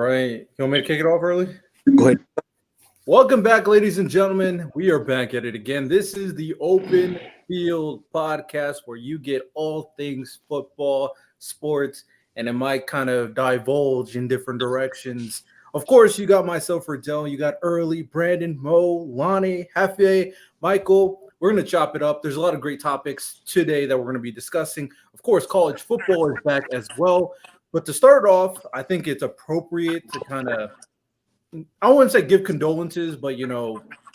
right. You want me to kick it off early? Go ahead. Welcome back, ladies and gentlemen. We are back at it again. This is the Open Field podcast where you get all things football, sports, and it might kind of divulge in different directions. Of course, you got myself, Riddell. You got Early, Brandon, Mo, Lonnie, Hefe, Michael. We're going to chop it up. There's a lot of great topics today that we're going to be discussing. Of course, college football is back as well. But to start off, I think it's appropriate to kind of I wouldn't say give condolences, but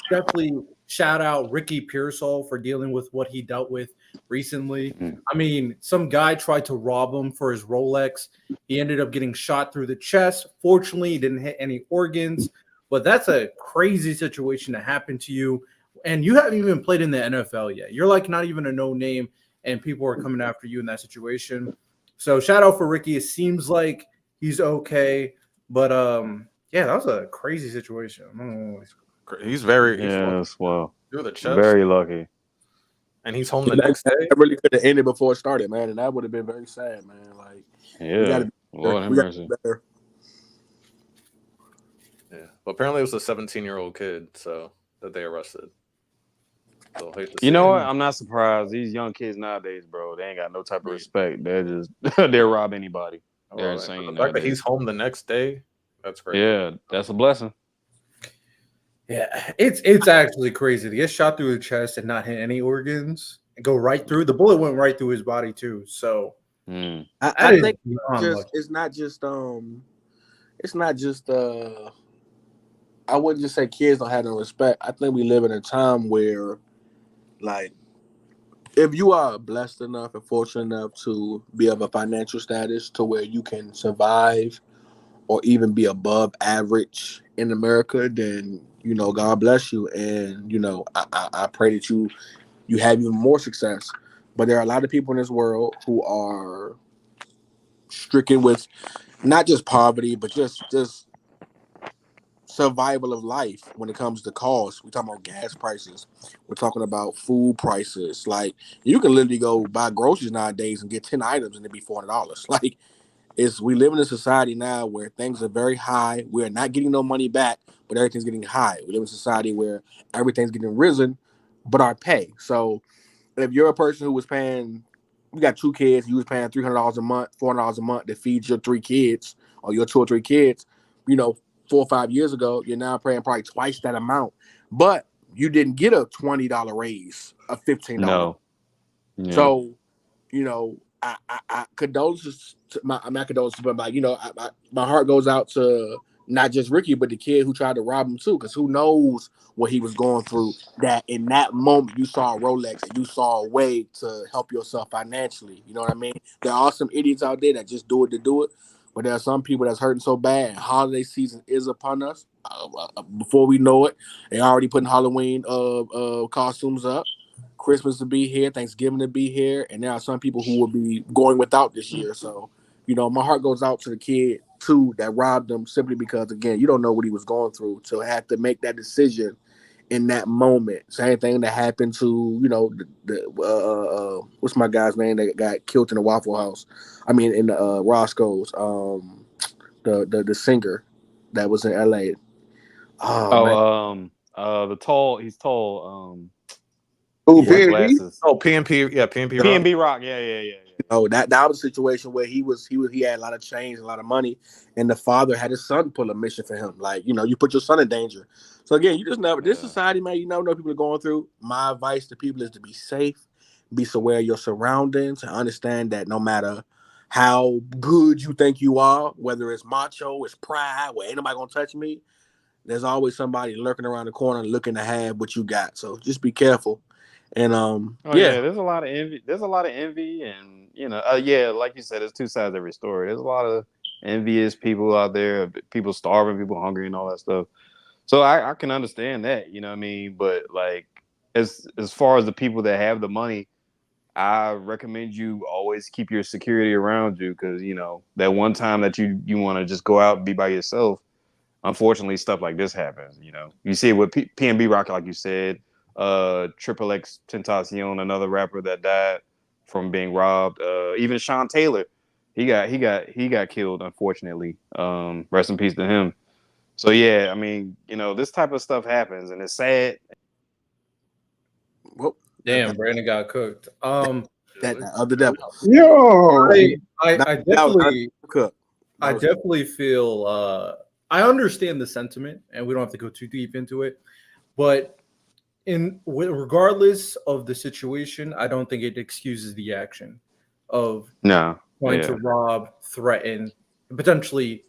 definitely shout out Ricky Pearsall for dealing with what he dealt with recently. I mean, some guy tried to rob him for his Rolex. He ended up getting shot through the chest. Fortunately, he didn't hit any organs, but that's a crazy situation to happen to you. And you haven't even played in the NFL yet. You're like not even a no name, and people are coming after you in that situation. So shout out for Ricky. It seems like he's okay, but yeah, that was a crazy situation. He's very well, through the chest, very lucky, and he's home the next day. That really could have ended before it started, man, and that would have been very sad, man. Like, yeah, Lord have mercy. Yeah, but apparently it was a 17-year-old kid, so that they arrested. So you know what? I'm not surprised. These young kids nowadays, bro, they ain't got no type of respect. They're just they'll rob anybody. They're insane. The fact that he's home the next day, that's great. Yeah, that's a blessing. Yeah, it's actually crazy to get shot through the chest and not hit any organs and go right through. The bullet went right through his body too. So I think it's not just I wouldn't just say kids don't have no respect. I think we live in a time where, like, if you are blessed enough and fortunate enough to be of a financial status to where you can survive or even be above average in America, then, God bless you. And, I pray that you have even more success. But there are a lot of people in this world who are stricken with not just poverty, but just survival of life when it comes to costs. We're talking about gas prices. We're talking about food prices. Like, you can literally go buy groceries nowadays and get 10 items and it'd be $400. Like, we live in a society now where things are very high. We're not getting no money back, but everything's getting high. We live in a society where everything's getting risen, but our pay. So if you're a person who was paying, you got 2 kids, you was paying $300 a month, $400 a month to feed your 3 kids or your 2 or 3 kids, 4 or 5 years ago, you're now paying probably twice that amount. But you didn't get a $20 raise, a $15. No. Yeah. So, I condolences to my condolences, but my heart goes out to not just Ricky, but the kid who tried to rob him too, because who knows what he was going through. That in that moment you saw a Rolex and you saw a way to help yourself financially. You know what I mean? There are some idiots out there that just do it to do it, but there are some people that's hurting so bad. Holiday season is upon us. Before we know it, they're already putting Halloween costumes up. Christmas to be here, Thanksgiving to be here, and there are some people who will be going without this year. So, my heart goes out to the kid too that robbed him, simply because, again, you don't know what he was going through to have to make that decision in that moment. Same thing that happened to what's my guy's name that got killed in the Waffle House? I mean, in the Roscoe's, the singer that was in LA. He's tall. Oh, PNP. Oh, PNP. Yeah, PNP Rock. Yeah. That was a situation where he had a lot of change, a lot of money, and the father had his son pull a mission for him. Like, you put your son in danger. So again, you just never this society, man. You never know what people are going through. My advice to people is to be safe, be aware of your surroundings, and understand that no matter how good you think you are, whether it's macho, it's pride, where ain't nobody gonna touch me, there's always somebody lurking around the corner looking to have what you got. So just be careful. And there's a lot of envy. There's a lot of envy, and like you said, there's 2 sides to every story. There's a lot of envious people out there, people starving, people hungry, and all that stuff. So I can understand that, you know what I mean. But like, as far as the people that have the money, I recommend you always keep your security around you, because that one time that you want to just go out and be by yourself, unfortunately, stuff like this happens. You see it with PNB Rock, like you said. Triple X Tentacion, another rapper that died from being robbed. Even Sean Taylor, he got killed, unfortunately. Rest in peace to him. So yeah, I mean, this type of stuff happens, and it's sad. Well, Damn, Brandon got cooked. that of the devil. Yo, I definitely Cook. I definitely feel I understand the sentiment, and we don't have to go too deep into it. But regardless of the situation, I don't think it excuses the action of trying to rob, threaten, and potentially,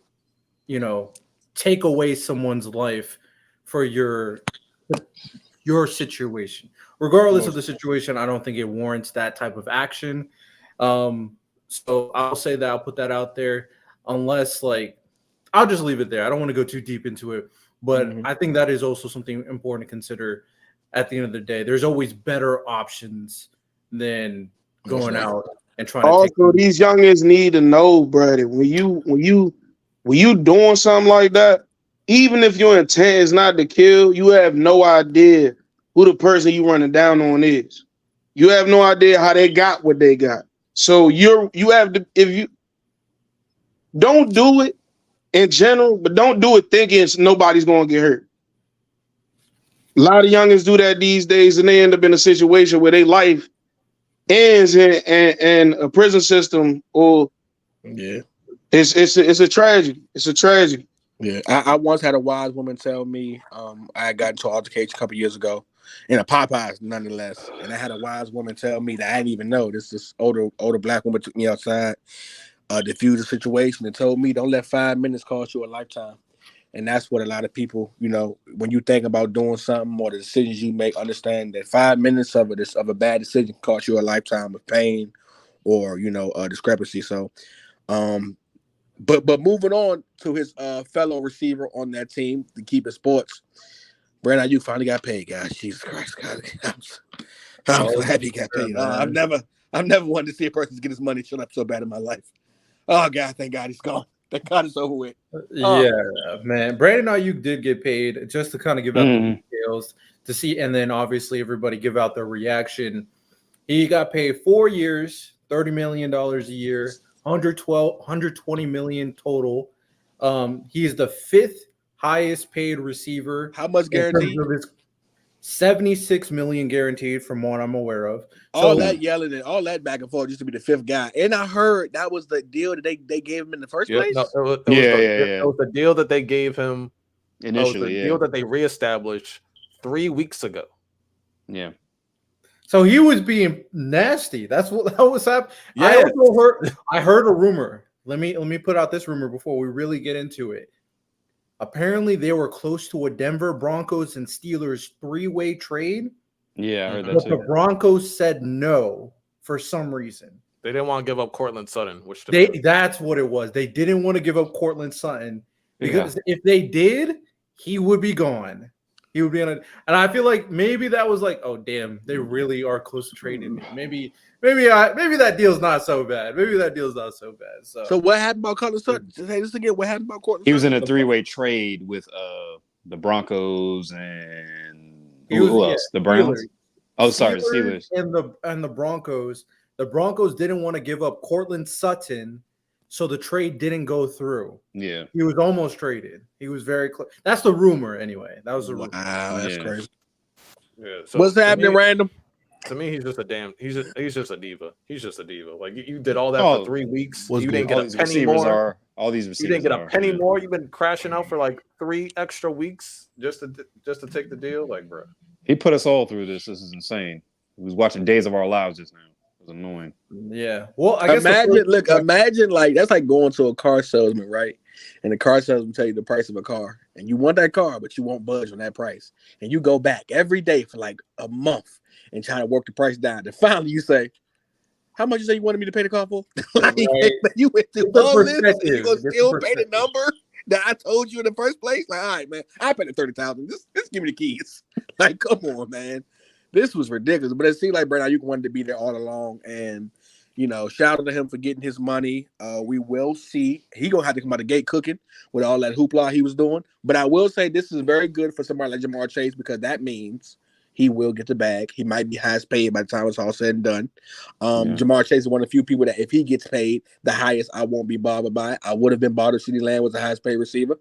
take away someone's life for your situation. Regardless of the situation, I don't think it warrants that type of action. So I'll say that, I'll put that out there, unless I'll just leave it there. I don't want to go too deep into it, but I think that is also something important to consider. At the end of the day, there's always better options than going out and trying to. Also, these youngins need to know, brother. When you doing something like that, even if your intent is not to kill, you have no idea who the person you running down on is. You have no idea how they got what they got. So you have to, if you don't do it in general, but don't do it thinking nobody's gonna get hurt. A lot of youngins do that these days, and they end up in a situation where their life ends in a prison system, or it's a tragedy. It's a tragedy. Yeah, I once had a wise woman tell me, I got into an altercation a couple years ago in a Popeyes, nonetheless, and I had a wise woman tell me that I didn't even know. This older black woman took me outside, diffused the situation, and told me, don't let 5 minutes cost you a lifetime. And that's what a lot of people, when you think about doing something or the decisions you make, understand that 5 minutes of a bad decision cost you a lifetime of pain or, a discrepancy. So, but moving on to his fellow receiver on that team to keep it sports, Brandon Aiyuk finally got paid, guys. Jesus Christ, God, I'm so happy he got paid. I've never wanted to see a person get his money shut up so bad in my life. Oh God, thank God he's gone. Thank God it's over with. Yeah, man. Brandon Aiyuk did get paid, just to kind of give out the details to see, and then obviously everybody give out their reaction. He got paid 4 years, $30 million a year, 120 million total. He's the fifth highest paid receiver. How much guaranteed? 76 million guaranteed, from what I'm aware of. All that yelling and all that back and forth just to be the fifth guy. And I heard that was the deal that they gave him in the first place. No, it was the deal that they gave him initially. Deal that they reestablished 3 weeks ago. Yeah. So he was being nasty. That was happening. Yeah. I heard a rumor. Let me put out this rumor before we really get into it. Apparently, they were close to a Denver Broncos and Steelers 3-way trade. Yeah, I heard that but too. The Broncos said no for some reason. They didn't want to give up Cortland Sutton, that's what it was. They didn't want to give up Cortland Sutton because if they did, he would be gone. He would be on it. And I feel like maybe that was like, oh damn, they really are close to trading me. Maybe that deal's not so bad. So what happened about Cortland Sutton? Say this again. What happened about Cortland Sutton? He was in a 3-way trade with the Broncos and who else? The Browns. Steelers. Oh, sorry, Steelers and the Broncos. The Broncos didn't want to give up Cortland Sutton, so the trade didn't go through. Yeah, he was almost traded. He was very close. That's the rumor, anyway. That was the rumor. Wow, that's crazy. Yeah. So what's happening, Random? To me, he's just a diva. He's just a diva. Like you did all that for 3 weeks. You didn't get a penny more. All these receivers. You didn't get a penny more. You've been crashing out for like 3 extra weeks just to take the deal. Like, bro, he put us all through this. This is insane. We was watching Days of Our Lives just now. It was annoying. Yeah. Well, I guess imagine like that's like going to a car salesman, right? And the car salesman tell you the price of a car, and you want that car, but you won't budge on that price, and you go back every day for like a month and trying to work the price down. And finally, you say, "How much you say you wanted me to pay the car for?" Like, you went through all this, and you gonna still pay the number that I told you in the first place? Like, all right, man, I paid the $30,000. Just give me the keys. Like, come on, man. This was ridiculous. But it seemed like Brandon Aiyuk wanted to be there all along, and shout out to him for getting his money. We will see. He gonna have to come out the gate cooking with all that hoopla he was doing. But I will say this is very good for somebody like Jamar Chase, because that means he will get the bag. He might be highest paid by the time it's all said and done. Jamar Chase is one of the few people that if he gets paid the highest, I won't be bothered by it. I would have been bothered if CeeDee Lamb was the highest paid receiver.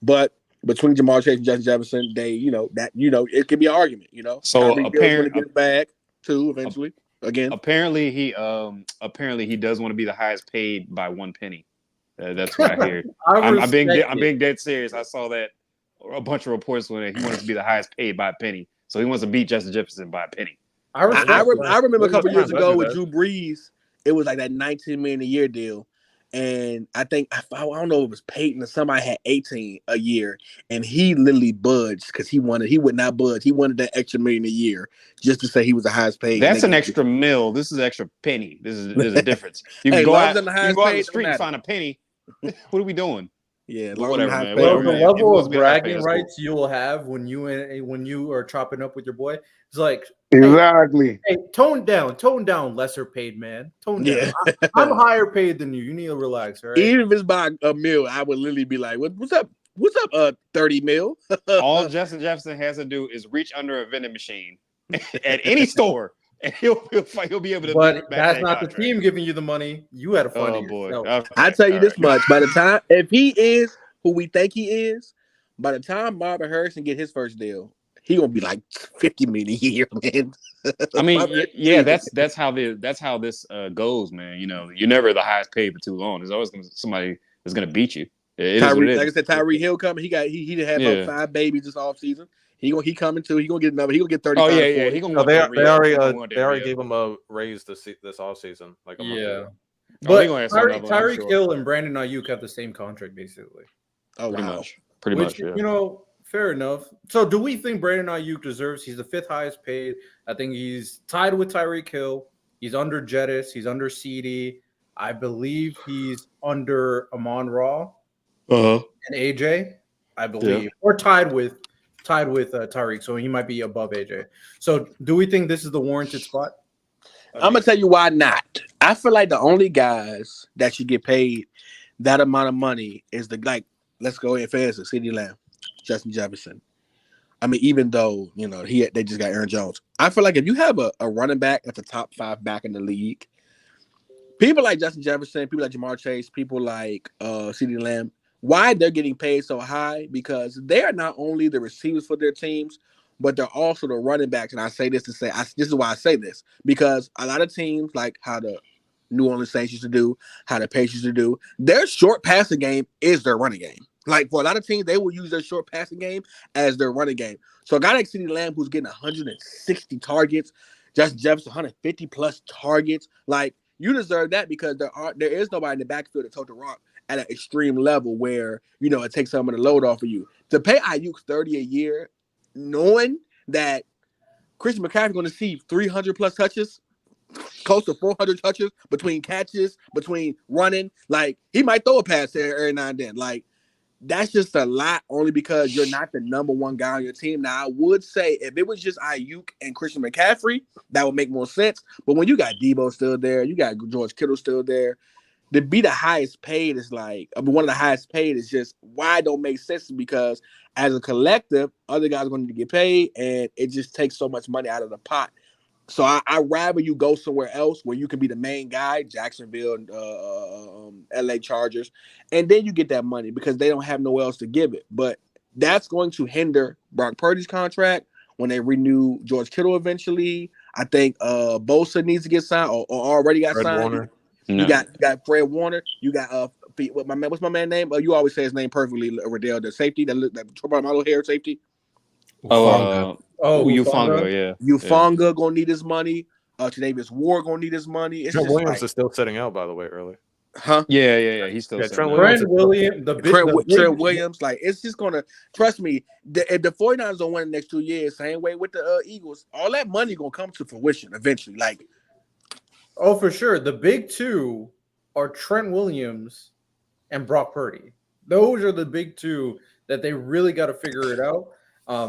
But between Jamar Chase and Justin Jefferson, it could be an argument, So Tyreek Hill's going to get a bag too eventually. Again. Apparently he does want to be the highest paid by one penny. That's what I hear. I'm being dead serious. I saw that a bunch of reports when he wants to be the highest paid by a penny. So he wants to beat Justin Jefferson by a penny. I remember a couple years ago with Drew Brees, it was like that $19 million a year deal. And I think I don't know if it was Peyton or somebody had 18 a year, and he literally budged because he would not budge. He wanted that extra million a year just to say he was the highest paid. That's an extra mil. This is extra penny. There's a difference. You can go out on the street and find a penny. What are we doing? Yeah, whatever, man. Well, the level of bragging rights you will have when you are chopping up with your boy, it's like exactly. Hey, tone down, lesser paid man. Tone down. I'm higher paid than you. You need to relax, all right? Even if it's by a mil, I would literally be like, "What's up? What's up? 30 mil." All Justin Jefferson has to do is reach under a vending machine at any store. And he'll be able to. But that's not the team giving you the money. You had to fund it yourself. Okay. I tell you this much: by the time, if he is who we think he is, by the time Marvin Harrison get his first deal, he gonna be like $50 million a year, man. I mean, that's how this goes, man. You're never the highest paid for too long. There's always somebody that's gonna beat you. Like I said, Tyreek Hill coming. He had about 5 babies this offseason. He coming too. He gonna get another. He gonna get 30. Oh yeah. He gonna. They already gave him a raise this offseason. Like a month ago. But Tyreek Hill and Brandon Aiyuk have the same contract basically. Oh, pretty much. Yeah. Fair enough. So, do we think Brandon Aiyuk deserves? He's the 5th highest paid. I think he's tied with Tyreek Hill. He's under Jettis. He's under CD. I believe he's under Amon-Ra and AJ. I believe, or tied with Tyreek, so he might be above AJ. So, do we think this is the warranted spot? I'm gonna tell you why not. I feel like the only guys that should get paid that amount of money is let's go ahead fast. CeeDee Lamb, Justin Jefferson. I mean, even though they just got Aaron Jones, I feel like if you have a running back at the top 5 back in the league, people like Justin Jefferson, people like Jamar Chase, people like CeeDee Lamb. Why they're getting paid so high? Because they are not only the receivers for their teams, but they're also the running backs. And I say this this is why I say this, because a lot of teams, like how the New Orleans Saints used to do, how the Patriots used to do, their short passing game is their running game. Like for a lot of teams, they will use their short passing game as their running game. So a guy like CeeDee Lamb who's getting 160 targets, Justin Jefferson 150 plus targets, like you deserve that because there is nobody in the backfield that told the rock at an extreme level where it takes some of the load off of you. To pay Aiyuk $30 a year, knowing that Christian McCaffrey's going to see 300 plus touches, close to 400 touches between catches, between running, like he might throw a pass there every now and then. Like that's just a lot, only because you're not the number one guy on your team. Now I would say if it was just Aiyuk and Christian McCaffrey, that would make more sense. But when you got Debo still there, you got George Kittle still there, to be the highest paid is one of the highest paid is just why it don't make sense, because as a collective, other guys are going to get paid, and it just takes so much money out of the pot. So I'd rather you go somewhere else where you can be the main guy, Jacksonville, LA Chargers, and then you get that money because they don't have nowhere else to give it. But that's going to hinder Brock Purdy's contract when they renew George Kittle eventually. I think Bosa needs to get signed or already got signed. Warner. You got Fred Warner. You got what's my man's name? You always say his name perfectly, Riddell, the safety, that model hair safety. Ufanga, yeah. Ufanga gonna need his money. Tre'Davious Ward gonna need his money. It's Trent Williams is still sitting out, by the way, early. Huh? Yeah. He's still Trent Williams. Like it's just gonna trust me. If the 49ers don't win the next 2 years, same way with the Eagles, all that money gonna come to fruition eventually. Like, oh, for sure. The big two are Trent Williams and Brock Purdy. Those are the big two that they really got to figure it out.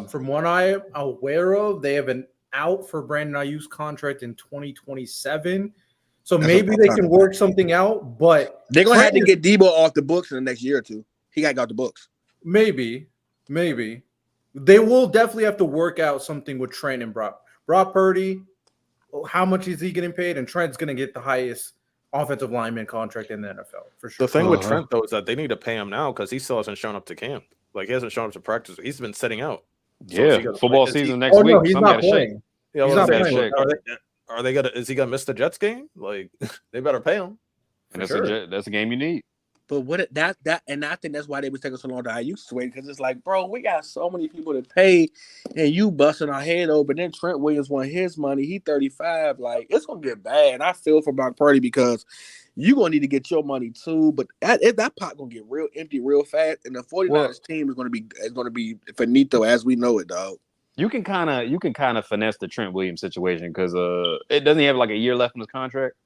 From what I am aware of, they have an out for Brandon Aiyuk's contract in 2027. So maybe they can work something out, but they're going to have to get Debo off the books in the next year or two. He got to go off the books. Maybe. they will definitely have to work out something with Trent and Brock. Brock Purdy, how much is he getting paid? And Trent's going to get the highest offensive lineman contract in the NFL for sure. The thing with Trent though is that they need to pay him now because he still hasn't shown up to camp. Like he hasn't shown up to practice. He's been sitting out. So football season next week. No, he's not playing. Yeah, he's not playing. Are they gonna? Is he gonna miss the Jets game? Like they better pay him. And that's a game you need. But what that and I think that's why they was taking so long to Aiyuk swing, because it's like, bro, we got so many people to pay, and you busting our head open. Then Trent Williams won his money. He 35. Like it's gonna get bad. And I feel for Brock Purdy because you gonna need to get your money too. But that pot gonna get real empty real fast, and the 49ers team is gonna be finito as we know it, dog. You can kind of finesse the Trent Williams situation because it doesn't have like a year left in his contract.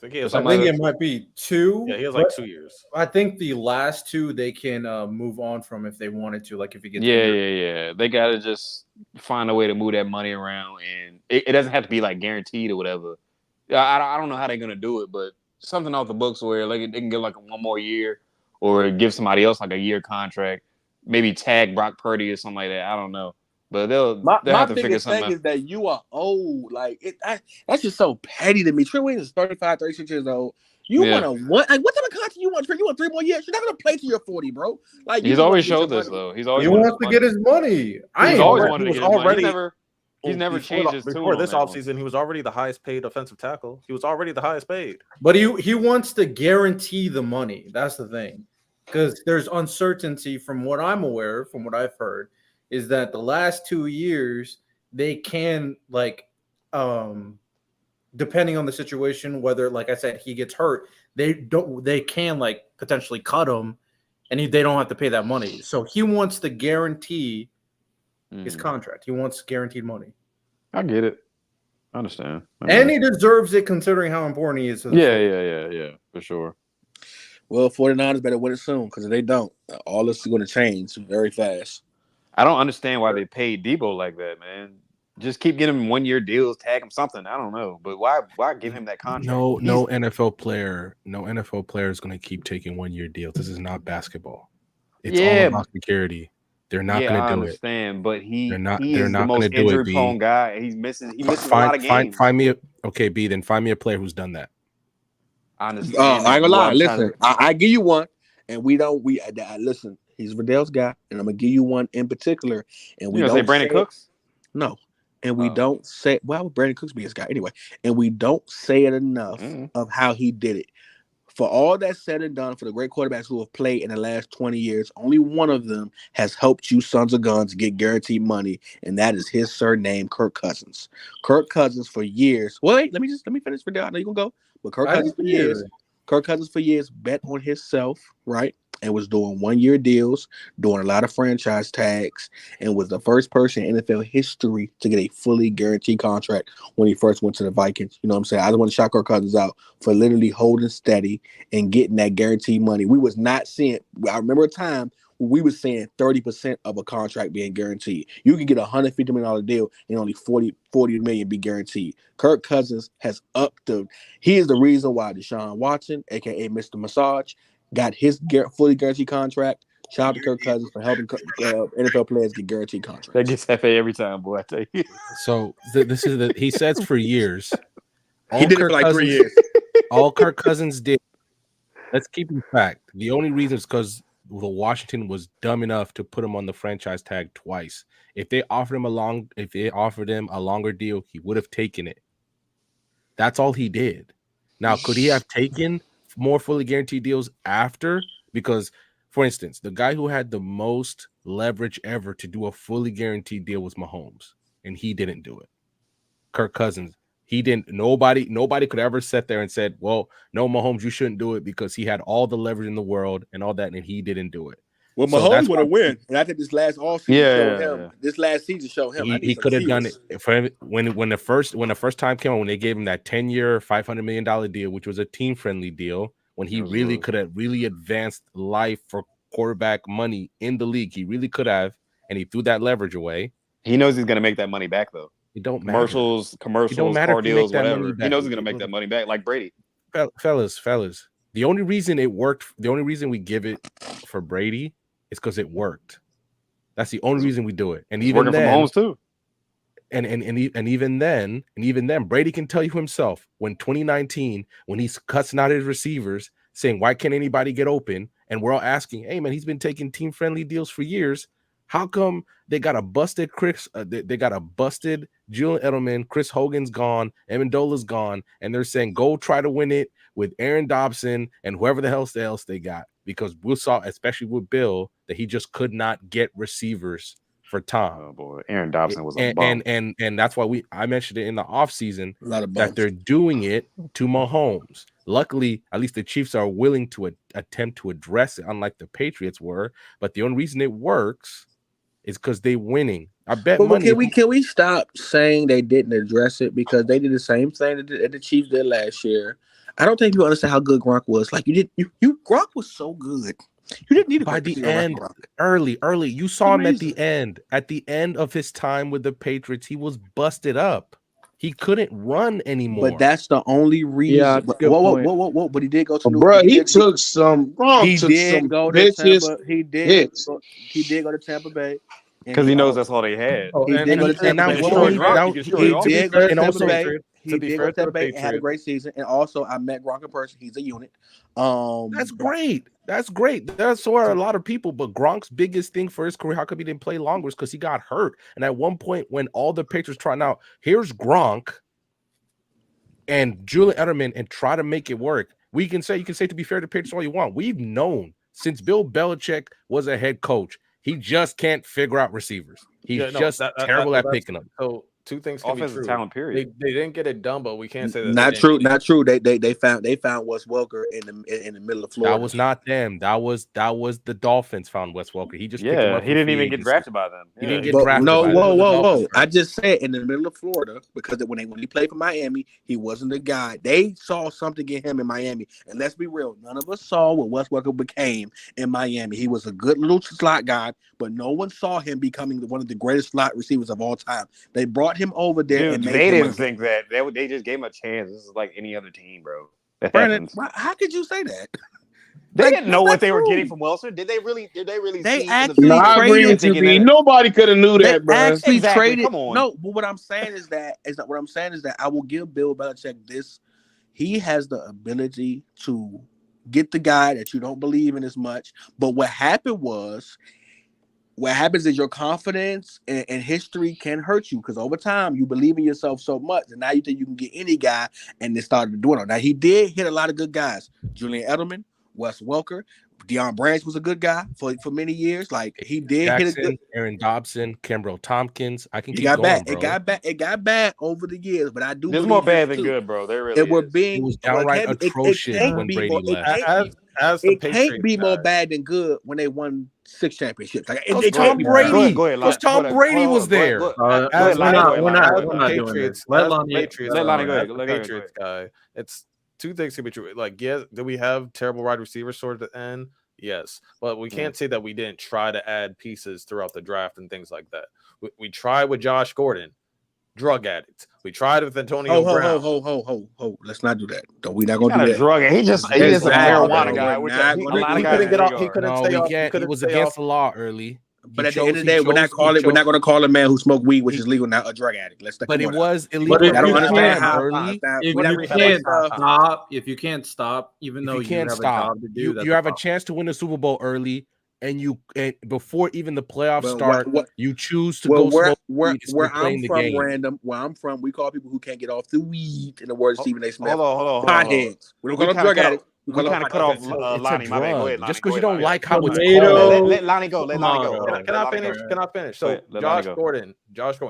I think it might be 2. Yeah, he has like 2 years. I think the last 2 they can move on from if they wanted to. Like if he gets yeah. They gotta just find a way to move that money around, and it doesn't have to be like guaranteed or whatever. I don't know how they're gonna do it, but something off the books where like they can get like 1 more year, or give somebody else like a year contract. Maybe tag Brock Purdy or something like that. I don't know. But they'll have to figure something out. My biggest thing is that you are old. Like that's just so petty to me. Trent Williams is 35, 36 years old. You want to what? Like what type of contract you want? You want 3 more years? You're not gonna play till you're 40, bro. Like he's always showed this though. He wants to get his money. He's always wanted to get his money. He's never changed his tune. Before this offseason, he was already the highest paid offensive tackle. He was already the highest paid. But he wants to guarantee the money. That's the thing, because there's uncertainty from what I'm aware, from what I've heard. Is that the last 2 years they can depending on the situation, whether like I said he gets hurt, they can like potentially cut him, and they don't have to pay that money. So he wants to guarantee his contract. He wants guaranteed money. I get it. I understand. And he deserves it considering how important he is. Yeah, for sure. Well, 49ers better win it soon, because if they don't, all this is going to change very fast. I don't understand why they paid Debo like that, man. Just keep getting him 1 year deals, tag him something. I don't know, but why give him that contract? No NFL player is going to keep taking 1 year deals. This is not basketball. It's all about security. They're not going to do it. I understand, but he's the most injury-prone guy. He misses a lot of games. Find me a player who's done that. I understand. I ain't gonna lie. Listen, I give you one, and listen. He's Vidal's guy, and I'm gonna give you one in particular. And we don't say Brandon Cooks. No, and we don't say. Why would Brandon Cooks be his guy anyway? And we don't say it enough of how he did it. For all that's said and done, for the great quarterbacks who have played in the last 20 years, only one of them has helped you sons of guns get guaranteed money, and that is his surname, Kirk Cousins. Kirk Cousins for years. Wait, let me finish, Vidal. I know you're gonna go, but Kirk Cousins for years bet on himself, right? And was doing 1 year deals, doing a lot of franchise tags, and was the first person in NFL history to get a fully guaranteed contract when he first went to the Vikings. You know what I'm saying? I don't want to shout Kirk Cousins out for literally holding steady and getting that guaranteed money. We was not seeing. I remember a time when we was saying 30% of a contract being guaranteed. You can get a $150 million deal and only 40 million be guaranteed. Kirk Cousins has upped the. He is the reason why Deshaun Watson, aka Mr. Massage, got his fully guaranteed contract. Shout out to Kirk Cousins for helping NFL players get guaranteed contracts. That gets FA every time, boy. I tell you. So this is he says for years. He did it for like 3 years. All Kirk Cousins did. Let's keep in fact. The only reason is because Washington was dumb enough to put him on the franchise tag twice. If they offered him a longer deal, he would have taken it. That's all he did. Now, could he have taken more fully guaranteed deals after? Because, for instance, the guy who had the most leverage ever to do a fully guaranteed deal was Mahomes, and he didn't do it. Kirk Cousins, he didn't. Nobody could ever sit there and said, "Well, no, Mahomes, you shouldn't do it," because he had all the leverage in the world and all that, and he didn't do it. Well, Mahomes would have win, and I think this last offseason showed him. This last season showed him. He could have done it for him when the first time came on, when they gave him that 10-year, $500 million deal, which was a team friendly deal, when he really could have really advanced life for quarterback money in the league. He really could have, and he threw that leverage away. He knows he's gonna make that money back though. It don't matter. Commercials, car deals, whatever. He knows he's gonna make that money back, like Brady. Fellas, the only reason it worked, the only reason we give it for Brady is because it worked. That's the only reason we do it. And He's even working then, from homes too. And even then, Brady can tell you himself when 2019, when he's cussing out his receivers, saying, why can't anybody get open? And we're all asking, hey man, he's been taking team-friendly deals for years. How come they got a busted they got a busted Julian Edelman, Chris Hogan's gone, Amendola's gone, and they're saying go try to win it with Aaron Dobson and whoever the hell else they got, because we saw, especially with Bill, that he just could not get receivers for Tom. Oh boy, Aaron Dobson was a bum. And that's why I mentioned it in the offseason that they're doing it to Mahomes. Luckily, at least the Chiefs are willing to attempt to address it, unlike the Patriots were. But the only reason it works is because they're winning. I bet money. Can we stop saying they didn't address it, because they did the same thing that the Chiefs did last year? I don't think you understand how good Gronk was. Like Gronk was so good. You didn't need to by the end early. You saw him at the end. At the end of his time with the Patriots, he was busted up. He couldn't run anymore. But that's the only reason. Yeah, whoa. But he did go to bro. He took some. He did go to Tampa. He did go to Tampa Bay. Because he knows that's all they had. He did go to Tampa Bay and had a great season. And also, I met Gronk in person. He's a unit. That's great. That's where a lot of people. But Gronk's biggest thing for his career, how come he didn't play longer, is because he got hurt. And at one point, when all the Patriots trying out, here's Gronk and Julian Edelman, and try to make it work. You can say to be fair to Patriots all you want. We've known since Bill Belichick was a head coach, he just can't figure out receivers. He's terrible at picking them. So two things can offensive be true. Talent, period. They didn't get it done, but we can't say that. Not true. They found Wes Welker in the middle of Florida. That was not them. That was the Dolphins found Wes Welker. He just he didn't even get drafted by them. He didn't get drafted. No, by whoa. I just said in the middle of Florida, because when he played for Miami, he wasn't the guy. They saw something in him in Miami, and let's be real, none of us saw what Wes Welker became in Miami. He was a good little slot guy, but no one saw him becoming one of the greatest slot receivers of all time. They brought him over there. Dude, they didn't think that. They just gave him a chance. This is like any other team, bro. Brandon, how could you say that? They didn't know what they were getting from Wilson. Did they really? They see actually traded. Nobody could have knew that, bro. Actually traded. Come on. No, but what I'm saying is that I will give Bill Belichick this. He has the ability to get the guy that you don't believe in as much. But what happens is your confidence and history can hurt you, because over time you believe in yourself so much, and now you think you can get any guy, and they started doing it. Now he did hit a lot of good guys: Julian Edelman, Wes Welker, Deion Branch was a good guy for many years. Like he did Jackson, hit a good. Aaron Dobson, Kimbrel Tompkins. I can keep got going, bad. bro. It got bad over the years, but I do. There's more bad than good, bro. There really it was downright atrocious when Brady left. It can't be more bad than good when they won 6 championships. Like Tom Brady. Because Tom Brady was there. We're not doing this. Let Lonnie go. Patriots guy. It's two things can be true. Like, yes, do we have terrible wide receivers toward the end? Yes, but we can't say that we didn't try to add pieces throughout the draft and things like that. We tried with Josh Gordon, drug addict. We tried with Antonio Brown. Ho. Let's not do that. We're not gonna do that. Drug addict. He's just a marijuana guy. He couldn't get off. He couldn't stay off. It was against the law early. But at the end of the day, we're not going to call a man who smoked weed, which is legal now, a drug addict. But it was illegal. But I don't understand how early. If you can't stop, even though you have a job to do, you have a chance to win the Super Bowl early, and before even the playoffs start, you choose to go smoke weed. Where I'm from, we call people who can't get off the weed, in the words of Stephen A. Smith, hold on. Potheads. We don't call them drug addicts. We kind of cut off Lonnie. My bad. Go ahead, Lonnie. Just because you don't like how it's called. Let Lonnie go. Can I finish? So Josh Gordon,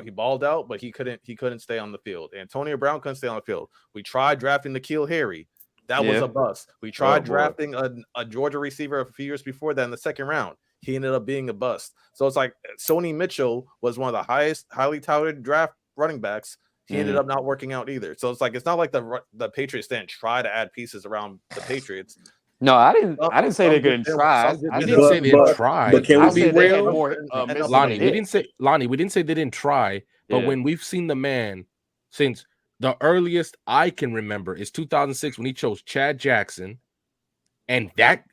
he balled out, but he couldn't stay on the field. Antonio Brown couldn't stay on the field. We tried drafting N'Keal Harry. That was a bust. We tried drafting a Georgia receiver a few years before that in the second round. He ended up being a bust. So it's like Sony Mitchell was one of the highly touted draft running backs. He ended up not working out either. So it's like it's not like the Patriots didn't try to add pieces around the Patriots. No, I didn't say they couldn't try. I didn't say they didn't try. But can we be real? Lonnie, we didn't say they didn't try. But when we've seen the man since the earliest I can remember is 2006 when he chose Chad Jackson, and that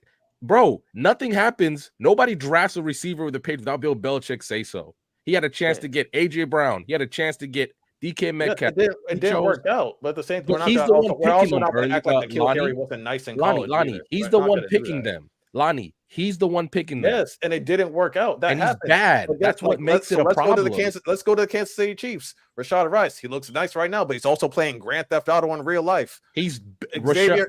Bro, nothing happens. Nobody drafts a receiver with the Patriots without Bill Belichick say so. He had a chance to get A.J. Brown. He had a chance to get DK Metcalf. It didn't work out, but at the same time, He's the one we're also picking not going to them. act like N'Keal Lonnie, Harry wasn't nice in college. Lonnie, he's the one picking them. Lonnie, he's the one picking them. Yes, and it didn't work out. That and happened. he's bad. That's what makes it a problem. Let's go to the Kansas City Chiefs. Rashad Rice. He looks nice right now, but he's also playing Grand Theft Auto in real life. He's Xavier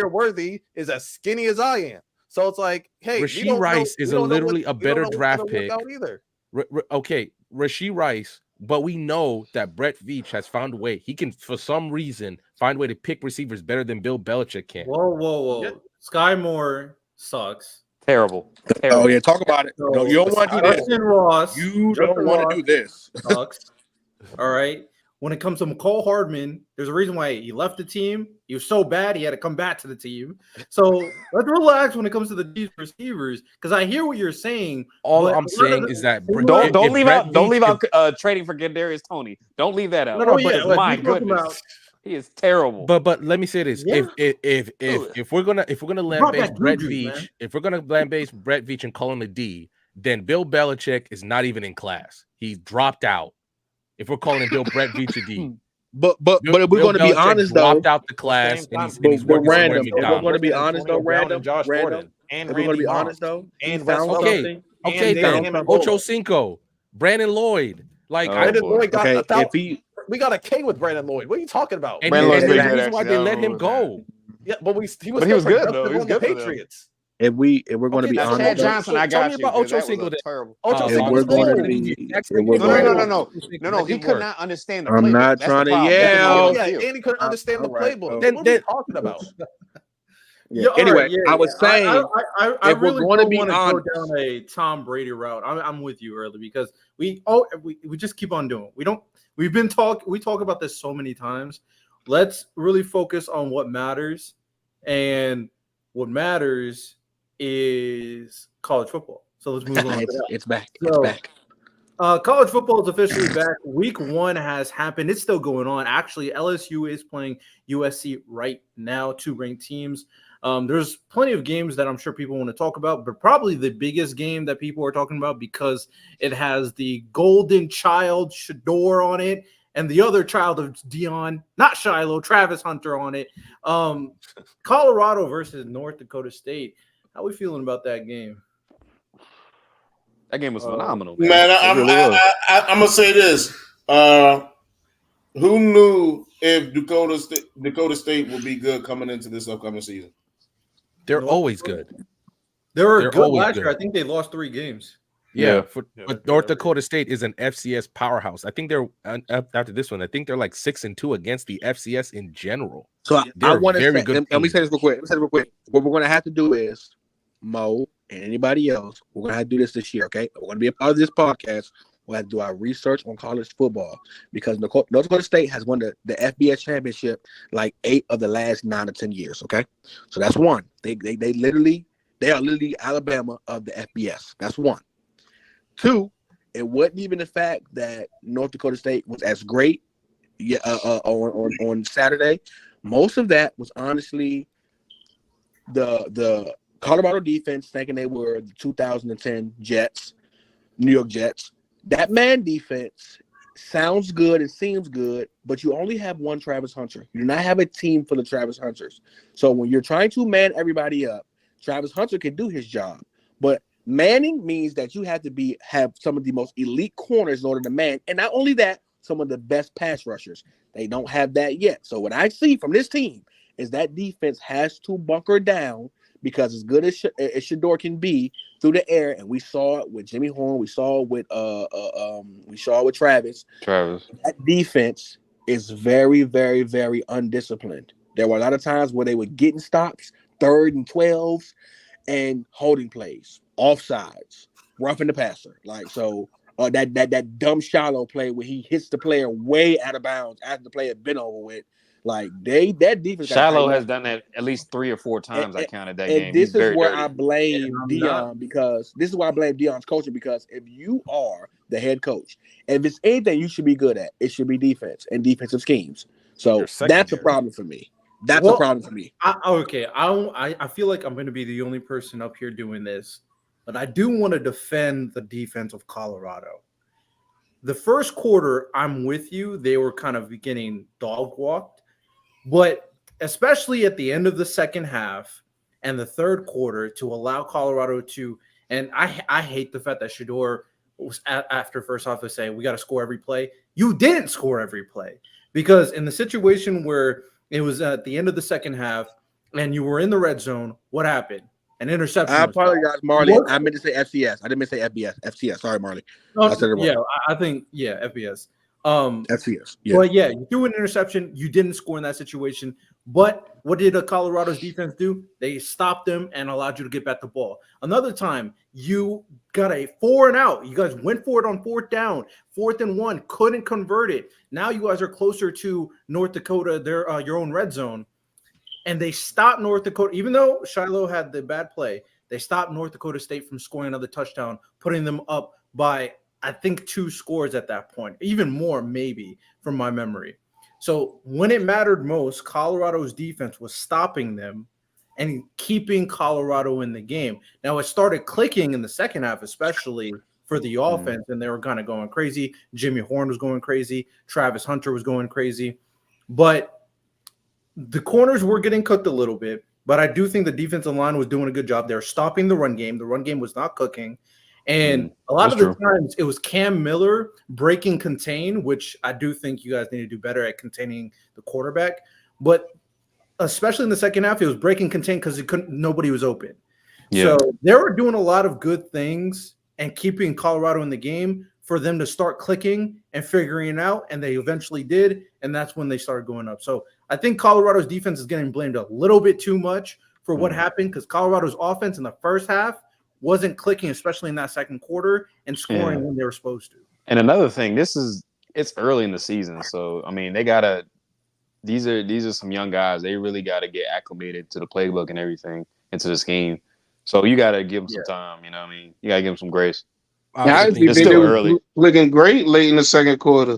Worthy is as skinny as I am. So it's like, hey, Rashee Rice is literally a better draft pick. Okay, Rashee Rice, but we know that Brett Veach has found a way. He can, for some reason, find a way to pick receivers better than Bill Belichick can. Whoa. Yeah. Sky Moore sucks. Terrible. Oh, yeah, talk about it. No, you don't want to do this. Ross, you don't want to do this. Sucks. All right. When it comes to McCall Hardman, there's a reason why he left the team. He was so bad, he had to come back to the team. So let's relax when it comes to the Chiefs receivers, because I hear what you're saying. All I'm saying is that don't leave out trading for Kadarius Toney. Don't leave that out. My goodness, he is terrible. But let me say this: if we're gonna land base Brett Veach, if we're gonna land base Brett Veach and call him a D, then Bill Belichick is not even in class. He's dropped out. If we're calling him Bill Brett Veach a D. But if we're going to be honest, though, dropped out the class and he's working random. If we're going to be honest, though, random. If we're going to be honest, though, and Ocho Cinco, Brandon Lloyd, like Brandon Lloyd got we got a K with Brandon Lloyd. What are you talking about? And that's the reason why they let him go. Yeah, but he was good though. He was good for Patriots. If we're going to be honest, Chad Johnson, I got you. About Ocho Cinco. Terrible. If we're going to be, no. He could not understand the playbook. I'm not trying to yell. Yeah, and he couldn't understand the playbook. Then what are you talking about? Anyway, I was saying, I really don't want to go down a Tom Brady route. I'm with you early because we just keep on doing it. We talk about this so many times. Let's really focus on what matters, and what matters is college football. So let's move on. It's back. So, it's back. College football is officially back. Week 1 has happened. It's still going on. Actually, LSU is playing USC right now, 2 ranked teams. There's plenty of games that I'm sure people want to talk about, but probably the biggest game that people are talking about because it has the golden child Shador on it and the other child of Dion, not Shiloh, Travis Hunter on it. Colorado versus North Dakota State. How are we feeling about that game? That game was phenomenal. Man, I'm going to say this. Who knew if Dakota State would be good coming into this upcoming season? They're always good. They're good last year. I think they lost 3 games. Yeah, but North Dakota State is an FCS powerhouse. I think they're after this one. I think they're like 6-2 against the FCS in general. So I want to say, let me say this real quick. What we're going to have to do is Mo and anybody else. We're going to have to do this year. Okay, we're going to be a part of this podcast. We'll have to do our research on college football because North Dakota State has won the FBS championship like 8 of the last 9 or 10 years. Okay, so that's one. They are literally Alabama of the FBS. That's one. 2, it wasn't even the fact that North Dakota State was as great on Saturday. Most of that was honestly the Colorado defense thinking they were the 2010 Jets, New York Jets. That man defense sounds good and seems good, but you only have one Travis Hunter. You do not have a team full of Travis Hunters. So when you're trying to man everybody up, Travis Hunter can do his job, but manning means that you have to have some of the most elite corners in order to man, and not only that, some of the best pass rushers. They don't have that yet. So what I see from this team is that defense has to bunker down because as good as Shador can be through the air, and we saw it with Jimmy Horn, we saw it with Travis. That defense is very, very, very undisciplined. There were a lot of times where they were getting stops, 3rd and 12s, and holding plays, offsides, roughing the passer. That dumb Shiloh play where he hits the player way out of bounds after the play had been over with. Like that defense. Shiloh has done that at least 3 or 4 times. I counted that game. And this is where I blame Dion because this is why I blame Dion's coaching because if you are the head coach, if it's anything you should be good at, it should be defense and defensive schemes. So that's a problem for me. That's a problem for me. I feel like I'm going to be the only person up here doing this, but I do want to defend the defense of Colorado. The first quarter, I'm with you. They were kind of getting dog walked, but especially at the end of the second half and the third quarter, to allow Colorado to, and I hate the fact that Shedeur was after first off to say we got to score every play. You didn't score every play, because in the situation where it was at the end of the second half and you were in the red zone, what happened? An interception. I apologize, Marley. I meant to say FCS. I didn't mean to say FBS. FCS. Sorry, Marley. I said it wrong. Yeah, I think FBS. FCS. Yeah. But yeah, you threw an interception. You didn't score in that situation. But what did Colorado's defense do? They stopped them and allowed you to get back the ball. Another time, you got a 4-and-out. You guys went for it on 4th down, 4th and 1, couldn't convert it. Now you guys are closer to North Dakota, their your own red zone, and they stopped North Dakota. Even though Shiloh had the bad play, they stopped North Dakota State from scoring another touchdown, putting them up by, I think, 2 scores at that point, even more maybe from my memory. So when it mattered most, Colorado's defense was stopping them and keeping Colorado in the game. Now, it started clicking in the second half, especially for the offense, and they were kind of going crazy. Jimmy Horn was going crazy. Travis Hunter was going crazy. But the corners were getting cooked a little bit, but I do think the defensive line was doing a good job. They were stopping the run game. The run game was not cooking. And a lot of the times it was Cam Miller breaking contain, which I do think you guys need to do better at containing the quarterback. But especially in the second half, it was breaking contain because nobody was open. Yeah. So they were doing a lot of good things and keeping Colorado in the game for them to start clicking and figuring it out. And they eventually did. And that's when they started going up. So I think Colorado's defense is getting blamed a little bit too much for what happened, because Colorado's offense in the first half wasn't clicking, especially in that second quarter, and scoring when they were supposed to. And another thing, it's early in the season, so I mean, these are some young guys. They really gotta get acclimated to the playbook and everything, into the scheme. So you gotta give them some time. You know what I mean? You gotta give them some grace. It's still early. Looking great late in the second quarter.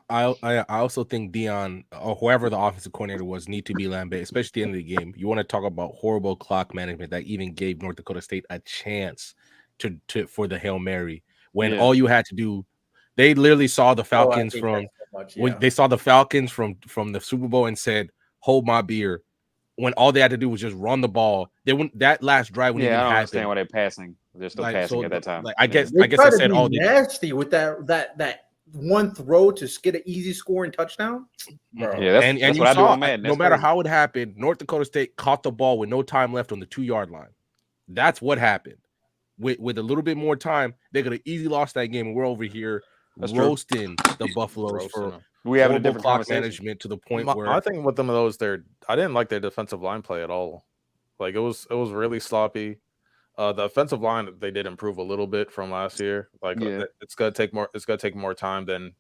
I also think Dion or whoever the offensive coordinator was need to be lambasted, especially at the end of the game. You want to talk about horrible clock management that even gave North Dakota State a chance for the Hail Mary when all you had to do. They literally saw the Falcons they saw the Falcons from the Super Bowl and said, "Hold my beer." When all they had to do was just run the ball. They wouldn't, that last drive wouldn't even happen. I don't understand why they're passing. They're still passing at that time. I guess I said all nasty with that one throw to get an easy scoring touchdown. Bro. Yeah, and you saw, no matter how it happened, North Dakota State caught the ball with no time left on the 2-yard line. That's what happened. With a little bit more time, they could have easily lost that game. And we're over here roasting the Buffaloes for we have a different clock management to the point where I think with them of those, I didn't like their defensive line play at all. Like it was really sloppy. The offensive line, they did improve a little bit from last year. Like it's gonna take more. It's gonna take more time than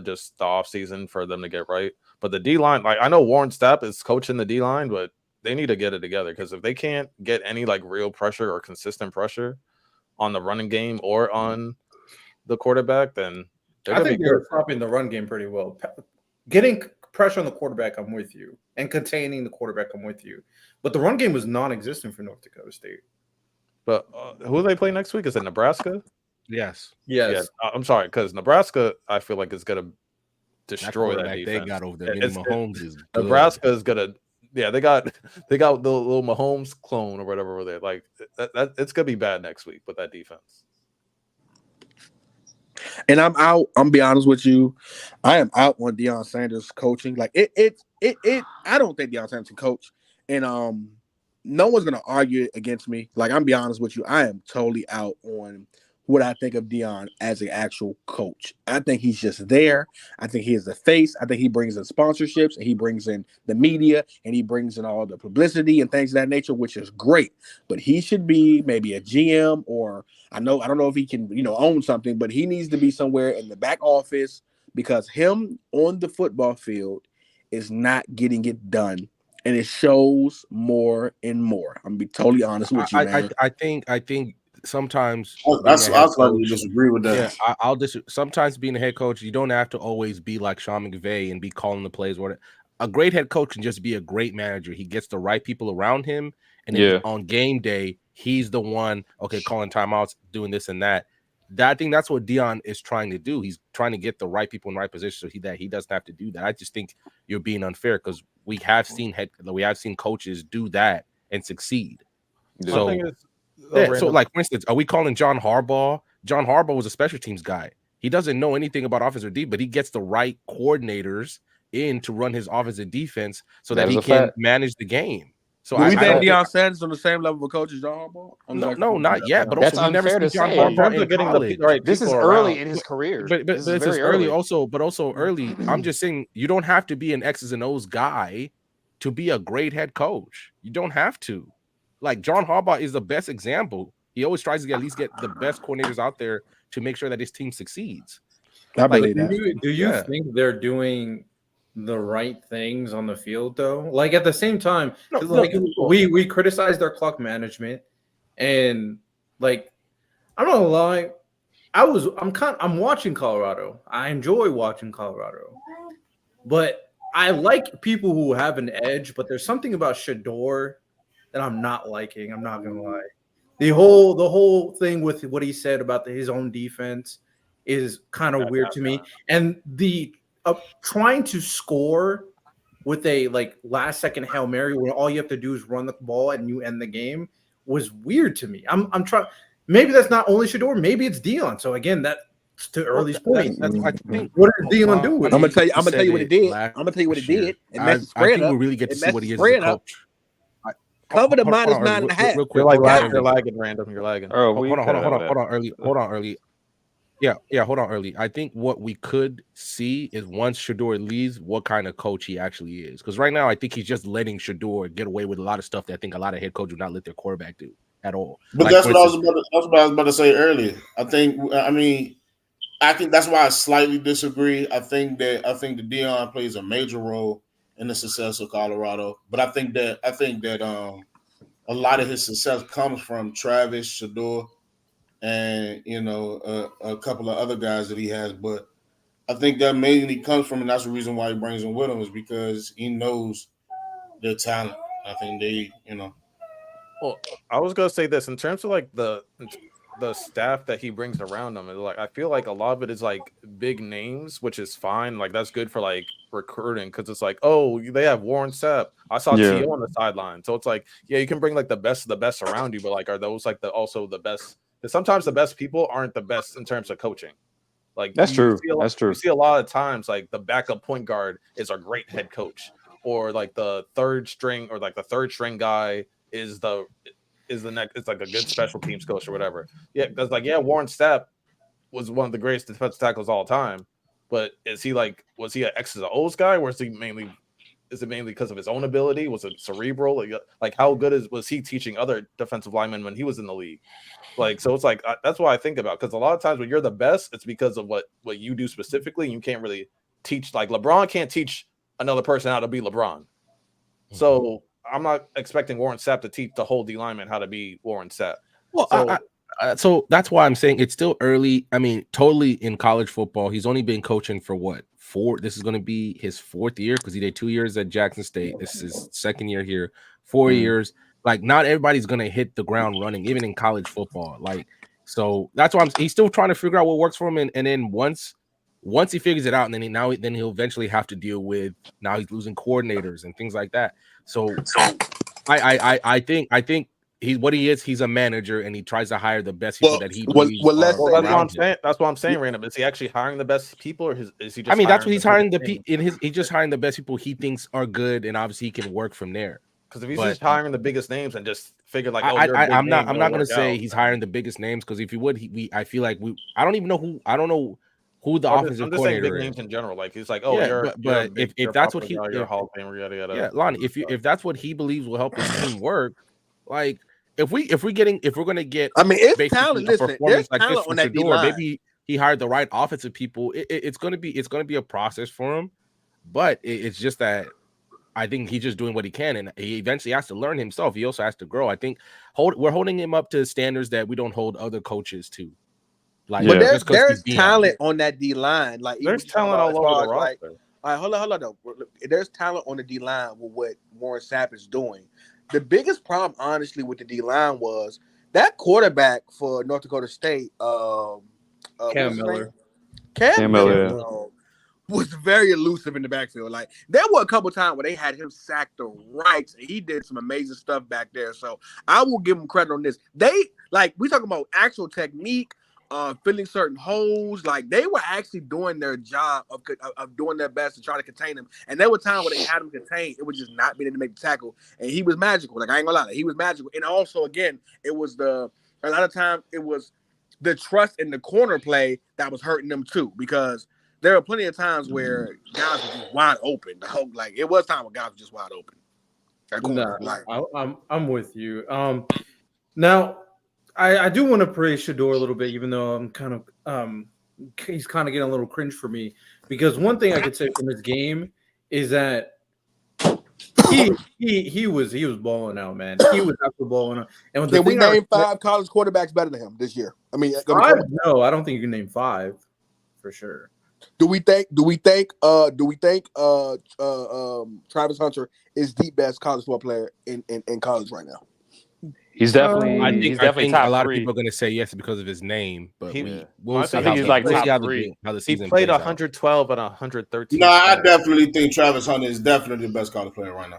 just the off season for them to get right. But the D line, like I know Warren Stapp is coaching the D line, but they need to get it together, because if they can't get any like real pressure or consistent pressure on the running game or on the quarterback, then I think they're stopping the run game pretty well. Getting pressure on the quarterback, I'm with you, and containing the quarterback, I'm with you. But the run game was non-existent for North Dakota State. But who do they play next week? Is it Nebraska? Yes. I'm sorry, because Nebraska, I feel like is gonna destroy that defense. They got over there. Mahomes is good. Nebraska is gonna. Yeah, they got the little Mahomes clone or whatever over there. Like that it's gonna be bad next week with that defense. And I'm out. I'm be honest with you. I am out on Deion Sanders coaching. Like it. I don't think Deion Sanders can coach. And no one's gonna argue against me. Like, I'm be honest with you, I am totally out on what I think of Deion as an actual coach. I think he's just there. I think he is the face. I think he brings in sponsorships, and he brings in the media, and he brings in all the publicity and things of that nature, which is great. But he should be maybe a GM, or I don't know if he can, own something, but he needs to be somewhere in the back office, because him on the football field is not getting it done. And it shows more and more. I'm gonna be totally honest with you, man. I think sometimes I was going to disagree with that. Yeah, sometimes being a head coach, you don't have to always be like Sean McVay and be calling the plays. a great head coach can just be a great manager. He gets the right people around him, and then on game day, he's the one, calling timeouts, doing this and that. I think that's what Dion is trying to do. He's trying to get the right people in the right position so he doesn't have to do that. I just think you're being unfair because we have seen coaches do that and succeed. So, so like for instance, are we calling John Harbaugh? John Harbaugh was a special teams guy. He doesn't know anything about offense or defense, but he gets the right coordinators in to run his offense and defense so that he can manage the game. So I think Deion Sanders on the same level of coach as John Harbaugh? No, not yet. But that's also, unfair to John say. Harbaugh in college. This is early in his career. But this is early also. But also early. I'm just saying you don't have to be an X's and O's guy to be a great head coach. You don't have to. Like John Harbaugh is the best example. He always tries to at least get the best coordinators out there to make sure that his team succeeds. I believe that. Do you think they're doing the right things on the field though? Like at the same time, we criticize their clock management, and like I'm not gonna lie, I'm watching Colorado. I enjoy watching Colorado, but I like people who have an edge. But there's something about Shador that I'm not liking. I'm not gonna lie. The whole thing with what he said about his own defense is kind of weird to me, and the trying to score with a last second Hail Mary when all you have to do is run the ball and you end the game was weird to me. I'm trying. Maybe that's not only Shador. Maybe it's Dion. So again, that's to Early's point. That's what I think. What did Dion do? I'm gonna tell you what it did. I'm gonna tell you what it did. It messed the spread up. We really get to see what he is as a coach. Cover the minus 9.5. Real quick, you're lagging, random. You're lagging. Oh, hold on, early. Yeah, hold on, early. I think what we could see is once Shador leaves, what kind of coach he actually is. Because right now, I think he's just letting Shador get away with a lot of stuff that I think a lot of head coaches would not let their quarterback do at all. But that's what I was about to say earlier. I think that's why I slightly disagree. I think that Dion plays a major role in the success of Colorado. But I think that a lot of his success comes from Travis, Shador, and a couple of other guys that he has. But I think that mainly comes from, and that's the reason why he brings them with him, is because he knows their talent. I think Well, I was gonna say this in terms of the staff that he brings around him. I feel like a lot of it is big names, which is fine. That's good for recruiting because it's they have Warren Sapp. I saw T.O. on the sideline, so it's you can bring the best of the best around you, but are those also the best? Sometimes the best people aren't the best in terms of coaching. That's true. That's true. You see a lot of times the backup point guard is a great head coach, or the third string or the third string guy is the next. It's a good special teams coach or whatever. Yeah, because Warren Sapp was one of the greatest defensive tackles of all time, but was he an X's and O's guy, or is it mainly because of his own ability? Was it cerebral? How good was he teaching other defensive linemen when he was in the league? So it's that's what I think about, because a lot of times when you're the best, it's because of what you do specifically. You can't really teach. LeBron can't teach another person how to be LeBron. Mm-hmm. So I'm not expecting Warren Sapp to teach the whole D lineman how to be Warren Sapp. Well, so that's why I'm saying it's still early. I mean, totally in college football. He's only been coaching for what? This is going to be his fourth year because he did 2 years at Jackson State. This is his second year here. 4 years. Not everybody's going to hit the ground running, even in college football. So that's why he's still trying to figure out what works for him. And then once he figures it out, and then he'll eventually have to deal with, now he's losing coordinators and things like that. So I think he's a manager, and he tries to hire the best people that he believes. That's what I'm saying. That's what I'm saying, Random. Is he actually hiring the best people, or is he just? That's what he's hiring he's just hiring the best people he thinks are good, and obviously he can work from there. Because if he's just hiring the biggest names and just figure I'm not going to say he's hiring the biggest names, because if he would, I feel like I don't know who the offensive coordinator big names in general. He's but if that's what he, you're Hall of Famer, yada yada. Yeah, Lonnie, if that's what he believes will help his team work, if we're gonna get, it's talent. Listen, there's talent on that D-line. Maybe he hired the right offensive people. It's gonna be a process for him, but it's just that I think he's just doing what he can, and he eventually has to learn himself. He also has to grow. I think we're holding him up to standards that we don't hold other coaches to. But there's talent on that D line. There's talent all over the roster. All right, hold on, though. There's talent on the D line with what Warren Sapp is doing. The biggest problem, honestly, with the D line was that quarterback for North Dakota State. Cam Miller. Cam Miller was very elusive in the backfield. Like there were a couple times where they had him sacked the rights, and he did some amazing stuff back there. So I will give him credit on this. We talking about actual technique. Filling certain holes, like they were actually doing their job of doing their best to try to contain him. And there were times where they had him contained, it was just not being able to make the tackle. And he was magical. Like I ain't gonna lie, he was magical. And also, again, a lot of times it was the trust in the corner play that was hurting them too, because there were plenty of times where guys were just wide open. Like it was time where guys were just wide open. I'm with you. Now. I do want to praise Shador a little bit, even though I'm kind of he's kind of getting a little cringe for me, because one thing I could say from this game is that he was balling out, man. He was absolutely balling out. And can we name 5 college quarterbacks better than him this year? I mean, 5? No, I don't think you can name 5 for sure. Do we think Travis Hunter is the best college football player in college right now? He's definitely. I think top a lot 3. of people are going to say yes because of his name, but we'll see. I think he's like top 3. How the season he played plays 112 and 113. No, I definitely think Travis Hunter is definitely the best college player right now.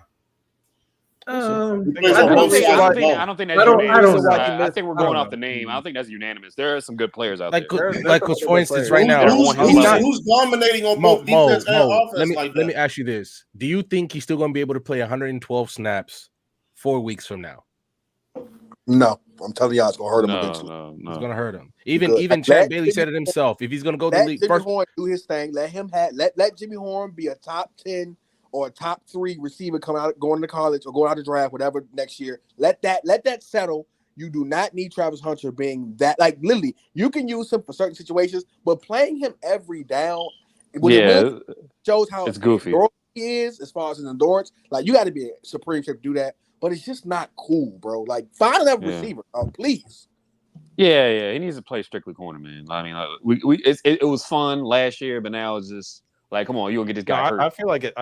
I don't think that's unanimous. I think we're going off the name. I don't think that's unanimous. There are some good players out there. Because for instance, right now, who's dominating on both defense and offense? Let me ask you this: do you think he's still going to be able to play 112 snaps 4 weeks from now? No, I'm telling y'all, it's gonna hurt him eventually. No. It's gonna hurt him. Even Chad Bailey said it himself. If he's gonna go to the league, Jimmy Horn do his thing. Let Jimmy Horn be a top 10 or a top 3 receiver going to college or going out to draft, whatever next year. Let that settle. You do not need Travis Hunter being that. Like literally, you can use him for certain situations, but playing him every down, shows how it's goofy he is as far as his endurance. Like you got to be a supreme to do that. But it's just not cool, bro. Like, find another receiver, please. Yeah. He needs to play strictly corner, man. I mean, it was fun last year, but now it's just like, come on, you gonna get this guy hurt. I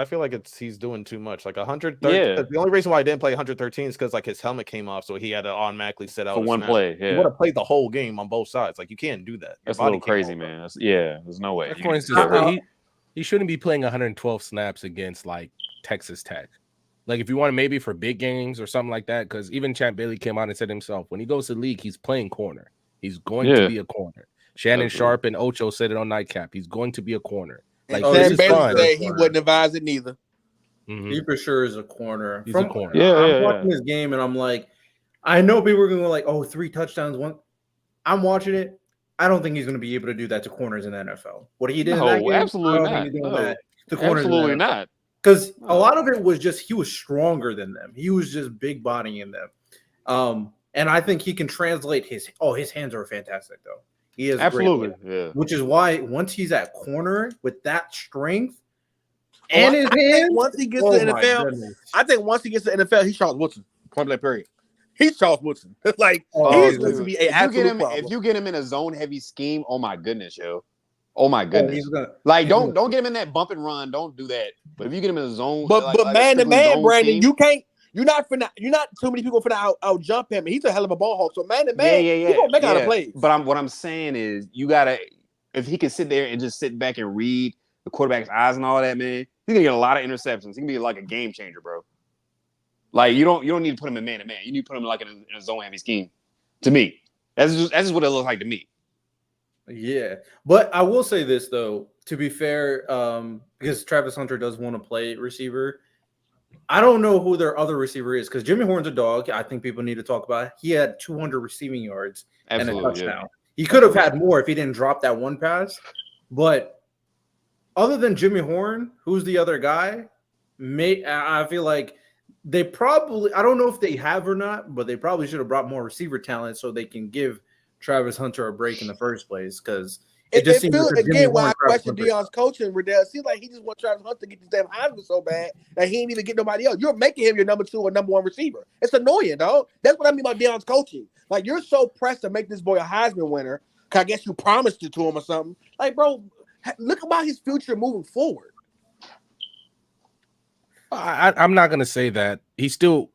feel like he's doing too much. Like 113. Yeah. The only reason why I didn't play 113 is because like his helmet came off, so he had to automatically sit out for one play. Yeah, he would have played the whole game on both sides. Like you can't do that. That's a little crazy, man. There's no way. For instance, he shouldn't be playing 112 snaps against like Texas Tech. Like if you want to maybe for big games or something like that, because even Champ Bailey came out and said himself, when he goes to the league, he's playing corner. He's going to be a corner. Shannon Sharp and Ocho said it on Nightcap. He's going to be a corner. Like Champ Bailey said he wouldn't advise it neither. Mm-hmm. He for sure is a corner. He's a corner. I'm watching this game and I'm like, I know people are going to go like, 3 touchdowns. I'm watching it. I don't think he's going to be able to do that to corners in the NFL. What he did in that game, absolutely not. Absolutely not. Because a lot of it was just he was stronger than them. He was just big bodying them. And I think he can translate his hands are fantastic though. He is absolutely great, which is why once he's at corner with that strength and his hands, once he gets to the NFL, I think once he gets to the NFL, he's Charles Woodson. Point blank period. He's Charles Woodson. Like he's going to be an absolute problem. If you get him in a zone heavy scheme, oh my goodness, yo. Oh my goodness! Don't get him in that bump and run. Don't do that. But if you get him in a zone, but man to man, Brandon, you can't. You're not too many people finna out jump him. He's a hell of a ball hawk. So man to man, he gonna make out of plays. But what I'm saying is, you gotta if he can sit there and just sit back and read the quarterback's eyes and all that, man, he's gonna get a lot of interceptions. He can be like a game changer, bro. Like you don't need to put him in man to man. You need to put him like in a zone heavy scheme. To me, that's just what it looks like to me. Yeah, but I will say this though, to be fair, because Travis Hunter does want to play receiver. I don't know who their other receiver is because Jimmy Horn's a dog. I think people need to talk about it. He had 200 receiving yards and a touchdown. He could have had more if he didn't drop that one pass. But other than Jimmy Horn, who's the other guy? I feel like they probably – I don't know if they have or not, but they probably should have brought more receiver talent so they can give Travis Hunter a break in the first place because – It just seems again why I question Deion's coaching. Riddell, it seems like he just wants Travis Hunter to get this damn Heisman so bad that he ain't even get nobody else. You're making him your number 2 or number 1 receiver. It's annoying, dog. That's what I mean by Deion's coaching. Like you're so pressed to make this boy a Heisman winner. Cause I guess you promised it to him or something. Like, bro, look about his future moving forward. I'm not gonna say that. He's still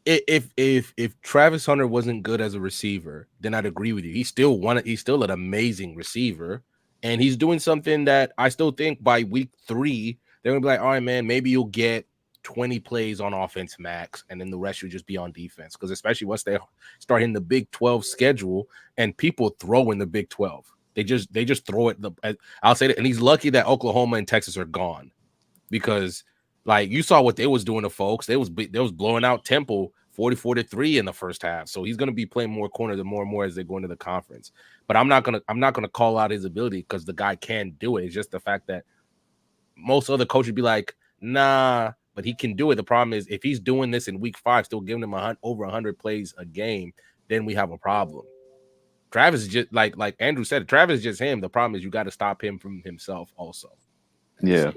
if Travis Hunter wasn't good as a receiver, then I'd agree with you. He's still an amazing receiver, and he's doing something that I still think by week 3 they're gonna be like, all right, man, maybe you'll get 20 plays on offense max, and then the rest will just be on defense. Because especially once they start hitting the Big 12 schedule, and people throw in the Big 12, they just throw it. I'll say that, and he's lucky that Oklahoma and Texas are gone, because like you saw what they was doing to folks. They was blowing out Temple 44-3 in the first half. So he's gonna be playing more corner the more and more as they go into the conference. But I'm not gonna call out his ability because the guy can do it. It's just the fact that most other coaches would be like, nah. But he can do it. The problem is if he's doing this in week 5, still giving him over 100 plays a game, then we have a problem. Travis is just like Andrew said, Travis is just him. The problem is you got to stop him from himself also. Yeah.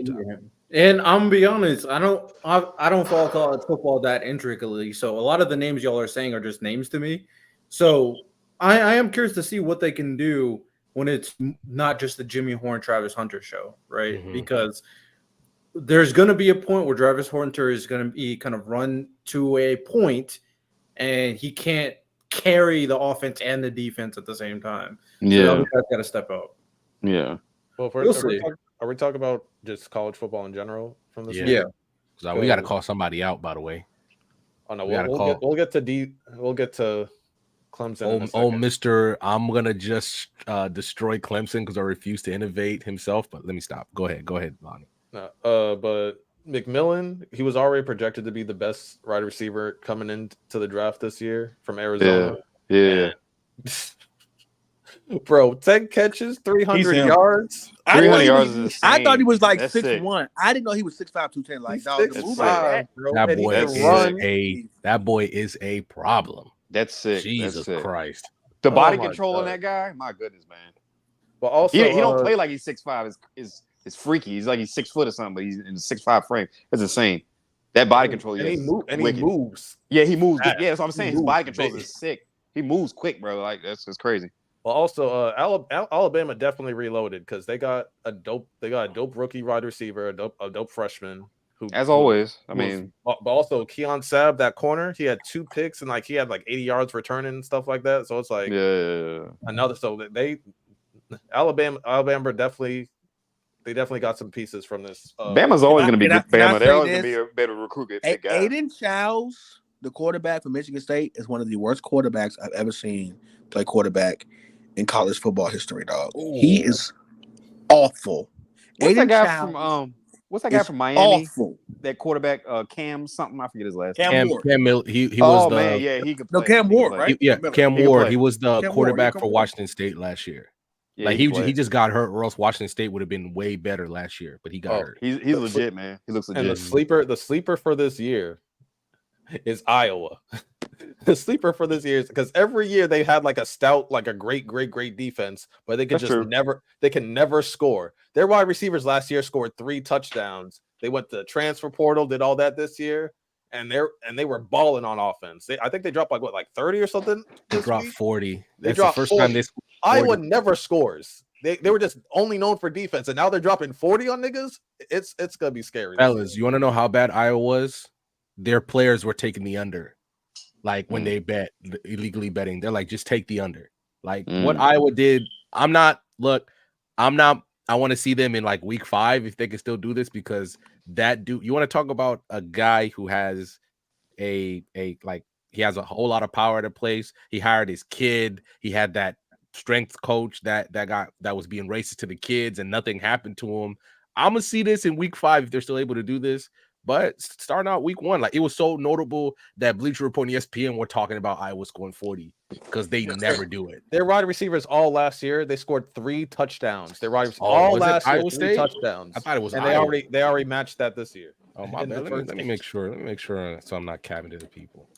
And I'm gonna be honest, I don't follow college football that intricately. So a lot of the names y'all are saying are just names to me. So I am curious to see what they can do when it's not just the Jimmy Horn, Travis Hunter show, right? Mm-hmm. Because there's going to be a point where Travis Hunter is going to be kind of run to a point and he can't carry the offense and the defense at the same time. Yeah. So that's got to step up. Yeah. Well, are we talking about just college football in general from this? Yeah. So we got to call somebody out, by the way. Oh no, we'll get to Clemson. Mr. I'm gonna just destroy Clemson because I refuse to innovate himself. But let me stop. Go ahead, Lonnie. But McMillan, he was already projected to be the best wide receiver coming into the draft this year from Arizona. Yeah. Bro, 10 catches, 300 yards. 300 yards is insane. I thought he was like That's 6'1". I didn't know he was 6'5", 210. Like, dog, the move That boy is a problem. That's sick. Jesus Christ. The body control on that guy, my goodness, man. But also, he don't play like he's 6'5". It's freaky. He's like he's 6 foot or something, but he's in a 6'5" frame. That's insane. That body control, he moves. Yeah, he moves. Yeah, that's what I'm saying. His body control is sick. He moves quick, bro. Like that's crazy. Well, also, Alabama definitely reloaded because they got a dope rookie wide receiver, a dope freshman. As always, but also Keon Sabb, that corner, he had 2 picks and he had 80 yards returning and stuff like that. So it's another. So Alabama definitely got some pieces from this. Bama's always going to be good. Bama, they're always going to be a better recruit. Aiden Childs, the quarterback for Michigan State, is one of the worst quarterbacks I've ever seen play quarterback in college football history, dog. Ooh. He is awful. What's that guy from Miami? Awful. That quarterback, Cam something. I forget his last name. Cam Miller. He was he could play. No, Cam Ward, right? Cam Ward. He was the quarterback for Washington State last year. Yeah, he just got hurt, or else Washington State would have been way better last year. But he got hurt. He's legit, man. He looks legit. And the sleeper for this year is Iowa. The sleeper for this year is because every year they had a stout, a great defense, but they can never score. Their wide receivers last year scored 3 touchdowns. They went to transfer portal, did all that this year, and they were balling on offense. I think they dropped 30 or something. They dropped 40. That's the first time they scored. Iowa never scores. They were just only known for defense, and now they're dropping 40 on niggas. It's gonna be scary. Fellas, you want to know how bad Iowa was? Their players were taking the under. When they bet, illegally betting, they're like, just take the under. What Iowa did, I want to see them in week 5 if they can still do this, because that dude, you want to talk about a guy who has he has a whole lot of power at a place. He hired his kid. He had that strength coach that was being racist to the kids, and nothing happened to him. I'm gonna see this in week 5 if they're still able to do this. But starting out week 1, it was so notable that Bleacher Report and ESPN were talking about Iowa scoring 40 because they never do it. Their wide receivers all last year, they scored 3 touchdowns. Their wide receivers all last year, 3 touchdowns. I thought it was, and Iowa. they already matched that this year. Oh my bad. Let me make sure so I'm not capping to the people.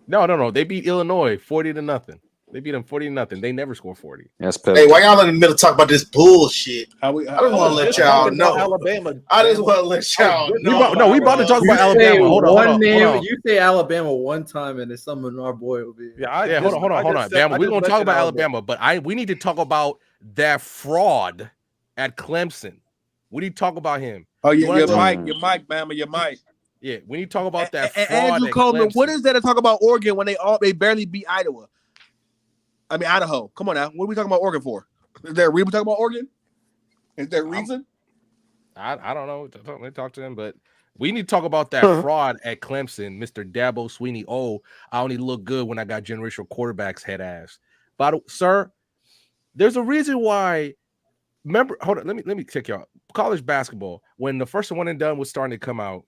No. They beat Illinois 40-0. They beat them 40-0. They never score 40. That's hey, why y'all in the middle talk about this bullshit? I just want to let y'all know. Alabama. I just want to let y'all know. We about to talk about Alabama. Hold on. You say Alabama one time, and it's something our boy will be. Hold on. Bama, we're gonna talk about Alabama, but we need to talk about that fraud at Clemson. We need to talk about him. Oh You yeah, wanna your talk- mic, Bama, your mic. Yeah, when you talk about that And fraud Andrew at Coleman, what Clemson, is there to talk about Oregon when they barely beat Idaho? Come on now, what are we talking about Oregon for? Is there a reason we talking about Oregon? Is there a reason? I don't know. Let me talk to them, but we need to talk about that fraud at Clemson, Mr. Dabo Sweeney. Oh, I only look good when I got generational quarterbacks head ass. But sir, there's a reason why. Remember, hold on, let me check y'all. College basketball, when the first one and done was starting to come out,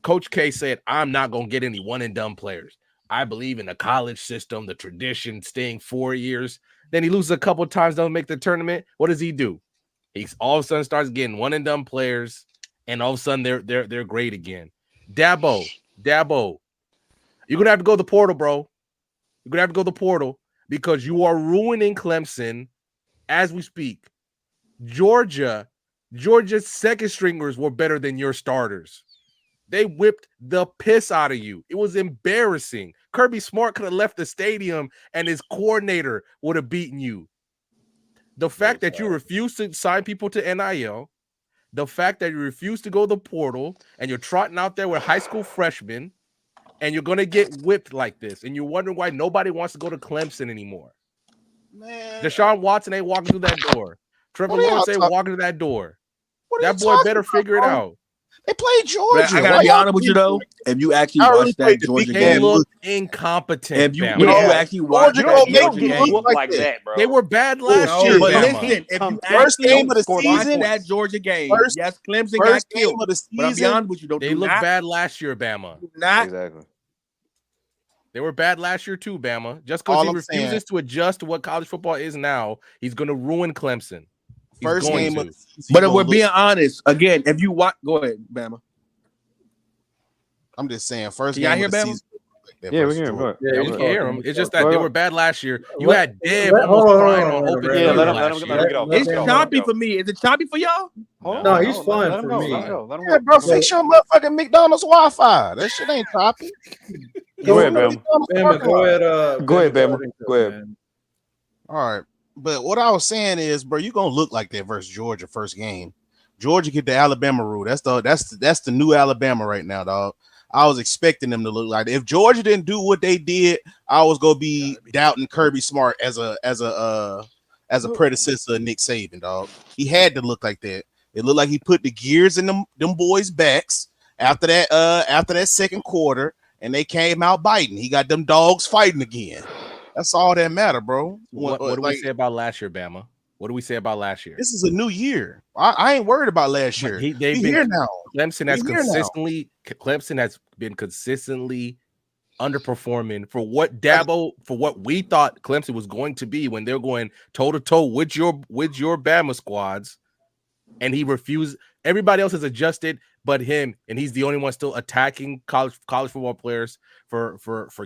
Coach K said, I'm not gonna get any one and done players. I believe in the college system, the tradition, staying 4 years. Then he loses a couple of times, doesn't make the tournament. What does he do? He's all of a sudden starts getting one and done players, and all of a sudden they're great again. Dabo, you're gonna have to go to the portal, bro. You're gonna have to go to the portal because you are ruining Clemson as we speak. Georgia's second stringers were better than your starters. They whipped the piss out of you. It was embarrassing. Kirby Smart could have left the stadium and his coordinator would have beaten you. The fact that you refuse to sign people to NIL, the fact that you refuse to go to the portal, and you're trotting out there with high school freshmen, and you're going to get whipped like this, and you're wondering why nobody wants to go to Clemson anymore. Man, Deshaun Watson ain't walking through that door. Trevor What are y'all Lawrence ain't talking- walking through that door. what are That you boy talking better about, figure it bro? out. They played Georgia. I gotta Why be y'all honest with you though. If you actually I watch already that played the Georgia big They man. game, look incompetent. if you Bama. actually watch Georgia that gonna make Georgia you game, look look like like that. that, bro. They were bad last No, year, but Bama. listen, if you First actually game of the watch season. that Georgia game, First- yes, Clemson got First killed. game of the But I'll be season. honest with you, They do looked not, bad last year, Bama. do not. Exactly. They were bad last year too, Bama. Just because All he I'm refuses saying- to adjust to what college football is now, he's going to ruin Clemson. He's First going game to. of the season. But you if we're gonna being look- honest, again, if you watch, go ahead, Bama. I'm just saying, first Can y'all game hear of the Bama? season. Like that Yeah, we versus hear him. Georgia. Yeah, we he's can hear talking. them. It's just that they Well, were bad last year. You let- had Deb let- almost hold on, crying hold on on, open hold on, Yeah, field let him last get year. off. It's Let him go. choppy for me. Is it choppy for y'all? No, he's fine let him for go. me. Let him go. Let him Yeah, go. bro, fix your motherfucking McDonald's Wi-Fi. That shit ain't choppy. Go ahead, Go Bama. to McDonald's Bama, parking go lot. ahead. Go ahead, Bama. and Go ahead. man. All right. But what I was saying is, bro, you gonna look like that versus Georgia first game. Georgia get the Alabama rule. That's the new Alabama right now, dog. I was expecting them to look like that. If Georgia didn't do what they did, I was gonna be doubting Kirby Smart as a predecessor of Nick Saban, dog. He had to look like that. It looked like he put the gears in them boys' backs after that second quarter, and they came out biting. He got them dogs fighting again. That's all that matter, bro. What do we say about last year, Bama? What do we say about last year? This is a new year. I ain't worried about last year. They've We been here now. Clemson has been consistently underperforming for what we thought Clemson was going to be when they're going toe to toe with your Bama squads, and he refused. Everybody else has adjusted, but him, and he's the only one still attacking college football players for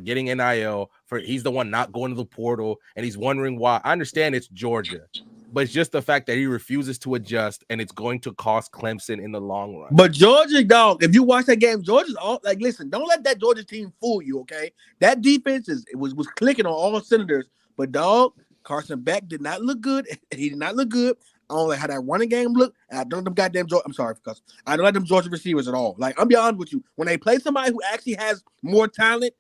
getting NIL. He's the one not going to the portal, and he's wondering why. I understand it's Georgia, but it's just the fact that he refuses to adjust, and it's going to cost Clemson in the long run. But Georgia, dog, if you watch that game, Georgia's all like, listen, don't let that Georgia team fool you, okay? That defense was clicking on all cylinders, but dog, Carson Beck did not look good. He did not look good. I don't like how that running game looked. And I don't them goddamn I'm sorry, because I don't like them Georgia receivers at all. Like, I'm be honest with you, when they play somebody who actually has more talent,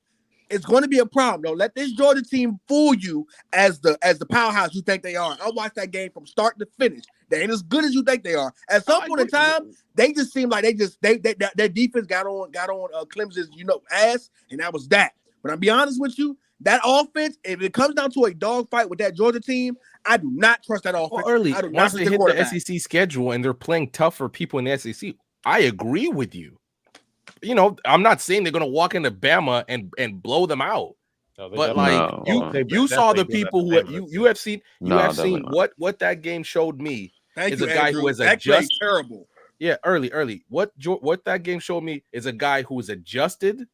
it's going to be a problem. Don't let this Georgia team fool you as the powerhouse you think they are. I watched that game from start to finish. They ain't as good as you think they are. At some point in time, they just seem like their defense got on Clemson's ass, and that was that. But I'll be honest with you, that offense, if it comes down to a dogfight with that Georgia team, I do not trust that offense. Well, early I do not once trust they the hit the quarterback. SEC schedule and they're playing tougher people in the SEC, I agree with you. I'm not saying they're going to walk into Bama and blow them out. But like you saw the people who you have seen what that game showed me is a guy who has adjusted. Terrible. Yeah, early. What that game showed me is a guy who is adjusted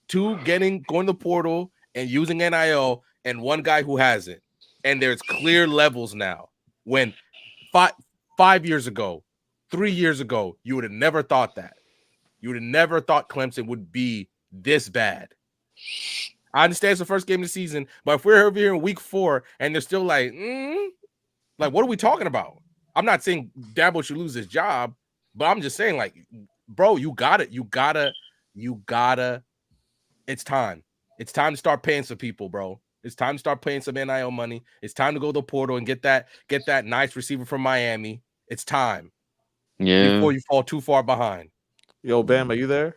to going to the portal and using NIL, and one guy who hasn't. And there's clear levels now. When 5 years ago, 3 years ago, you would have never thought that. You would have never thought Clemson would be this bad. I understand it's the first game of the season, but if we're over here in week 4 and they're still like what are we talking about? I'm not saying Dabo should lose his job, But I'm just saying, like, bro, you gotta. It's time. It's time to start paying some people, bro. It's time to start paying some NIL money. It's time to go to the portal and get that nice receiver from Miami. It's time. Yeah. Before you fall too far behind. Yo, Bam, are you there?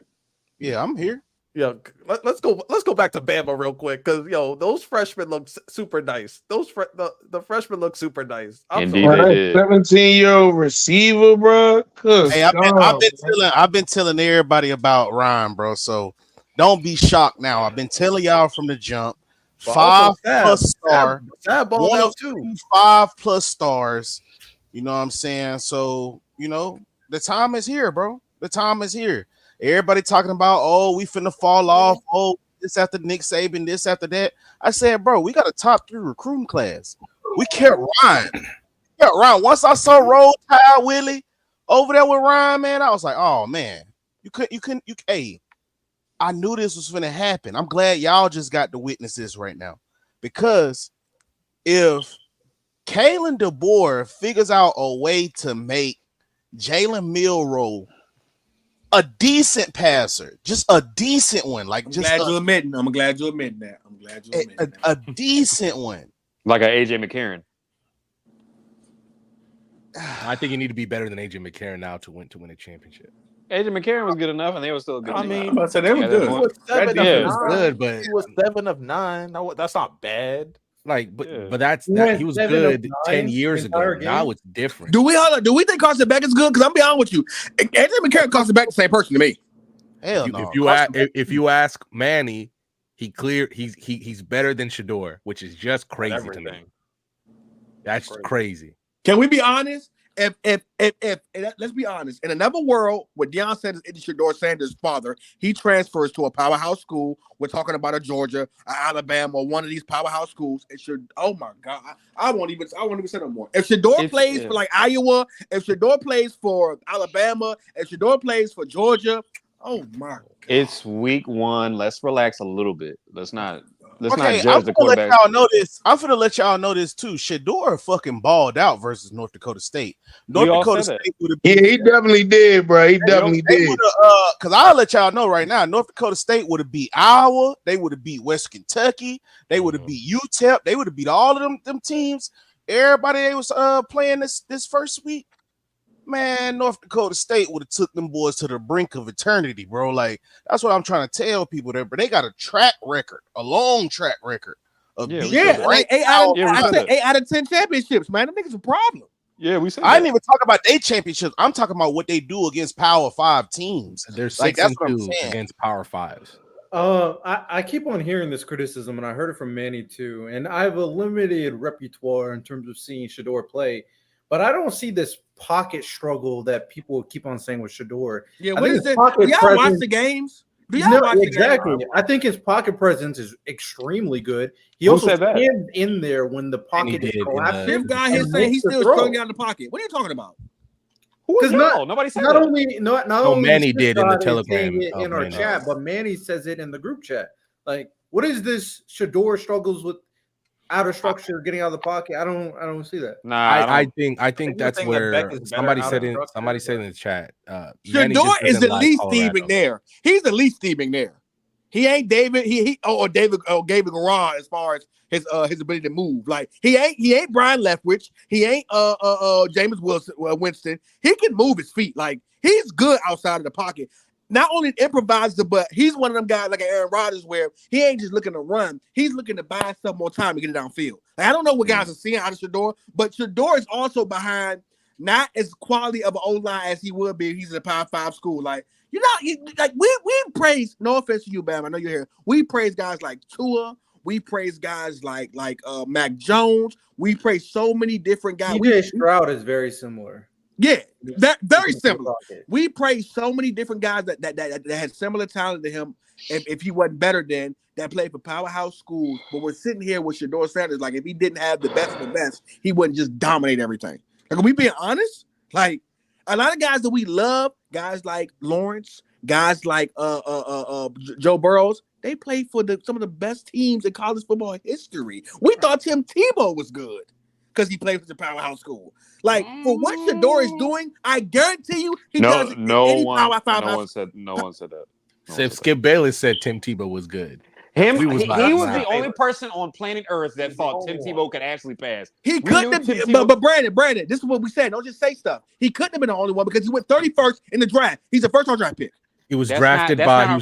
Yeah, I'm here. Yo, let's go back to Bama real quick because those freshmen look super nice. The freshmen look super nice. Indeed, they did. 17-year-old receiver, bro. Hey, I've been telling everybody about Ryan, bro. So don't be shocked now. I've been telling y'all from the jump. 5+ star. Sad ball now too. 5+ stars. You know what I'm saying? So, the time is here, bro. The time is here. Everybody talking about, oh, we finna fall off. Oh, this after Nick Saban, this after that. I said, bro, we got a top 3 recruiting class. We kept Ryan. Once I saw Roll Tide Willie over there with Ryan, man, I was like, oh man, hey, I knew this was gonna happen. I'm glad y'all just got to witness this right now. Because if Kalen DeBoer figures out a way to make Jalen Milroe a decent passer, just a decent one, like I'm glad you're admitting that. A decent one, like an AJ McCarron. I think you need to be better than AJ McCarron now to win a championship. AJ McCarron was good enough, and they were still good. I mean, I'm about to say they were good. It was good, but he was 7 of 9. No, that's not bad. Like, but Yeah. that's He that went he was 7 of good 9 10 years the ago. entire game. Now it's different. Do we think Carson Beck is good? Because I'm be honest with you, AJ McCarron, Carson Beck, the same person to me. hell You- no. if you ask Manny, he's better than Shador, which is just crazy to me. Everything. That's crazy. Can we be honest? If let's be honest, in another world where Deion Sanders is Shador Sanders' father, he transfers to a powerhouse school. We're talking about a Georgia, a Alabama, or one of these powerhouse schools. It should. Oh my God, I won't even say no more. If Shador plays for like Iowa, if Shador plays for Alabama, if Shador plays for Georgia, oh my God. It's week 1. Let's relax a little bit. Let's not I'm judge the gonna let quarterback. y'all know this. I'm gonna let y'all know this too. Shador fucking balled out versus North Dakota State. North all Dakota said that. State would have Yeah, he definitely did, bro. He definitely did. Because I'll let y'all know right now, North Dakota State would have beat Iowa. They would have beat West Kentucky. They would have beat UTEP. They would have beat all of them teams. Everybody they was playing this first week. Man, North Dakota State would have took them boys to the brink of eternity, bro. Like, that's what I'm trying to tell people there. But they got a long track record of Yeah, we beating said that. like 8 out of 10 championships, man. Them niggas a problem. Yeah, we said I that. didn't even talk about their championships. I'm talking about what they do against Power 5 teams. They're Like, 6 that's and what I'm 2 saying. against Power 5s. I keep on hearing this criticism, and I heard it from Manny too. And I have a limited repertoire in terms of seeing Shador play, but I don't see this pocket struggle that people keep on saying with Shador. Yeah, I what think is his it? pocket Do y'all watch presence- the games? Do y'all No, watch the exactly. games? I think his pocket presence is extremely good. He Who also said that? stands in there when the pocket did is in the- collapsing. This guy here and saying he's makes the still throw. struggling out of the pocket. What are you talking about? Who is 'Cause not- y'all? Nobody said Not that. only not No, only Manny Scott did in the is Telegram saying it of in our Manny. chat, but Manny says it in the group chat. Like, what is this? Shador struggles with outer structure, getting out of the pocket. I don't see that. Nah, I think you're that's saying that where Beck is better somebody out said of in structure, the chat. Manny Shador just is doesn't the like least Colorado. thieving there. He's the least thieving there. He ain't David. David Garan as far as his ability to move. Like he ain't Brian Leftwich. He ain't Jameis Winston. He can move his feet. Like he's good outside of the pocket. Not only improviser, but he's one of them guys like Aaron Rodgers where he ain't just looking to run. He's looking to buy himself more time to get it downfield. Like, I don't know what guys are seeing out of Shador, but Shador is also behind not as quality of an O-line as he would be if he's in a Power 5 school. Like, we praise, no offense to you, Bam, I know you're here. We praise guys like Tua. We praise guys like Mac Jones. We praise so many different guys. DJ Stroud is very similar. Yeah, that very similar. We praise so many different guys that had similar talent to him. If he wasn't better than that played for powerhouse schools, but we're sitting here with Shador Sanders. Like if he didn't have the best of the best, he wouldn't just dominate everything. Like, are we being honest? Like a lot of guys that we love, guys like Lawrence, guys like Joe Burrows, they played for some of the best teams in college football history. We thought Tim Tebow was good. because he played for the powerhouse school. Like for what Shador is doing, I guarantee you he does it in any powerhouse. No one said that. Skip Bayless said Tim Tebow was good. He We was was the only person on planet Earth that thought Tim Tebow could actually pass. He couldn't have been, but Brandon, this is what we said. Don't just say stuff. He couldn't have been the only one because he went 31st in the draft. He's a first-round draft pick. He was drafted by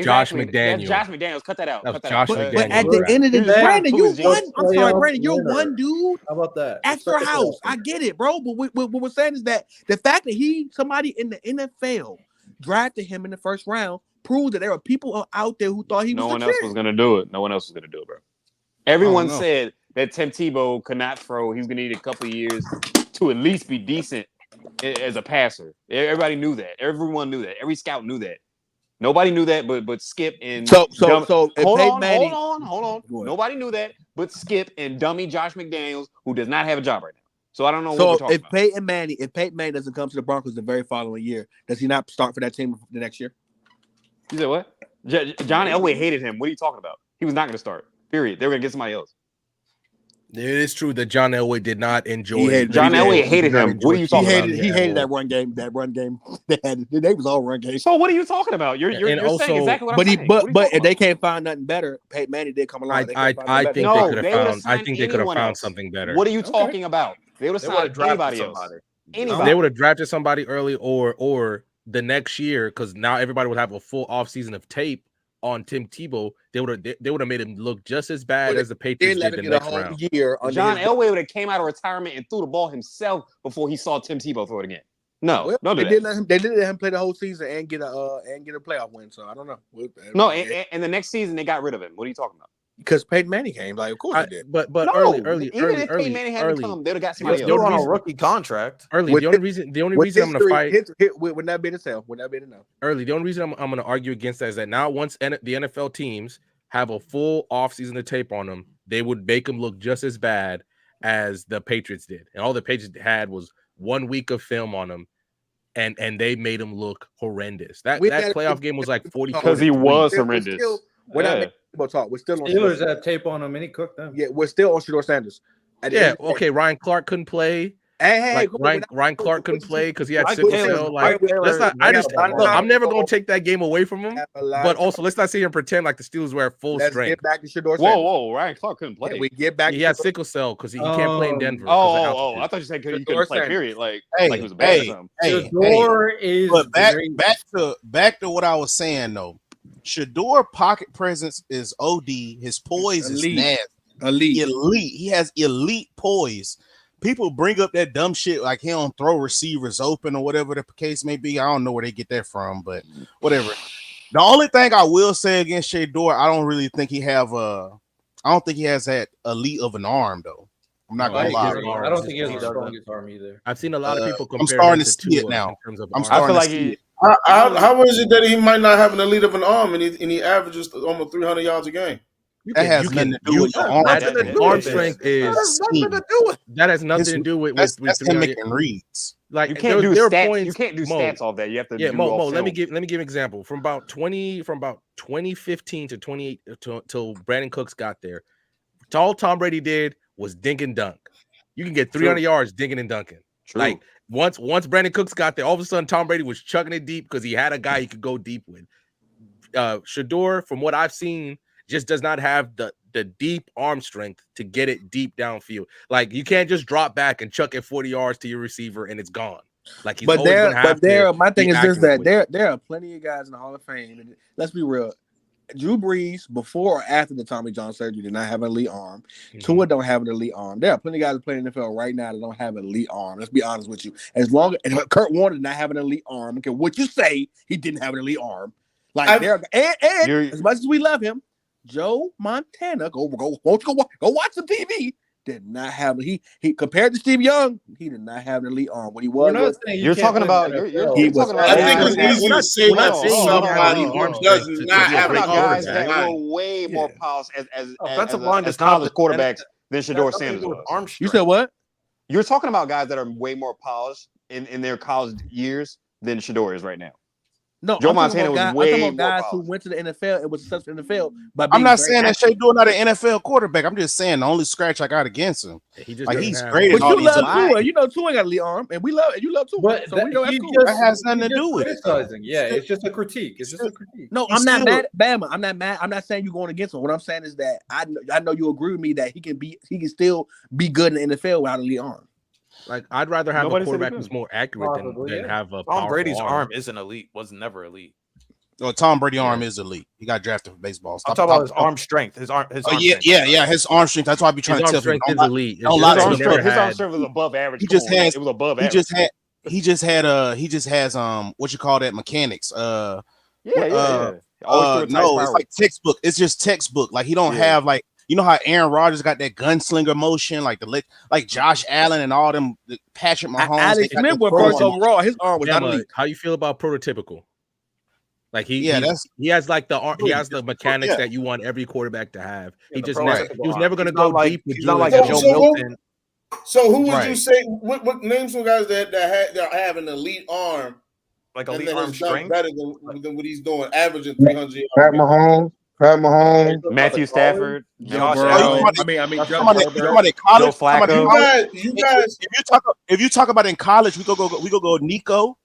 Josh McDaniels. Josh McDaniels. Cut that out. But at the end of the day, Brandon, you won. I'm sorry, Brandon, you're one dude. How about that? Extra house. I get it, bro. But what we're saying is that the fact that somebody in the NFL drafted him in the first round proves that there are people out there who thought he was. No one else was going to do it. No one else was going to do it, bro. Everyone said that Tim Tebow could not throw. He was going to need a couple of years to at least be decent as a passer. Everybody knew that. Everyone knew that. Every scout knew that. Nobody knew that, but Skip and hold on. Nobody knew that, but Skip and dummy Josh McDaniels, who does not have a job right now. So I don't know what we're talking about. If Peyton Manning doesn't come to the Broncos the very following year, does he not start for that team the next year? You said what? John Elway hated him. What are you talking about? He was not going to start. Period. They were going to get somebody else. It is true that John Elway did not enjoy. John Elway hated him. What are you talking about? He hated that run game. That run game they was all run games. So what are you talking about? You're saying exactly what I'm saying. But if they can't find nothing better, Peyton Manning did come along. I think they could have found something better. What are you talking about? They would have signed anybody else. They would have drafted somebody early or the next year, because now everybody would have a full offseason of tape on Tim Tebow. They would have made him look just as bad as the Patriots did the next round. John Elway would have came out of retirement and threw the ball himself before he saw Tim Tebow throw it again. No, don't do that. They did let him play the whole season and get a playoff win. So I don't know. No, and the next season they got rid of him. What are you talking about? Because Peyton Manning came, like, of course he did. But no, early, even if Peyton Manning hadn't come, they'd have got somebody else. On a rookie contract. The only reason I'm going to fight would not be to sell. Would not be to know. Early, the only reason I'm going to argue against that is that now once the NFL teams have a full offseason of tape on them, they would make them look just as bad as the Patriots did. And all the Patriots had was 1 week of film on them, and they made them look horrendous. That playoff game was like 40 because he was horrendous. We're not making football talk. We're still on Steelers had tape on him and he cooked them. Yeah, we're still on Shador Sanders. Okay. Ryan Clark couldn't play. Ryan Clark couldn't play because he had sickle cell. I'm never gonna take that game away from him. But also, let's not sit here and pretend like the Steelers were at full strength. Get back to Shador Sanders. Whoa! Ryan Clark couldn't play. We get back. He had sickle cell because he can't play in Denver. I thought you said he couldn't play. Period. Like he was bad or something. Shador is. But back to what I was saying though. Shador pocket presence is OD. His poise is nasty. Elite. He has elite poise. People bring up that dumb shit like he don't throw receivers open or whatever the case may be. I don't know where they get that from, but whatever. The only thing I will say against Shador, I don't really think he has that elite of an arm though. I'm not gonna lie. I don't think he has the strongest arm either. I've seen a lot of people compare. I'm starting to see it now. How is it that he might not have an elite of an arm and he averages almost 300 yards a game? That has nothing to do with your arm. Arm strength is that has nothing to do with him making reads. Like you can't do stats. You can't do stats off that. You have to. Mo. Let me give an example from about 2015 to 28 till Brandon Cooks got there. All Tom Brady did was dink and dunk. You can get 300 yards dinking and dunking. True. Like once Brandon Cooks got there, all of a sudden Tom Brady was chucking it deep because he had a guy he could go deep with. Shador, from what I've seen, just does not have the deep arm strength to get it deep downfield. Like you can't just drop back and chuck it 40 yards to your receiver and it's gone. Like my thing is this: that there are plenty of guys in the Hall of Fame. And let's be real. Drew Brees, before or after the Tommy John surgery, did not have an elite arm. Tua don't have an elite arm. There are plenty of guys playing in the NFL right now that don't have an elite arm. Let's be honest with you. As long as Kurt Warner did not have an elite arm, okay, what you say, he didn't have an elite arm. Like as much as we love him, Joe Montana, go watch some TV. Did not have he compared to Steve Young, he did not have an elite arm. What he was, you're talking about. I think it's easy to say that somebody who does not have guys that were way more polished as offensive line as college quarterbacks than Shador Sanders was. You said what? You're talking about guys that are way more polished in their college years than Shador is right now. No, Joe I'm talking Montana about was guys, way I'm talking more about guys who polished. went to the NFL and was successful in the NFL. But I'm not saying that Shea Dor not an NFL quarterback. I'm just saying the only scratch I got against him. He just Like doesn't he's have- great at But all you these love other Tua, things. and you know Tua got elite arm, and we love Tua. But So we know that's he cool. just, That has nothing he to just do with it, though. criticizing. Yeah, it's just a critique. It's just a critique. No, He's I'm not still- mad at Bama. I'm not mad. I'm not saying you're going against him. What I'm saying is that I know you agree with me that he can still be good in the NFL without an elite arm. Like I'd rather have Nobody a said he quarterback couldn't. who's more accurate Probably, than yeah. have a Tom powerful Brady's arm. arm isn't elite. Was never elite. Oh, Tom Brady arm is elite. He got drafted for baseball. I'm Stop, talking about his stop. arm strength. His arm. Oh yeah, strength. his arm strength. That's why I be trying His to arm tell strength people. is elite. It's don't just lie that to he him. never His arm had- strength was above average. He Come just on, had- it was above He average. just has what you call that mechanics. Yeah. No, it's like textbook. It's just textbook. Like he don't have like, you know how Aaron Rodgers got that gunslinger motion, like like Josh Allen and all them Patrick Mahomes. Alex they got Smith that went pro- first overall. His arm was not Bama, elite. how you feel about prototypical? Like he has like he has the mechanics that you want every quarterback to have. He just he was never going to go deep. He's not like So- Joe so- Milton. So who would Right. you say? What name some guys that have an elite arm, Like and elite that arm has done strength. better than what he's doing, averaging 300 Pat yards? Mahomes. Matthew Stafford, Josh Burrow. Allen. I mean, Joe Somebody Burrow. in college. Joe Flacco. You guys, If you talk about in college, we go Nico.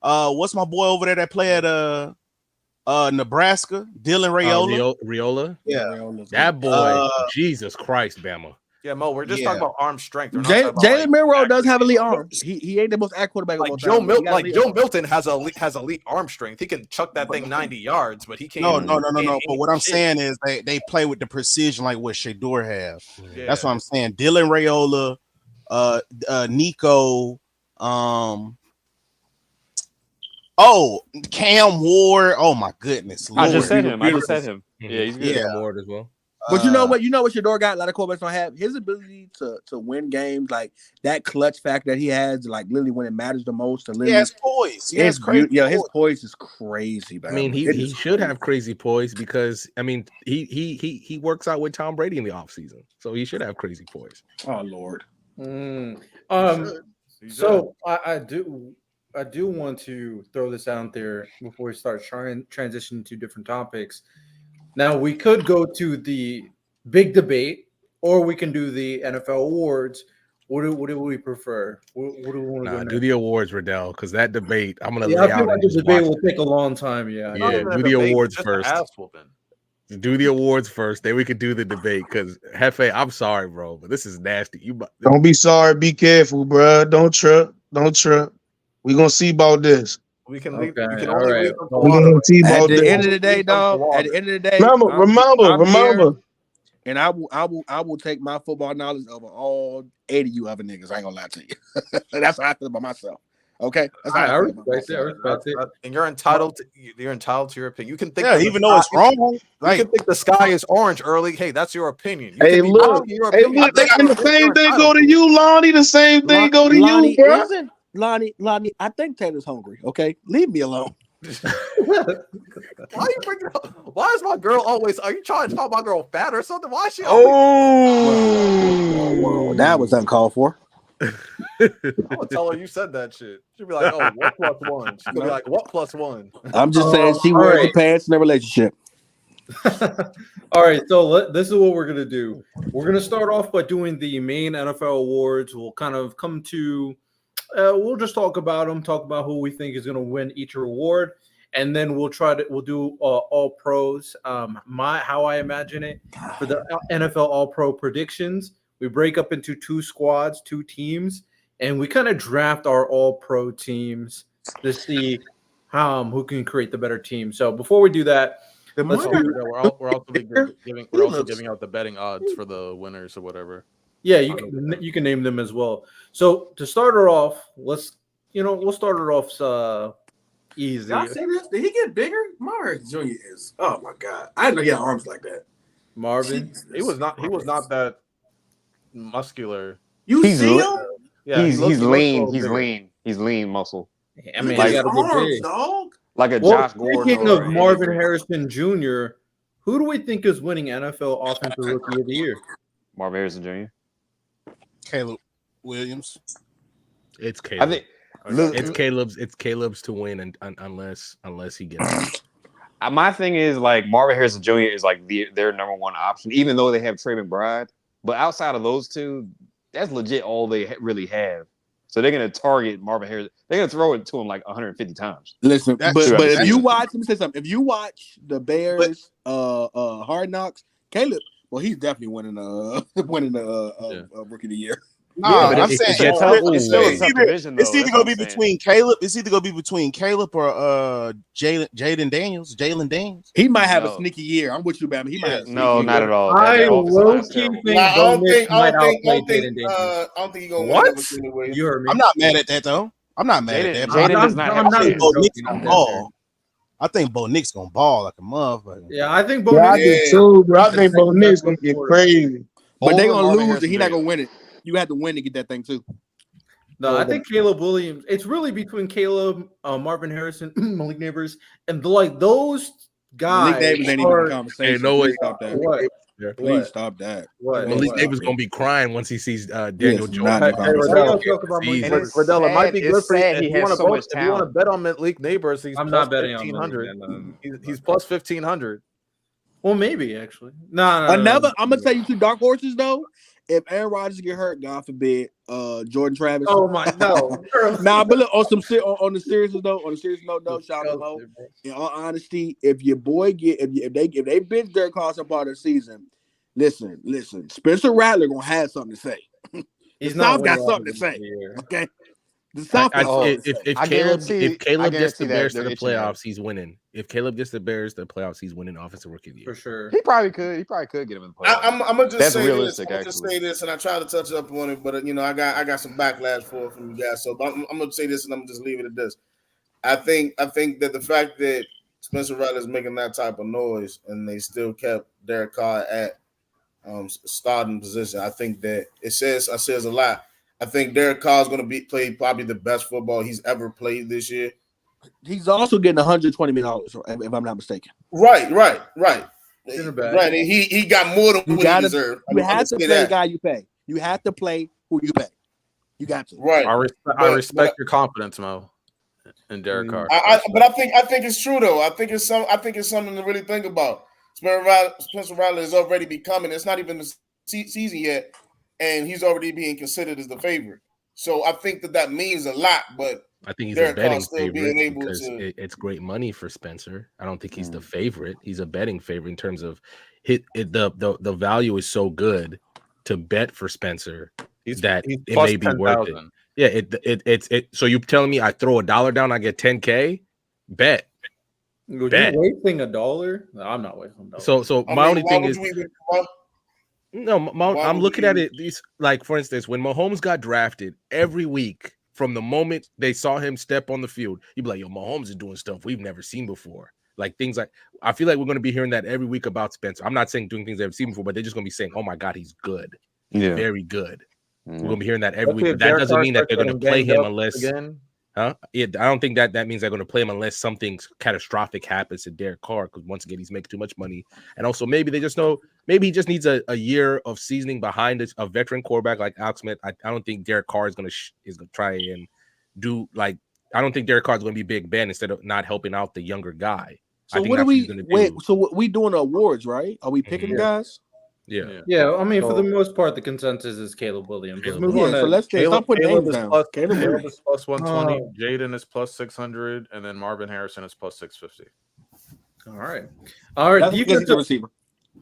What's my boy over there that play at Nebraska? Dylan Raiola. Riola. Yeah. That boy, Jesus Christ, Bama. Yeah, Mo. We're just Yeah. talking about arm strength. We're not talking about, Jalen like, Milroe does have elite accuracy. arm. He ain't the most accurate quarterback of all Like time. Joe but he Milton. got Like elite Joe arm. Milton has elite arm strength. He can chuck that thing 90 yards, but he can't. No. can't But what I'm shit. saying is they play with the precision like what Shador have. Yeah. That's what I'm saying. Dylan Raiola, Nico, Cam Ward. Oh my goodness. I just Lord. said him. Yeah, he's good. Yeah. Ward as well. But you know what? You know what Shador got? A lot of quarterbacks don't have his ability to win games, like that clutch factor that he has, like literally when it matters the most. To He literally, has poise. He has crazy. his poise is crazy. Man. I mean, he should have crazy poise because I mean he works out with Tom Brady in the offseason. So he should have crazy poise. Oh Lord. So I do want to throw this out there before we start transitioning to different topics. Now we could go to the big debate, or we can do the NFL awards. What do we prefer? What do we want to go Do next? the awards, Riddell, because that debate I'm gonna Yeah, lay I out. feel like and the just debate watch will take a long time. Yeah. Yeah, Not even a do the debate, awards just an first. ass whooping. Do the awards first, then we could do the debate. Because Hefe, I'm sorry, bro, but this is nasty. Don't be sorry. Be careful, bro. Don't trip. We gonna see about this. We can leave. Okay, We can all only right. leave them to We water. gonna see At about the this. end of the day, dog. At the end of the day, Remember. here, and I will take my football knowledge over all 80 you other niggas. I ain't gonna lie to you. That's how I feel about myself. Okay, that's how I I feel about respect it. I myself. respect it. And you're entitled to your opinion. You can think. Yeah, that even the though it's sky- wrong. You Like can think the sky is orange early. Hey, that's your opinion. You Hey, can be look. wrong in your Hey, opinion. look. And the same thing go to you, Lonnie. The same thing go to Lonnie you, bro. isn't Lonnie. I think Taylor's hungry. Okay, leave me alone. Why you bringing up? Why is my girl always? Are you trying to call my girl fat or something? Why is she? Whoa, that was uncalled for. I'm gonna tell her you said that shit. She'll be like, "Oh, what plus one?" She's gonna be like, "What plus one?" I'm just saying she wears the alright. pants in a relationship. All right, so this is what we're gonna do. We're gonna start off by doing the main NFL awards. We'll kind of come to, we'll just talk about them, talk about who we think is gonna win each award, and then we'll do all pros. How I imagine it for the NFL All Pro predictions. We break up into two squads, two teams, and we kind of draft our All Pro teams to see who can create the better team. So before we do that. Let's do. We're also giving out the betting odds for the winners or whatever. Yeah, you can name them as well. So to start her off, we'll start her off easy. Did I say this? Did he get bigger? Mars Jr. is. Oh my god! I didn't know he had arms like that. Marvin, He was not that muscular. You He's see li- him? Yeah, he's he looks a lean. little He's bigger. lean. He's lean muscle. I mean, Look at he his got a good arms, big. dog. Like a Well, Josh Gordon. speaking or of Andy Marvin Reid. Harrison Jr., who do we think is winning NFL Offensive Rookie of the Year? Marvin Harrison Jr. Caleb Williams. It's I Caleb. It's Caleb's to win, and unless he gets. My thing is like Marvin Harrison Jr. is like their number one option, even though they have Trey McBride. But outside of those two, that's legit all they really have. So they're gonna target Marvin Harrison. They're gonna throw it to him like 150 times. Listen, but true. if you watch, let me say something. If you watch the Bears, Hard Knocks, Caleb, well, he's definitely winning the rookie of the year. No, Yeah, I'm saying it's still a tough division, though. it's either That's gonna what be I'm between Caleb. It's either gonna be between Caleb or Jalen Daniels. He might have a sneaky year. I'm with you, Bama. He might have a No, sneaky not year. at all. I That offensive line is low-key terrible. think Nah, Bo Nix might outplay I don't Jaden Daniels. think he's gonna What? win that anyway. You heard me. I'm not mad at that though. I'm not mad at that. Jaden does not have a I think chance. Bo Nix joking. gonna ball. I think Bo Nix gonna ball like a motherfucker. Yeah, I think Bo Yeah, I Nix. do too, bro. I think Bo Nix gonna get crazy. But they're Over gonna Marvin lose, Harrison and he's not Jr. gonna win it. You have to win to get that thing too. No, I think Caleb Williams. It's really between Caleb, Marvin Harrison, Malik Neighbors, and those guys. Malik Davis ain't even in the conversation. Hey, no way. Please stop that. What? Please stop that. What? Malik Davis gonna be crying once he sees Daniel Yes, Jones. not in the conversation. Let's talk about Malik Jesus. Neighbors. Verdell, it might be good for you. sad If he you has want to so much if you want to talent. bet on Malik Neighbors, he's I'm plus not betting on 1,500. Malik. He's plus 1,500. Well, maybe actually. No. I'm gonna tell you two dark horses though. If Aaron Rodgers get hurt, God forbid, Jordan Travis. Oh my no. Nah, but look on the serious note, though, shout out Mo. In all honesty, if your boy if they bench Derek Carr some part of the season, listen, Spencer Rattler gonna have something to say. He's The South got something to say. Okay. The South got something to say. If Caleb gets the guarantee Bears that to the they're itching at playoffs, he's winning. If Caleb gets the Bears to the playoffs, he's winning Offensive Rookie of the Year For sure. He probably could get him in the playoffs. I'm gonna just That's say realistic, this. I'm just actually. say this, and I try to touch up on it, but I got some backlash for it from you guys. So I'm gonna say this, and I'm gonna just leave it at this. I think that the fact that Spencer Rattler is making that type of noise, and they still kept Derek Carr at starting position, I think that it says a lot. I think Derek Carr is going to play probably the best football he's ever played this year. He's also getting $120 million, if I'm not mistaken. Right. In the bag. Right. And he got more than what he deserved. You have to play the guy you pay. You have to play who you pay. You got to. Right. I respect your confidence, Mo, in Derek Carr. But I think it's true though. I think it's something to really think about. Spencer Rattler is already becoming. It's not even the season yet, and he's already being considered as the favorite. So I think that means a lot. But I think he's Derek a betting Carr still being favorite able because to. it's great money for Spencer. I don't think he's the favorite. He's a betting favorite in terms of the value is so good to bet for Spencer He's it plus may be worth it. 10,000. Yeah, it's so you're telling me I throw $1 down, I get 10K? Bet. Would Bet. you wasting $1? No, I'm not wasting $1. So I my mean, only why thing would is you even- I'm looking you- at it. These, like, for instance, when Mahomes got drafted, every week from the moment they saw him step on the field, you'd be like, yo, Mahomes is doing stuff we've never seen before. Like things like, I feel like we're going to be hearing that every week about Spencer. I'm not saying doing things they've seen before, but they're just going to be saying, oh my God, he's good. He's very good. We're going to be hearing that every week. But that doesn't mean that they're going to play him unless, I don't think that means they're going to play him unless something catastrophic happens to Derek Carr, because once again, he's making too much money. And also maybe they just know, maybe he just needs a year of seasoning behind a veteran quarterback like Alex Smith. I don't think Derek Carr is going to try and do like, I don't think Derek Carr is going to be Big Ben instead of not helping out the younger guy. So what are we wait? So what we doing awards, right? Are we picking guys? Yeah. I mean, for the most part, the consensus is Caleb Williams. Let's move on. So let's stop putting names down. Caleb is plus 120. Jaden is plus 600, and then Marvin Harrison is plus 650. All right.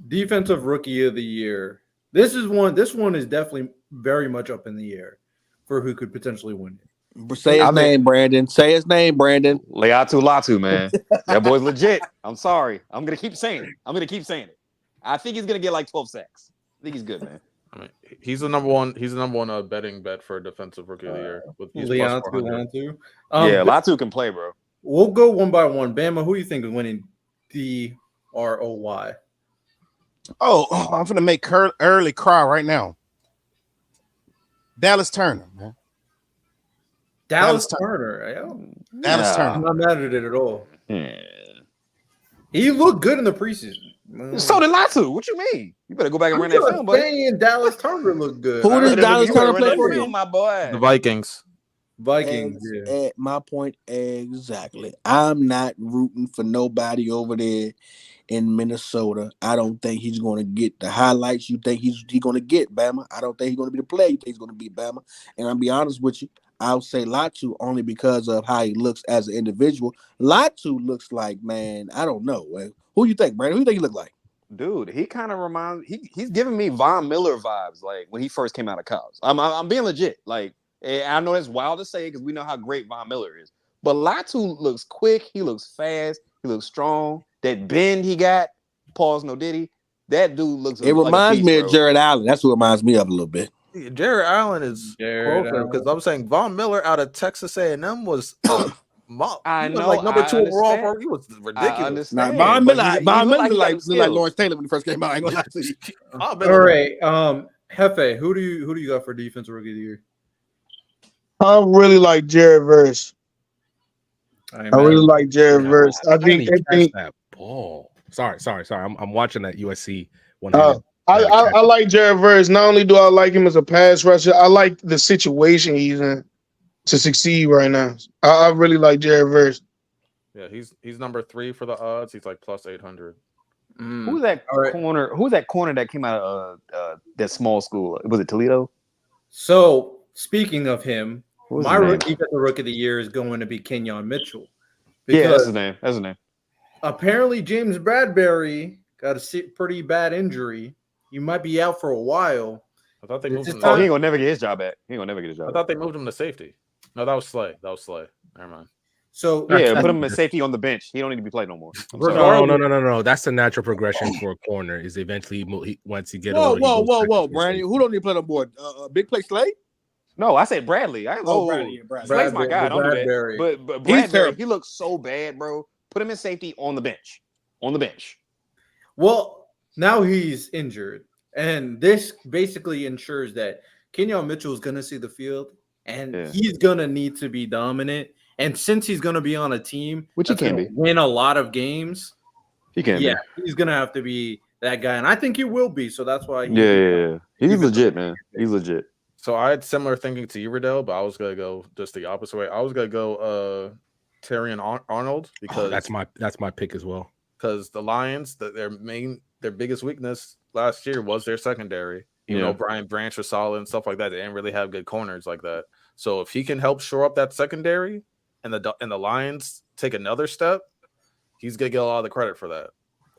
Defensive Rookie of the Year. This one is definitely very much up in the air for who could potentially win it. Say his name, Brandon. Say his name, Brandon. Leatu Latu, man. That boy's legit. I'm sorry. I'm gonna keep saying it. I think he's gonna get like 12 sacks. I think he's good, man. I mean, he's the number one. He's the number one betting bet for Defensive Rookie of the Year. With Latu. Latu can play, bro. We'll go one by one. Bama, who you think is winning DROY? Oh, I'm gonna make early cry right now. Dallas Turner, man. Dallas Turner. Dallas Turner. I'm not mad at it at all. He looked good in the preseason. So did Latu. What you mean? You better go back and run that film, buddy. Dallas Turner looked good. Who does Dallas Turner play for? My boy. The Vikings. Vikings. Yeah. At my point, exactly. I'm not rooting for nobody over there in Minnesota. I don't think he's going to get the highlights you think he's going to get, Bama. I don't think he's going to be the player you think he's going to be, Bama. And I'll be honest with you, I'll say Latu only because of how he looks as an individual. Latu looks like, man, I don't know. Who you think, Brandon? Who you think he look like? Dude, he kind of reminds he's giving me Von Miller vibes, like when he first came out of college. I'm being legit. Like, I know that's wild to say because we know how great Von Miller is. But Latu looks quick, he looks fast, he looks strong. That bend he got, pause no diddy. That dude looks. It reminds me of Jared Allen. That's what reminds me of a little bit. Yeah, Jared Allen is because I'm saying Von Miller out of Texas A&M was. I know, like number 2 overall. He was ridiculous. Nah, Von Miller looked like Lawrence Taylor when he first came out. I ain't gonna lie to you. All right, Hefe, who do you got for defensive rookie of the year? I really like Jared Verse. I really like Jared Verse. I think that ball. Sorry. I'm watching that USC one. I like Jared Verse. Not only do I like him as a pass rusher, I like the situation he's in to succeed right now. I really like Jared Verse. Yeah, he's number 3 for the odds. He's like plus 800. Who's that corner? Who's that corner that came out of that small school? Was it Toledo? So speaking of him, my rookie of the year is going to be Kenyon Mitchell. Yeah, that's his name. That's his name. Apparently, James Bradbury got a pretty bad injury. He might be out for a while. I thought they moved him. He ain't gonna never get his job back. He ain't gonna never get his job. I thought they moved him to safety. No, that was Slay. Never mind. So yeah, put him in safety on the bench. He don't need to be played no more. No. That's the natural progression for a corner. Is eventually once you get older. Whoa, Brandon. Who don't need to play no more? Big play Slay? No, I said Bradley. Bradley. Slay's my guy. Don't do that. But Bradbury, he looks so bad, bro. Put him in safety on the bench. Well, now he's injured, and this basically ensures that Kenyon Mitchell is going to see the field, and he's going to need to be dominant. And since he's going to be on a team which he can win a lot of games, he's going to have to be that guy, and I think he will be. So that's why. He's legit, man. He's legit. So I had similar thinking to you, Riddell, but I was gonna go just the opposite way. I was gonna go Terrion Arnold because that's my pick as well. Because the Lions, their biggest weakness last year was their secondary. You know, Brian Branch was solid and stuff like that. They didn't really have good corners like that. So if he can help shore up that secondary, and the Lions take another step, he's gonna get a lot of the credit for that.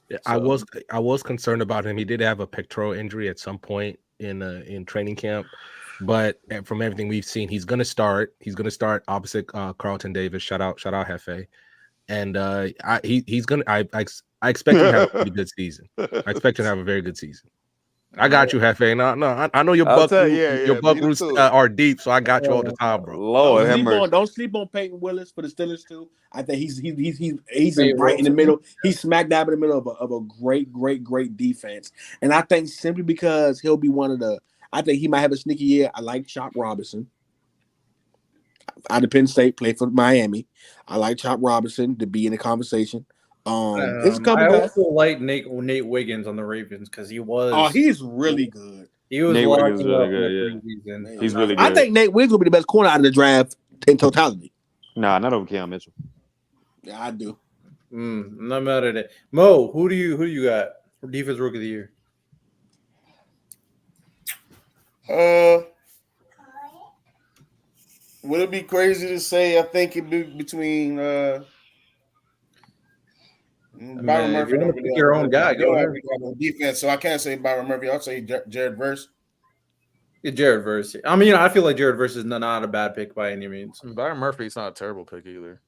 Yeah, so, I was concerned about him. He did have a pectoral injury at some point in training camp. But from everything we've seen, he's gonna start. He's gonna start opposite Carlton Davis. Shout out Hefe. And he's gonna. I expect him to have a pretty good season. I expect him to have a very good season. I got you, Hefe. No, I know your buck roots are deep, so I got you all the time, bro. Lord, don't sleep on Peyton Willis for the Steelers too. I think he's right in the middle. He's smack dab in the middle of a great defense. And I think simply because he'll be one of the. I think he might have a sneaky year. I like Chop Robinson. Out of Penn State, played for Miami. I like Chop Robinson to be in the conversation. It's coming. I also like Nate Wiggins on the Ravens because he was. Oh, he's really good. He was Nate Wiggins really good. Yeah. He's really good. I think Nate Wiggins will be the best corner out of the draft in totality. Nah, not over Keon Mitchell. Yeah, I do. I'm not mad at it. Mo, who do you got for defense rookie of the year? Would it be crazy to say I think it'd be between Byron Murphy? You're pick your own guy. Go ahead. Defense, so I can't say Byron Murphy. I'll say Jared Verse. Yeah, Jared Verse. I mean, I feel like Jared Verse is not a bad pick by any means. Byron Murphy's not a terrible pick either.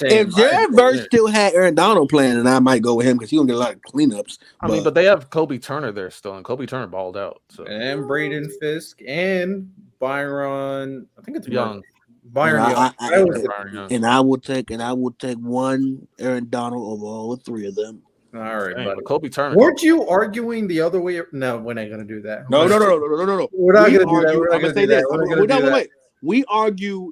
If Jared Verse still had Aaron Donald playing, then I might go with him because he's gonna get a lot of cleanups. But they have Kobe Turner there still, and Kobe Turner balled out. So. And Braden Fisk and Byron. I think it's Young. Byron Young. And I will take one Aaron Donald over all three of them. All right, but Kobe Turner. Weren't you arguing the other way? No, we're not gonna do that. No. We're not gonna do that. I'm gonna say this. Wait. We argue.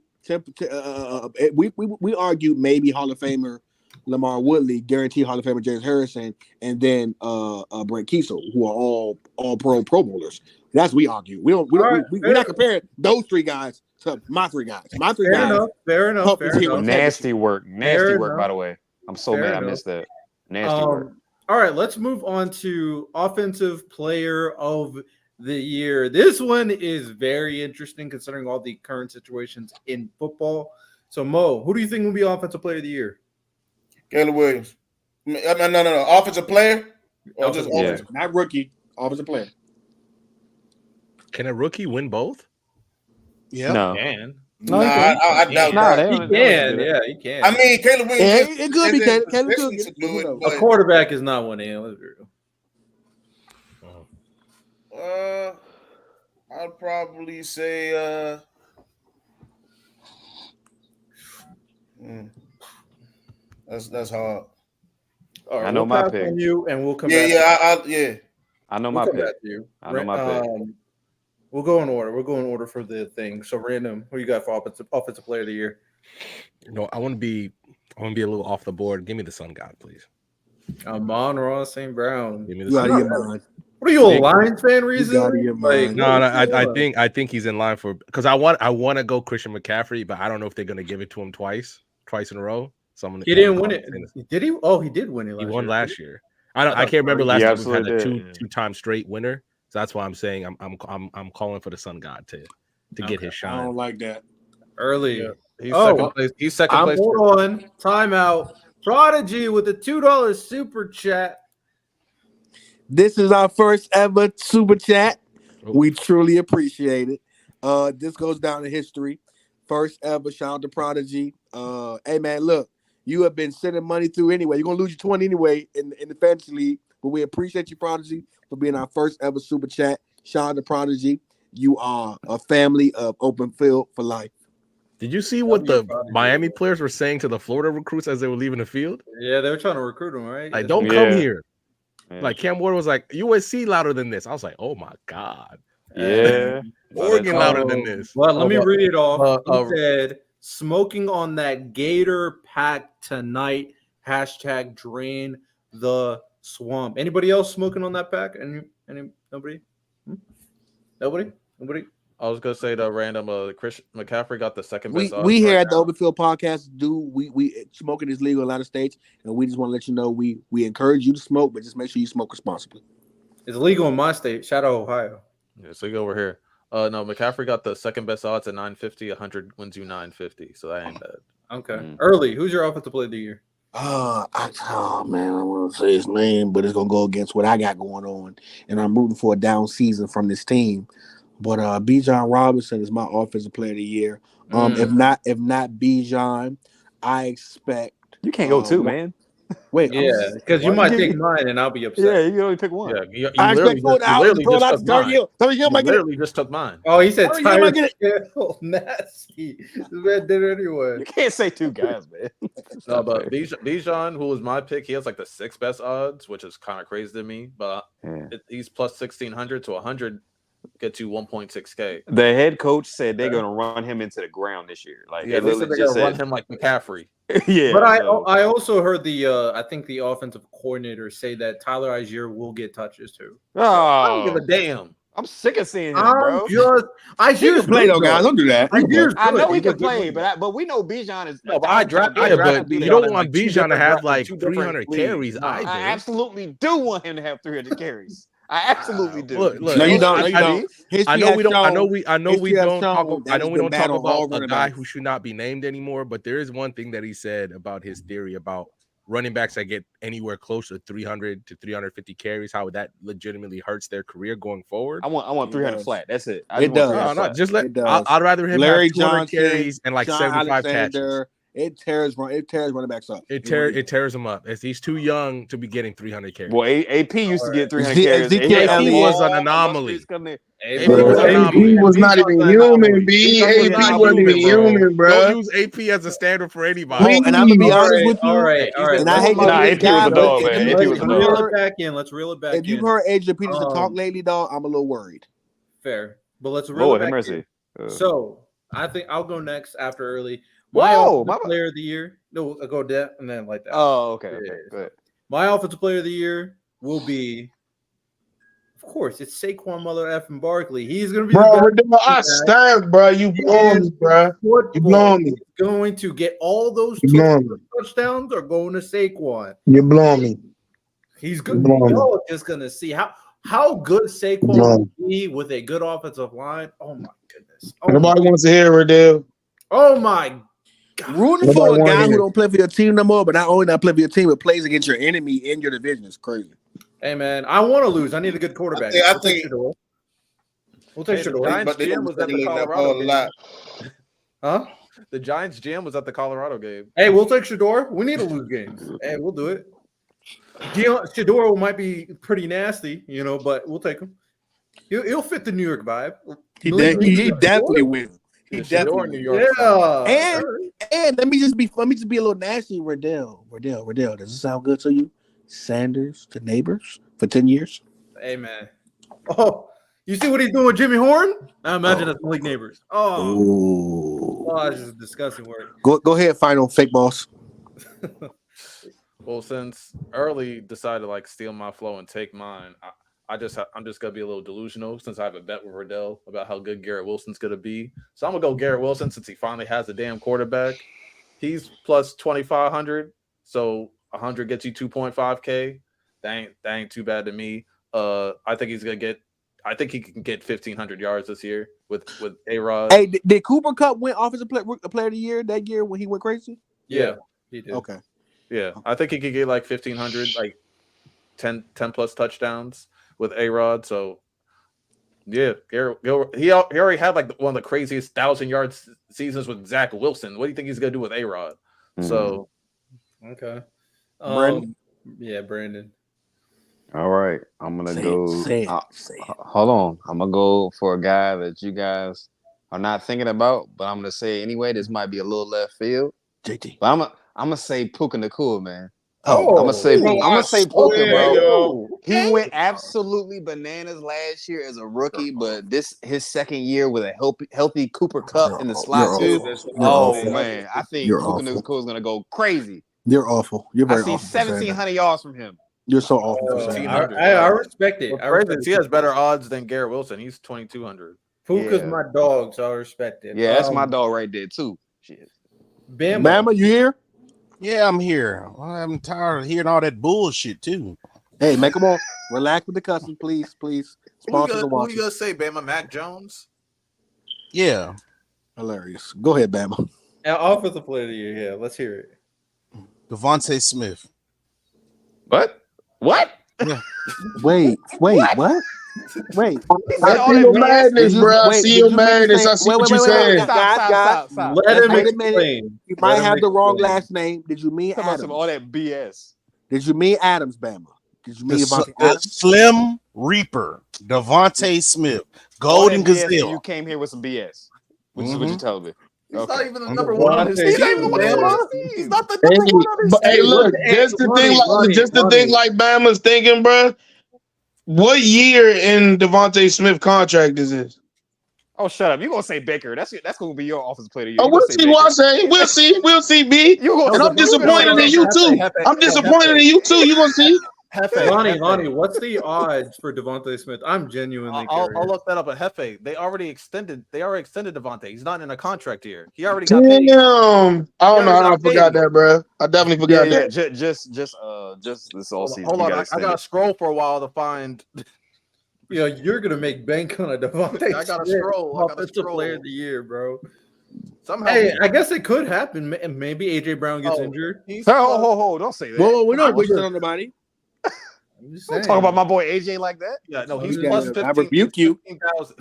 We argued maybe Hall of Famer Lamar Woodley, guaranteed Hall of Famer James Harrison, and then Brent Kiesel, who are all pro bowlers. That's what we argue. We're not comparing those three guys So my three guys. My three Fair guys. enough. Fair enough. Help Fair this team enough. win. Nasty work. Nasty Fair work, by enough. the way. I'm so Fair mad I enough. missed that. Nasty work. All right, let's move on to offensive player of the year. This one is very interesting considering all the current situations in football. So, Mo, who do you think will be offensive player of the year? Caleb Williams. No. Offensive player or just Yeah. offensive? Not rookie. Offensive player. Can a rookie win both? Yeah. No. Man, Nah, I doubt Nah, that. they He don't- can. Yeah, he can. I mean, Caleb Williams. Yeah, it could be Caleb. Caleb could To get do it. it, a but, quarterback is not winning. Let's be real. I'd probably say that's hard. All right, I know we'll my pass pick. on you, and we'll come Yeah, back. yeah. I know We'll my come pick. back to you. I know my pick. We'll go in order. We'll go in order for the thing. So, random. Who you got for offensive player of the year? I want to be a little off the board. Give me the Sun God, please. Amon-Ra St. Brown. Give me the You out Sun of God. your mind. What are you, a Big- Lions fan? You out of Recently? your mind. No, what is going on? I think he's in line for because I want to go Christian McCaffrey, but I don't know if they're gonna give it to him twice in a row. So He didn't win it. Did he? Oh, he did win it. He won last year. I thought can't remember last he time we've had absolutely a two-time straight winner. So that's why I'm saying I'm calling for the Sun God to get his I shine. don't like that. Early. he's Oh, second place. He's second place. Hold on. Timeout. Prodigy with the $2 super chat. This is our first ever super chat. Oh. We truly appreciate it. This goes down in history. First ever. Shout out to Prodigy. Hey man, look, you have been sending money through anyway. You're gonna lose your 20 anyway in the fantasy league. But we appreciate you, Prodigy, for being our first ever super chat. Shout out to Prodigy. You are a family of open field for life. Did you see what the Prodigy. Miami players were saying to the Florida recruits as they were leaving the field? Yeah, they were trying to recruit him, right? Like, don't come Yeah. here. Yeah. Like Cam Ward was like, USC louder than this. I was like, oh my God. Yeah. Oregon louder than this. Well, let me read it off. uh, He said, smoking on that Gator pack tonight. # drain the swamp. Anybody else smoking on that pack? Nobody? Nobody? I was gonna say the random. Christian McCaffrey got the second best. odds We here right at the now. Open Field Podcast we smoking is legal in a lot of states, and we just want to let you know we encourage you to smoke, but just make sure you smoke responsibly. It's legal in my state. Shout out Ohio. Yeah, so you go over here. No, McCaffrey got the second best odds at 950. 100 wins you 950. So that ain't bad. Okay. Early. Who's your offensive player of the year? I want to say his name, but it's gonna go against what I got going on, and I'm rooting for a down season from this team. But Bijan Robinson is my offensive player of the year. If not Bijan, I expect You can't go two, man. Wait, Yeah, because you might take mine and I'll be upset. Yeah, you can only pick one. Yeah, you I literally expect just took mine. Tyreek You literally just took mine. Oh, he said Tyreek Hill might get Tyreek. Nasty. This man did it anyway. You can't say two guys, man. No, but Bijan, who was my pick, he has like the sixth best odds, which is kind of crazy to me. But he's plus 1,600 to 100, get you 1.6K. The head coach said they're gonna run him into the ground this year. Like Yeah, they said they're gonna run him like McCaffrey. Yeah, But so- I also heard I think the offensive coordinator say that Tyler Algier will get touches too. I don't give Oh, a damn. I'm sick of seeing him, bro. He can play though, guys. Don't do that. I know he can play, but we know Bijan is. No, but I draft. Yeah, but Bijan you don't in, want two Bijan to different have dra- like two different 300 leagues. carries No, either. I absolutely do want him to have 300 carries. I absolutely do. Look, No, you don't. No, you don't. I know we don't. I know we history has don't talk. shown I know that we don't it's talk been battle of all about a running guy backs. who should not be named anymore. But there is one thing that he said about his theory about running backs that get anywhere close to 300 to 350 carries. How that legitimately hurts their career going forward. I want 300 does. flat. That's it. It does. No, just let. It does. I'd rather him Larry have 200 Johnson, carries and like John 75 catches. Alexander, it tears running backs up. It tears him up. He's too young to be getting 300 carries. Well, AP used to get 300 Ezekiel carries. Elliott. AP was an All anomaly. illustrious come in. Hey, AP was an anomaly. AP was not even human, B. AP wasn't even human, bro. Don't use AP as a standard for anybody. Oh, and I'm gonna be honest with you. All right. And I hate to Nah, be AP this guy, was a but dog, man. if AP you- was if a you dog. Reel heard- it back in. Let's reel it back if you've in. heard Adrian Peterson talk lately, dog, I'm a little worried. Fair, but let's reel Lord it have back mercy. in. So I think I'll go next after early. My Whoa, offensive player of the year. No, I'll go that and then like that. Oh, okay. Yeah. Good. My offensive player of the year will be Of course, it's Saquon Mother effing Barkley. He's gonna be Bro, the guy. I stand, bro. You blowing me, bro. You blowing me. He's going to get all those touchdowns are going to Saquon. You're blowing me. He's good. Y'all just gonna see how good Saquon will be with a good offensive line. Oh my goodness. Nobody wants to hear Riddell. Oh my God. Rooting for a guy who don't play for your team no more, but not only not play for your team, but plays against your enemy in your division is crazy. Hey man, I want to lose. I need a good quarterback. I think we'll take Shador. Giants GM was at the Colorado game. Huh? The Giants GM was at the Colorado game. Hey, we'll take Shador. We need to lose games. Hey, we'll do it. Shador might be pretty nasty, but we'll take him. He'll fit the New York vibe. He definitely will. He definitely New York. Yeah. And let me just be a little nasty. Riddell. Does it sound good to you? Sanders to neighbors for 10 years. Hey man. Oh, you see what he's doing with Jimmy Horn? I imagine that's Malik Neighbors. This is disgusting work. Go ahead, final fake boss. Well, since Early decided to steal my flow and take mine, I'm just gonna be a little delusional since I have a bet with Riddell about how good Garrett Wilson's gonna be. So I'm gonna go Garrett Wilson since he finally has a damn quarterback. He's plus 2,500, so 100 gets you 2.5K. That ain't too bad to me. I think he can get 1,500 yards this year with A-Rod. Hey, did Cooper Kupp win Offensive Player of the Year that year when he went crazy? Yeah, he did. Okay. Yeah, I think he could get 1,500, 10 plus touchdowns with A-Rod. So, yeah, Garrett, he already had one of the craziest 1,000-yard seasons with Zach Wilson. What do you think he's gonna do with A-Rod? So, okay, Brandon. Yeah, Brandon. All right, I'm gonna go. Say it. Hold on, I'm gonna go for a guy that you guys are not thinking about, but I'm gonna say anyway. This might be a little left field. JT. But I'm gonna say Puka Nakua, man. Oh, I'm gonna say Puka, bro. Yo. He went absolutely bananas last year as a rookie, but his second year with a healthy Cooper Kupp in the slot too. Man, I think Puka Nakua is gonna go crazy. You're awful. You're very awful. I see 1,700 yards from him. You're so awful. I respect it. He has better odds than Garrett Wilson. He's 2,200. Puka's my dog, so I respect it. Yeah, that's my dog right there too. Shit. Bama, you here? Yeah, I'm here. I'm tired of hearing all that bullshit too. Hey, make them all relax with the cussing, please. Sponsors are Who watching. you gonna say, Bama? Mac Jones? Yeah. Hilarious. Go ahead, Bama. Offensive Player of the Year. Yeah, let's hear it. Devontae Smith. What? Yeah. Wait, what? Wait. I see your madness, bro. I see your madness. I see what you're saying. Stop. Let him explain. You might have the wrong last name. Did you mean Adams? All that BS. Did you mean Adams, Bama? Did you mean The Adams? Slim Reaper. Devontae Smith. Golden Gazelle. You came here with some BS. Which is what you telling me. He's not even the number one on his team. He's not even the number one on his team. He's not the number one on his team. Hey, look, just the thing like Bama's thinking, bro. What year in Devontae Smith contract is this? Oh, shut up! You gonna say Baker? That's gonna be your offensive player. Oh, we'll see what I say. We'll see, B. And I'm disappointed in you too. I'm disappointed in you too. You gonna see? Lonnie, what's the odds for Devontae Smith? I'm genuinely curious. I'll look that up at Hefe. They already extended Devontae. He's not in a contract year. He already got paid. Damn. I don't know how I forgot that, bro. I definitely forgot that. Just this all season. Hold on, I gotta scroll for a while to find. You're gonna make bank on a Devontae. I gotta scroll. Offensive Player of the Year, bro. Somehow, hey, I guess it could happen. Maybe AJ Brown gets injured. Ho! Don't say that. Whoa, we're not wishing on nobody. Don't talk about my boy AJ like that. Yeah, no, he's plus 15. I rebuke you.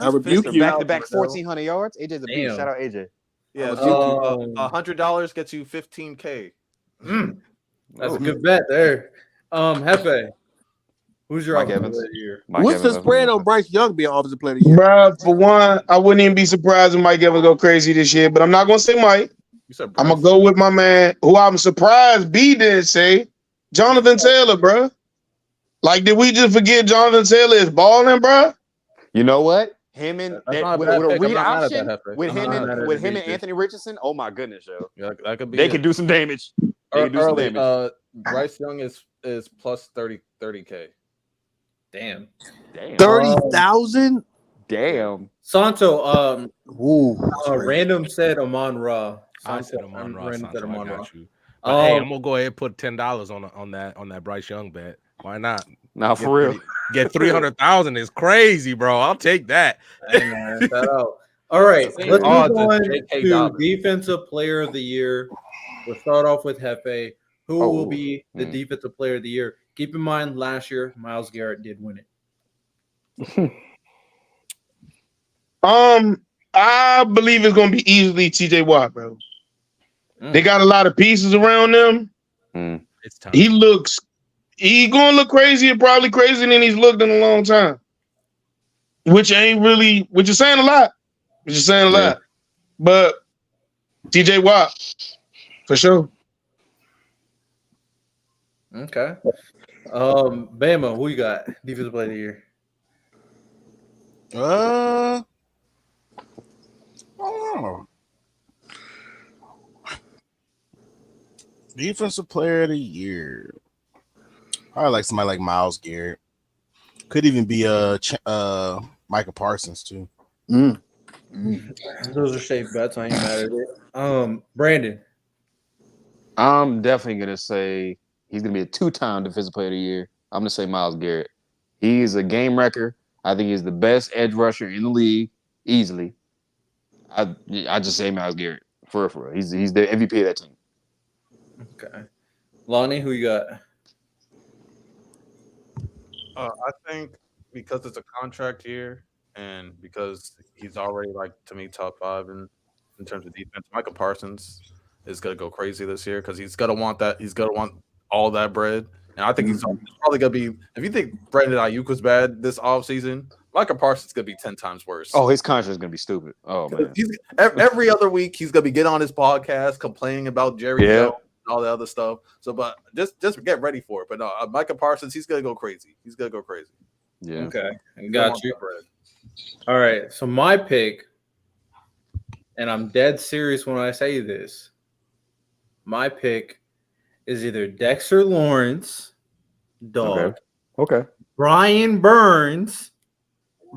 I rebuke you. Back-to-back 1,400 yards. AJ's a beast. Shout out AJ. Yeah, $100 gets you 15K. That's a good bet there. Hefe, who's your Mike offensive Evans. player of the year? What's the spread on Bryce Young being offensive player of the year? Bro, for one, I wouldn't even be surprised if Mike Evans go crazy this year, but I'm not gonna say Mike. I'm gonna go with my man, who I'm surprised B didn't say, Jonathan Taylor, bro. Did we just forget Jonathan Taylor is balling, bro? You know what? Him and with a read option with him and Anthony Richardson. Oh my goodness, yo! Yeah, that could be. They can do some damage. Bryce Young is plus 30K. Damn. 30,000. Damn. Santo, Ooh, that's crazy. random said Amon Ra. I said Amon Ra. Random said Santo, I Amon Ra. got you. But hey, I'm gonna go ahead and put $10 on that Bryce Young bet. Why not? Now for real. Get 300,000 is crazy, bro. I'll take that. Hey, man, shout out. All right, Same let's move odds as on J.K. to Dobbins. Defensive Player of the Year. We'll start off with Hefe. Who will be the Mm. Defensive Player of the Year? Keep in mind, last year, Myles Garrett did win it. I believe it's gonna be easily TJ Watt, bro. They Mm. got a lot of pieces around them. Mm. It's time. He's gonna look crazy and probably crazier than he's looked in a long time. Which is saying a lot. But TJ Watt, for sure. Okay. Bama, who you got? Defensive Player of the Year. I don't know. Defensive Player of the Year. Probably like somebody like Myles Garrett. Could even be Micah Parsons too. Those are safe bets. I ain't mad at it. Brandon. I'm definitely gonna say he's gonna be a 2-time Defensive Player of the Year. I'm gonna say Myles Garrett. He's a game wrecker. I think he's the best edge rusher in the league, easily. I just say Myles Garrett for real. He's the MVP of that team. Okay. Lonnie, who you got? I think because it's a contract year and because he's already to me top 5 in terms of defense, Micah Parsons is gonna go crazy this year because he's gonna want that. He's gonna want all that bread, and I think he's probably gonna be. If you think Brandon Aiyuk was bad this offseason, Micah Parsons is gonna be 10 times worse. Oh, his contract is gonna be stupid. Oh man, Every other week he's gonna be getting on his podcast complaining about Jerry Jones and all the other stuff. So, but just get ready for it. But no, Micah Parsons, he's gonna go crazy. Yeah. Okay, got you. All right, so my pick, and I'm dead serious when I say this. My pick is either Dexter Lawrence, dog. Okay. Brian Burns,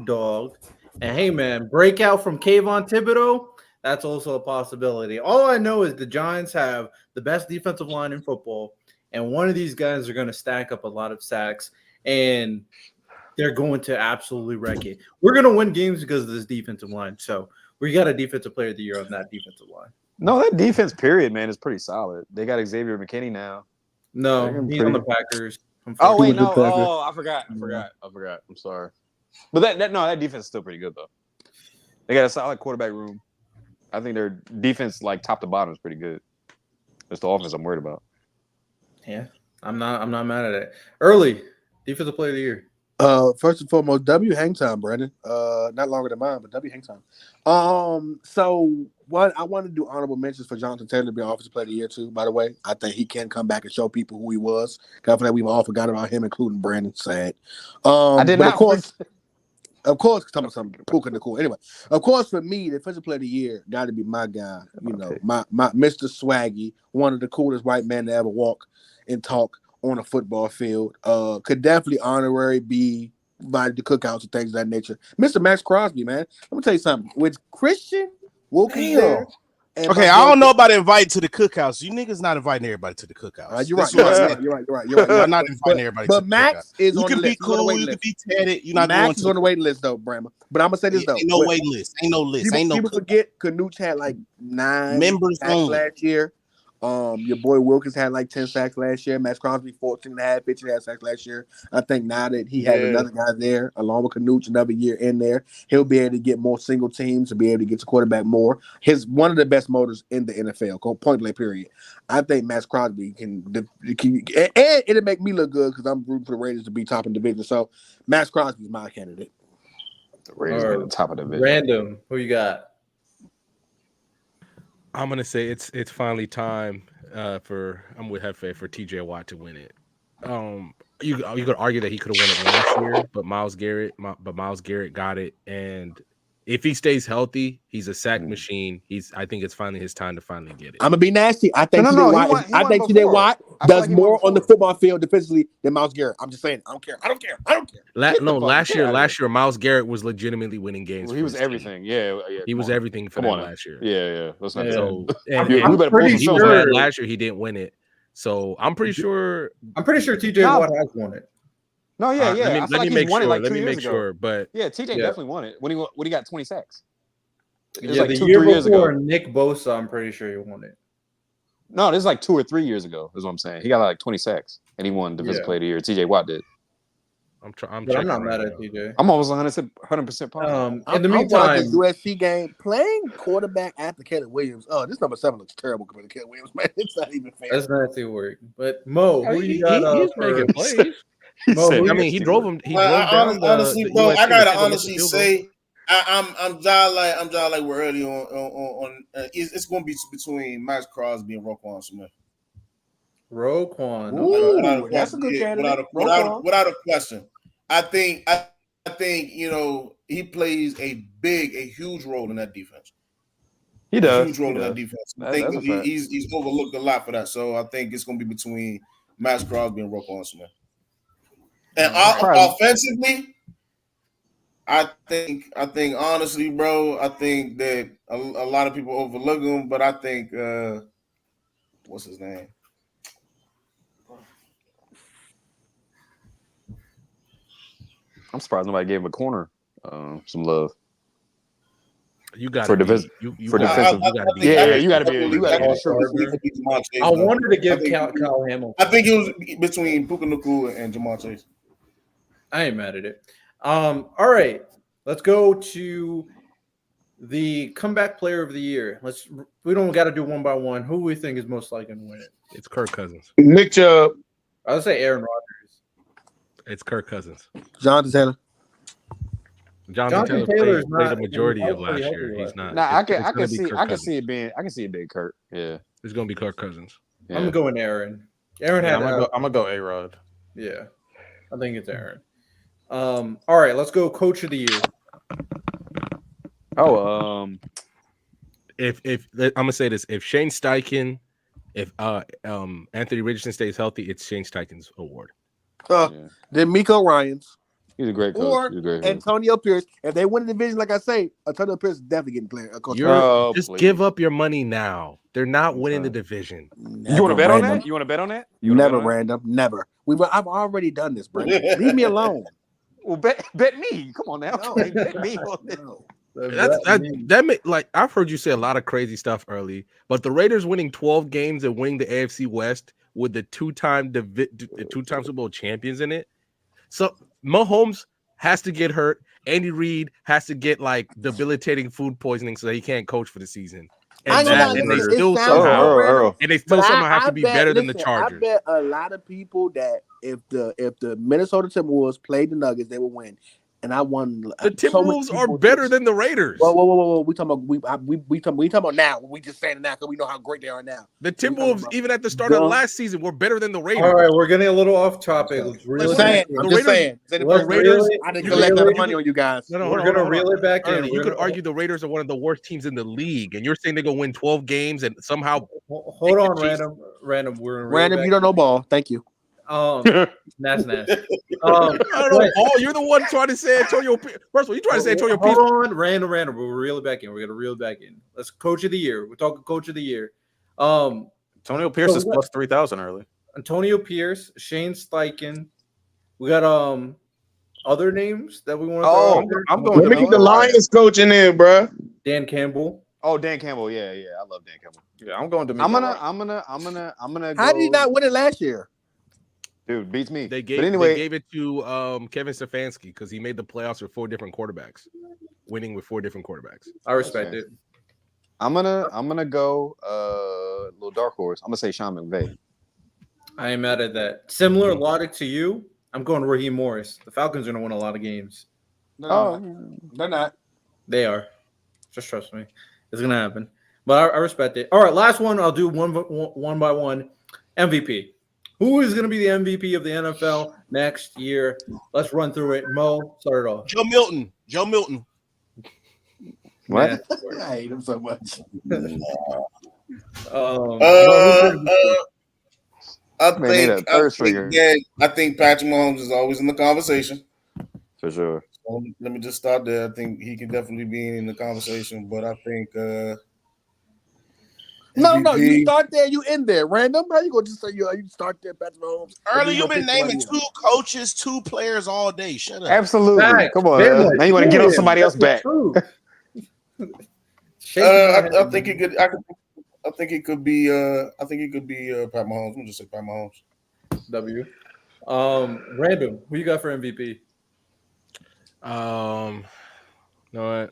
dog. And hey, man, breakout from Kayvon Thibodeau, that's also a possibility. All I know is the Giants have the best defensive line in football, and one of these guys are going to stack up a lot of sacks, and they're going to absolutely wreck it. We're going to win games because of this defensive line. So we got a Defensive Player of the Year on that defensive line. No, that defense, period, man, is pretty solid. They got Xavier McKinney now. No, he's on the Packers. Oh wait, no. Oh, I forgot. I'm sorry. But that defense is still pretty good though. They got a solid quarterback room. I think their defense, top to bottom, is pretty good. It's the offense I'm worried about. Yeah, I'm not mad at it. Early Defensive Player of the Year. First and foremost, W hang time, Brandon. Not longer than mine, but W hang time. So what I want to do honorable mentions for Jonathan Taylor to be Offensive Player of the Year too. By the way, I think he can come back and show people who he was. I feel like we've all forgot about him, including Brandon. Sad. I did not. Of course, talking about something cool. Anyway, of course, for me, the Defensive Player of the Year got to be my guy. You know, my Mr. Swaggy, one of the coolest white men to ever walk and talk on a football field. Could definitely honorary be invited to cookouts and things of that nature. Mr. Max Crosby, man. Let me tell you something. With Christian Wilkins there. Okay, I don't know about inviting to the cookhouse. You niggas not inviting everybody to the cookhouse. You're right. You're not inviting everybody. But Max is you on can the be list. cool. You can be tatted. You're not Max going is to on the waiting list though, Brammer. But I'm gonna say this though. Ain't no waiting list. Ain't no list. Ain't no. People forget Knuch had 9 members sacks last year. Your boy Wilkins had 10 sacks last year. Max Crosby 14.5, 15.5 sacks last year. I think now that he has another guy there, along with Knuch, another year in there, he'll be able to get more single teams and be able to get the quarterback more. He's one of the best motors in the NFL, point blank period. I think Max Crosby can and it'll make me look good because I'm rooting for the Raiders to be top in the division. So Max Crosby is my candidate. The Raiders are the top of the division. Random, who you got? I'm gonna say it's finally time I'm with Hefe for TJ Watt to win it. You could argue that he could have won it last year, but Myles Garrett got it, and If he stays healthy, he's a sack machine. I think it's finally his time to finally get it. I'm gonna be nasty. I think No, I think TJ Watt does more on the football field defensively than Myles Garrett. I'm just saying. I don't care. Last year, Myles Garrett was legitimately winning games. Well, he was everything. Yeah. He was everything for them last year. Yeah. Let's not so, and he was sure. bad last year. He didn't win it. So I'm pretty sure. TJ Watt has won it. No, yeah. Let me make sure. Let me make sure. But yeah, TJ definitely won it when he got 20 sacks. Yeah, the year before Nick Bosa, I'm pretty sure he won it. No, this is like 2 or 3 years ago. Is what I'm saying. He got like 20 sacks and he won Defensive Player of the Year. TJ Watt did. I'm not mad at TJ. I'm almost 100% positive. In the meantime, USC game playing quarterback after Caleb Williams. Oh, this number 7 looks terrible compared to Caleb Williams, man. It's not even fair. That's not too work. But Mo, who you got? He's making plays. He drove him. He drove down. Honestly, bro, I gotta honestly say, I'm John like we're early on. It's going to be between Max Crosby and Roquan Smith. Roquan, Ooh, that's a good candidate. Without a question. I think he plays a huge role in that defense. He does. A huge role in that defense. I think he's overlooked a lot for that. So I think it's going to be between Max Crosby and Roquan Smith. And offensively, I think honestly, bro, I think that a lot of people overlook him, but I think what's his name? I'm surprised nobody gave him a corner some love. You got for defensive. You got to be. Yeah, you got to be. I wanted to give Kyle Hamilton. I think it was between Puka Nacua and Jamal Chase. I ain't mad at it. All right, let's go to the comeback player of the year. We don't got to do one by one. Who we think is most likely to win it? It's Kirk Cousins. Nick Chubb. I would say Aaron Rodgers. It's Kirk Cousins. Jonathan Taylor. Jonathan Taylor played the majority of last year. He's not. Nah, I can see it being Kirk. Yeah, it's gonna be Kirk Cousins. Yeah. I'm going Aaron. Aaron had. I'm gonna go A-Rod. Yeah, I think it's Aaron. All right, let's go Coach of the Year. If I'm gonna say this, if Shane Steichen, if Anthony Richardson stays healthy, it's Shane Steichen's award. Then Miko Ryans. He's a great coach. Or Antonio Pierce. If they win the division, like I say, Antonio Pierce is definitely getting player. Just give up your money now. They're not winning the division. You want to bet on that? You want to bet on that? Never random. Never. I've already done this, bro. Leave me alone. Well, bet me. Come on now. No, bet me on this. Like I've heard you say a lot of crazy stuff early, but the Raiders winning 12 games and winning the AFC West with the two-time Super Bowl champions in it. So Mahomes has to get hurt. Andy Reid has to get like debilitating food poisoning so that he can't coach for the season. And they still somehow have to be better than the Chargers. I bet a lot of people that if the Minnesota Timberwolves played the Nuggets, they would win. And I won. The Timberwolves are better than the Raiders. Whoa! We talking about now. We just saying it now because we know how great they are now. The Timberwolves, even at the start of last season, were better than the Raiders. All right, we're getting a little off topic. I'm just saying. The Raiders. I didn't collect that money on you guys. We're gonna reel it back in. You could argue the Raiders are one of the worst teams in the league, and you're saying they're gonna win 12 games and somehow. Hold on, random. Random. You don't know ball. Thank you. That's nasty. You're the one trying to say Antonio. First of all, you trying to say Antonio. Hold on, random. We'll reel it back in. We're gonna reel it back in. Let's Coach of the Year. We're talking Coach of the Year. Antonio Pierce is plus 3,000 early. Antonio Pierce, Shane Steichen. We got other names that we want to. I'm going. Let me get the Lions coaching in, bro. Dan Campbell. Oh, Dan Campbell. Yeah. I love Dan Campbell. Yeah, I'm going to. I'm gonna. How did he not win it last year? Dude, beats me. They gave it to Kevin Stefanski because he made the playoffs with 4 different quarterbacks, winning with 4 different quarterbacks. I respect it. I'm gonna go little dark horse. I'm gonna say Sean McVay. I am mad at that. Similar logic to you. I'm going Raheem Morris. The Falcons are gonna win a lot of games. They're not. They are. Just trust me. It's gonna happen. But I respect it. All right, last one. I'll do one by one. MVP. Who is going to be the MVP of the NFL next year? Let's run through it. Mo, start it off. Joe Milton. What? Nasty work. I hate him so much. I think Patrick Mahomes is always in the conversation. For sure. So let me just start there. I think he can definitely be in the conversation, but I think No, you start there, you end there. Random. How you gonna just say you start there, Patrick Mahomes? Early, you've been naming 2 coaches, 2 players all day. Shut up. Absolutely. Fact. Come on. Now you want to get on somebody else back. I think he could. I think he could be. I think he could be Pat Mahomes. I'm gonna just say Pat Mahomes. W. Random. Who you got for MVP? You know what?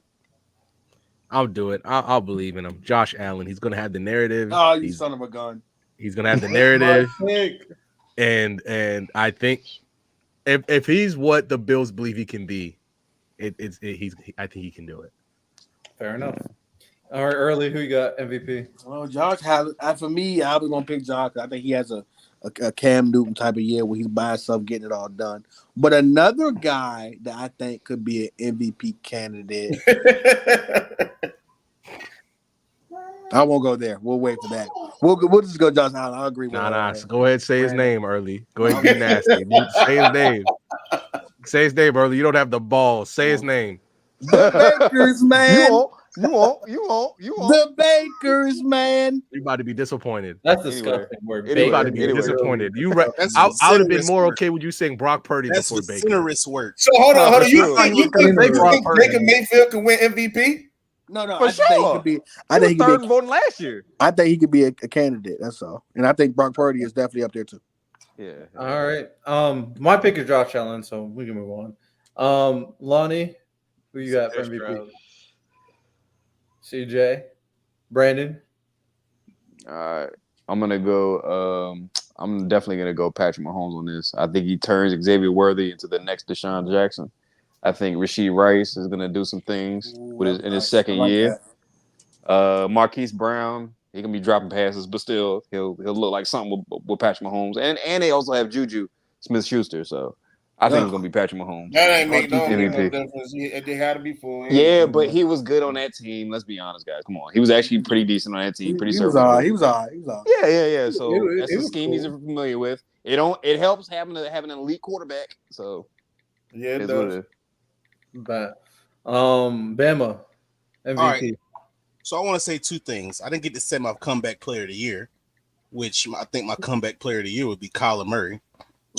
I'll do it. I'll believe in him. Josh Allen. He's gonna have the narrative. Oh, you son of a gun. He's gonna have the narrative. and I think if he's what the Bills believe he can be, I think he can do it. Fair enough. All right, Early, who you got MVP? Well, Josh has. For me, I was gonna pick Josh. I think he has a Cam Newton type of year where he's by himself getting it all done. But another guy that I think could be an MVP candidate. I won't go there. We'll wait for that. We'll just go Josh Allen. I agree with Nah. Go ahead, say his name, Early. Go ahead, be nasty. Say his name. Say his name, Early. You don't have the ball. Say his name. The Bakers, man. You won't. The Bakers, man. You about to be disappointed. That's disgusting. Word. You about to be disappointed. I would have been more okay with you saying Brock Purdy That's before what Baker. centerist work. So hold on. You think Purdy. Mayfield can win MVP? No, For I sure. think he could be. I He was think he could third be. voting last year. I think he could be a candidate. That's all. And I think Brock Purdy is definitely up there too. Yeah. All right. My pick is Josh Allen, so we can move on. Lonnie, who you got for MVP? CJ, Brandon. All right. I'm gonna go. I'm definitely gonna go Patrick Mahomes on this. I think he turns Xavier Worthy into the next Deshaun Jackson. I think Rashee Rice is gonna do some things in his second year. Marquise Brown, he can be dropping passes, but still he'll look like something with Patrick Mahomes. And they also have Juju Smith-Schuster, so I think it's gonna be Patrick Mahomes. That ain't make no MVP. difference. They had to be full. Yeah, but he was good on that team. Let's be honest, guys. Come on, he was actually pretty decent on that team. Pretty He was all right. He was all right. Yeah. So that's a was scheme he's familiar with. It helps having an elite quarterback. So yeah, it it's does. what it is. But Bama MVP. All right. So I want to say 2 things. I didn't get to say my comeback player of the year, which I think my comeback player of the year would be Kyler Murray.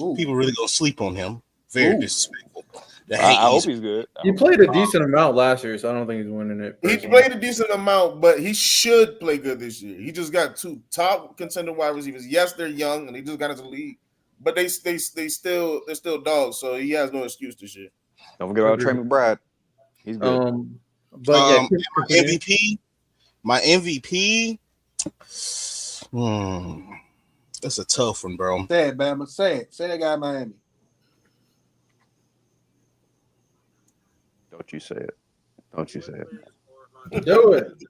Ooh. People really gonna sleep on him. Very disrespectful. I hope he's good. He played a decent amount last year, so I don't think he's winning it. He played a decent amount, but he should play good this year. He just got 2 top contender wide receivers. Yes, they're young and they just got into the league, but they're still dogs. So he has no excuse this year. Don't forget about Trey McBride. He's good. But my MVP. That's a tough one, bro. Say it, Bama. Say it. Say that guy in Miami. Don't you say it. Don't you say it. do it.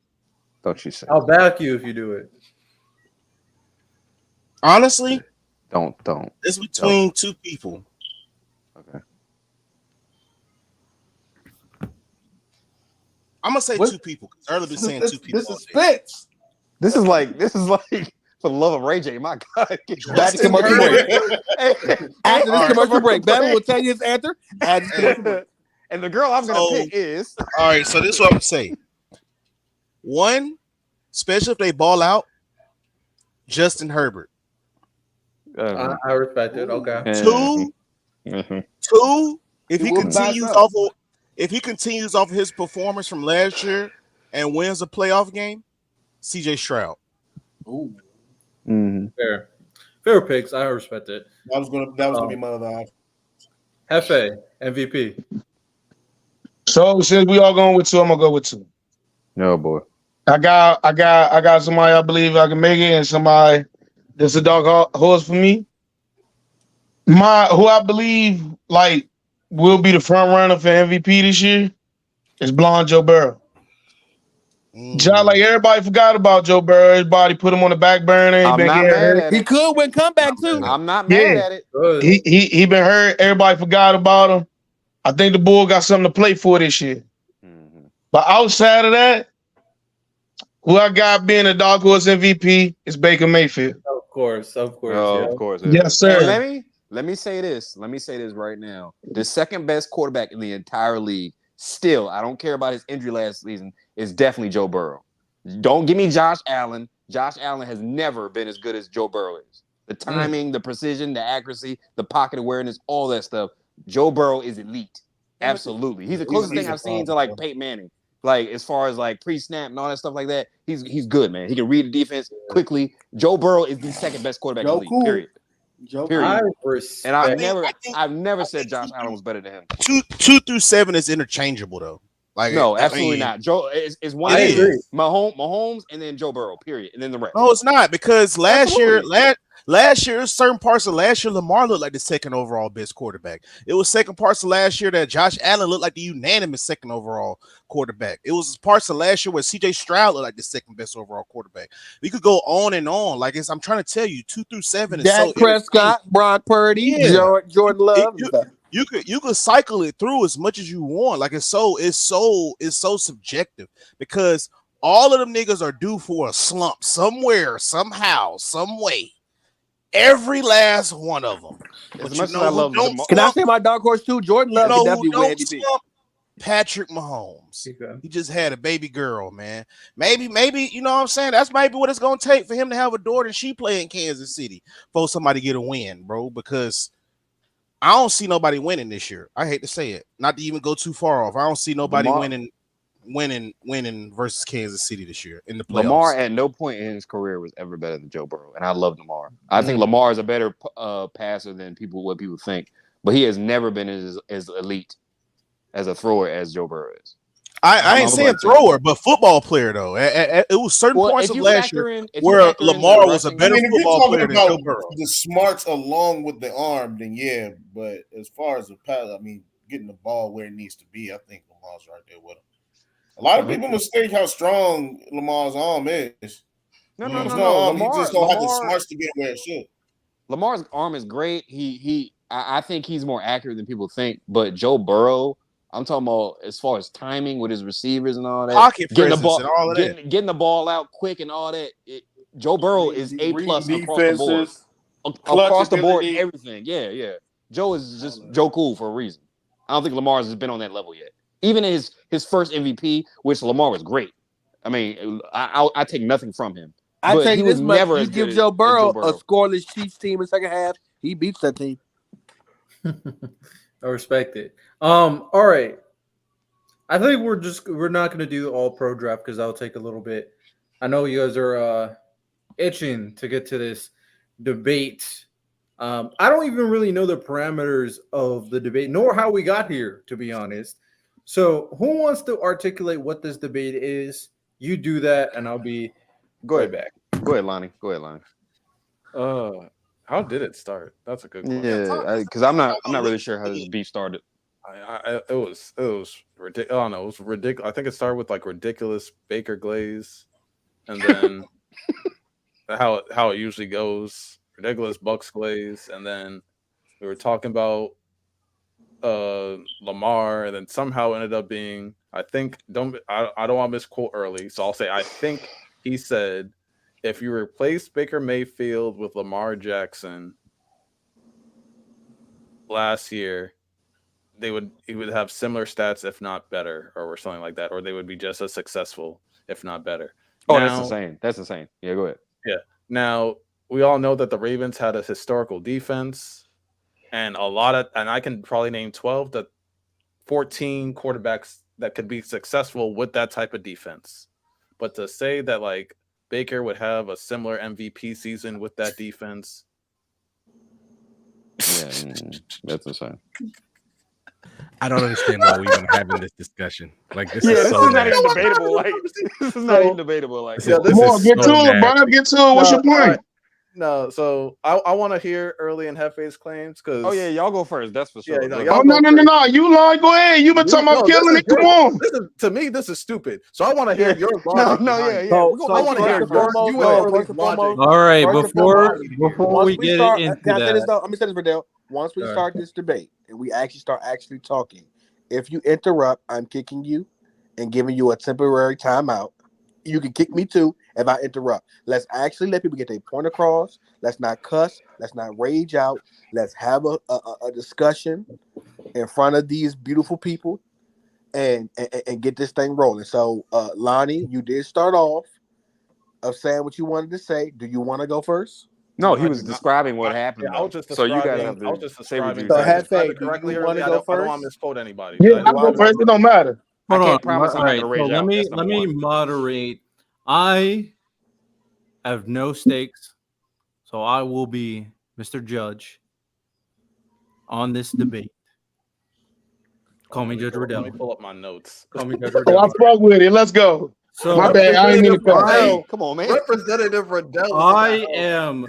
Don't you say I'll it. back you if you do it. Honestly, Don't. it's between 2 people. Okay. I'm gonna say 2 people because earlier been saying 2 people. This is Spence. This is like for the love of Ray J. My God, Back to commercial break. After this commercial break, Bama will tell you his answer. And the girl I'm gonna pick is all right. So this is what I'm saying. 1, especially if they ball out, Justin Herbert. I respect it. Okay. 2, if he continues off of his performance from last year and wins a playoff game, CJ Stroud. Ooh. Fair picks. I respect it. That was gonna be my other option. Hefe, MVP. So since we all going with 2, I'm gonna go with 2. no boy. I got somebody I believe I can make it, and somebody that's a dark horse for me. Who I believe like will be the front runner for MVP this year is blonde Joe Burrow. Like everybody forgot about Joe Burrow. Everybody put him on the back burner. He could win comeback too. I'm not mad at it. He been hurt. Everybody forgot about him. I think the Bull got something to play for this year. But outside of that, who I got being a dark horse MVP is Baker Mayfield. Of course, Oh, yeah. of course. Yes, sir. And let me say this. Let me say this right now. The second best quarterback in the entire league, still, I don't care about his injury last season, is definitely Joe Burrow. Don't give me Josh Allen. Josh Allen has never been as good as Joe Burrow is. The timing, the precision, the accuracy, the pocket awareness, all that stuff. Joe Burrow is elite. Absolutely. He's the closest thing I've seen to like Peyton Manning. Like as far as like pre-snap and all that stuff like that, he's good, man. He can read the defense quickly. Joe Burrow is the second best quarterback in the league. Period. And I've never said Josh Allen was better than him. 2 through 7 is interchangeable though. Like no, absolutely not. Joe is one. It is. Mahomes, and then Joe Burrow. Period, and then the rest. No, it's not because last year, certain parts of last year, Lamar looked like the second overall best quarterback. It was second parts of last year that Josh Allen looked like the unanimous second overall quarterback. It was parts of last year where CJ Stroud looked like the second best overall quarterback. We could go on and on. Like I'm trying to tell you, 2 through 7 is Dak Prescott, Brock Purdy, Jordan Love. You could cycle it through as much as you want. Like it's so subjective because all of them niggas are due for a slump somewhere, somehow, some way. Every last one of them. As much as I love them, can I say my dark horse too? Jordan Love can definitely win MVP. Patrick Mahomes. He just had a baby girl, man. Maybe, you know what I'm saying? That's maybe what it's gonna take for him to have a daughter and she play in Kansas City for somebody to get a win, bro. Because I don't see nobody winning this year. I hate to say it. Not to even go too far off. I don't see nobody winning versus Kansas City this year in the playoffs. Lamar at no point in his career was ever better than Joe Burrow, and I love Lamar. I think Lamar is a better passer than what people think, but he has never been as elite as a thrower as Joe Burrow is. I ain't saying thrower, but football player though. It was certain points of last year where Lamar was a better football player than Joe Burrow. The smarts along with the arm, then yeah. But as far as the pass, I mean, getting the ball where it needs to be, I think Lamar's right there with him. A lot of people mistake how strong Lamar's arm is. No. He just don't have the smarts to get where it should. Lamar's arm is great. I think he's more accurate than people think. But Joe Burrow, I'm talking about as far as timing with his receivers and all that, pocket presence and all of that, getting the ball out quick and all that. Joe Burrow is A+ across the board. Across the board, everything. Yeah. Joe is just Joe Cool for a reason. I don't think Lamar's has been on that level yet. Even in his first MVP, which Lamar was great. I mean, I take nothing from him. I take this much. You give Joe Burrow a scoreless Chiefs team in the second half, he beats that team. I respect it. All right. I think we're not going to do the all pro draft because that'll take a little bit. I know you guys are itching to get to this debate. I don't even really know the parameters of the debate, nor how we got here, to be honest. So who wants to articulate what this debate is? You do that, and I'll be right back. Go ahead, Lonnie. How did it start? That's a good question. Yeah, because I'm not really sure how this beef started. It was ridiculous. I don't know. It was ridiculous. I think it started with like ridiculous Baker glaze, and then how it usually goes. Ridiculous Bucks glaze, and then we were talking about Lamar, and then somehow ended up being, I don't want to misquote early, so I'll say I think he said if you replace Baker Mayfield with Lamar Jackson last year, he would have similar stats, if not better, or something like that, or they would be just as successful, if not better. Oh, that's insane. Yeah, go ahead. Yeah. Now we all know that the Ravens had a historical defense. And and I can probably name 12 to 14 quarterbacks that could be successful with that type of defense. But to say that like Baker would have a similar MVP season with that defense, yeah, that's insane. I don't understand why we're even having this discussion. Like this is not even debatable. Like this is not even debatable. Like come on, get to it, bro. Get to it. What's your point? No, so I want to hear Early and Hefe's claims because y'all go first. That's for sure. Yeah, no. You lie. Go ahead. You been talking about killing it. Come on. To me, this is stupid. So I want to hear your logic. Yeah. So I want to hear your All right, before we get into that, let me say this, Verdell. Once we start this debate and we actually start talking, if you interrupt, I'm kicking you. and giving you a temporary timeout. You can kick me too if I interrupt. Let's actually let people get their point across. Let's not cuss. Let's not rage out. Let's have a discussion in front of these beautiful people and get this thing rolling. So, Lonnie, you did start off of saying what you wanted to say. Do you want to go first? No, he was describing what happened. I was just so you describing. gotta have I was to just say what describing. you So Did I have describe faith. it Do correctly you earlier? want to I go don't first? want to misquote anybody. Yeah, I go first. It don't matter. I can't promise I'm not gonna So rage out. That's let number me one. moderate. I have no stakes, so I will be Mr. Judge on this debate. Call me Judge Let me Riddell. pull up my notes. Call me Judge Oh, I Riddell. fuck with it. Let's go. So My bad. I ain't mean to cut. Hey, come on, man. Representative Riddell. I am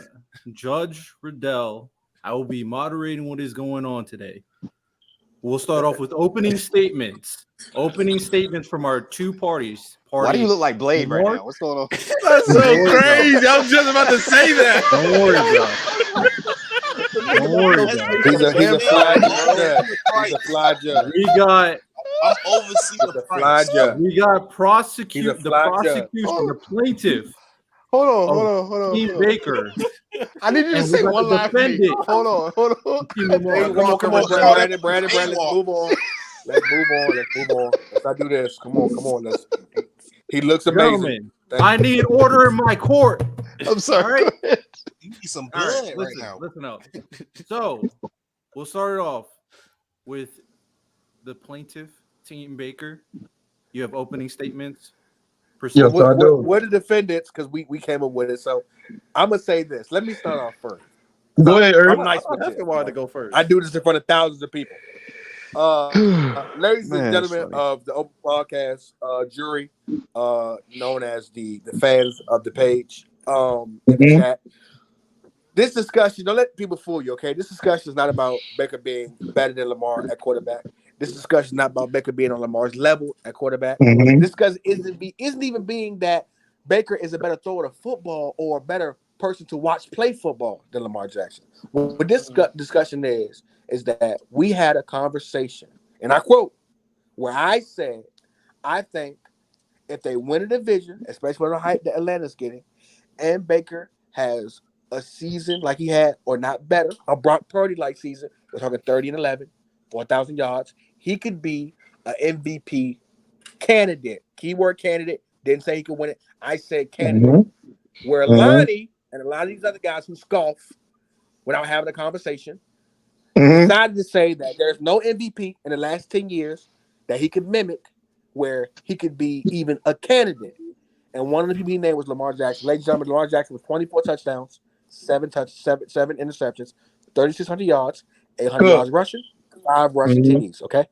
Judge Riddell. I will be moderating what is going on today. We'll start off with opening statements. Opening statements from our two parties. Why do you look like Blade right Lamar? now? What's going on? That's so Don't worry, crazy. I was just about to say that. Don't worry, bro. Don't worry, bro. He's a fly judge. He's a fly judge. We got I'm overseeing the Fly price. judge. we got He's a the fly judge. prosecution, the plaintiff, Hold on. Team Baker. I need you to And say we got one the line for me. defendant. Hold on. Team Lamar. Come on, Brandon. Let's move on. Let's move on. Let's not do this. Come on. He looks amazing. Gentlemen, I need order in my court. I'm sorry. All right. You need some All blood right, right now. listen up. So we'll start it off with the plaintiff, Team Baker. You have opening statements. Yes, I do. We're the defendants because we came up with it. So I'm gonna say this. Let me start off first. Go ahead, Eric. I'm nice with That's this. why to go first. I do this in front of thousands of people. Ladies Man, and gentlemen of the Open Podcast jury, known as the fans of the page, in the chat. This discussion, don't let people fool you, okay? This discussion is not about Baker being better than Lamar at quarterback. This discussion is not about Baker being on Lamar's level at quarterback. This discussion isn't even being that Baker is a better thrower of football or a better person to watch play football than Lamar Jackson. What this discussion is that we had a conversation, and I quote, where I said, I think if they win a division, especially with the hype that Atlanta's getting, and Baker has a season like he had, or not better, a Brock Purdy-like season, we're talking 30-11, 4,000 yards, he could be an MVP candidate. Keyword candidate. Didn't say he could win it. I said candidate. Where Lonnie and a lot of these other guys who scoff without having a conversation decided to say that there's no MVP in the last 10 years that he could mimic where he could be even a candidate. And one of the people he named was Lamar Jackson. Ladies and gentlemen, Lamar Jackson with 24 touchdowns, 7 interceptions, 3,600 yards, 800 yards rushing, 5 rushing TDs. Okay.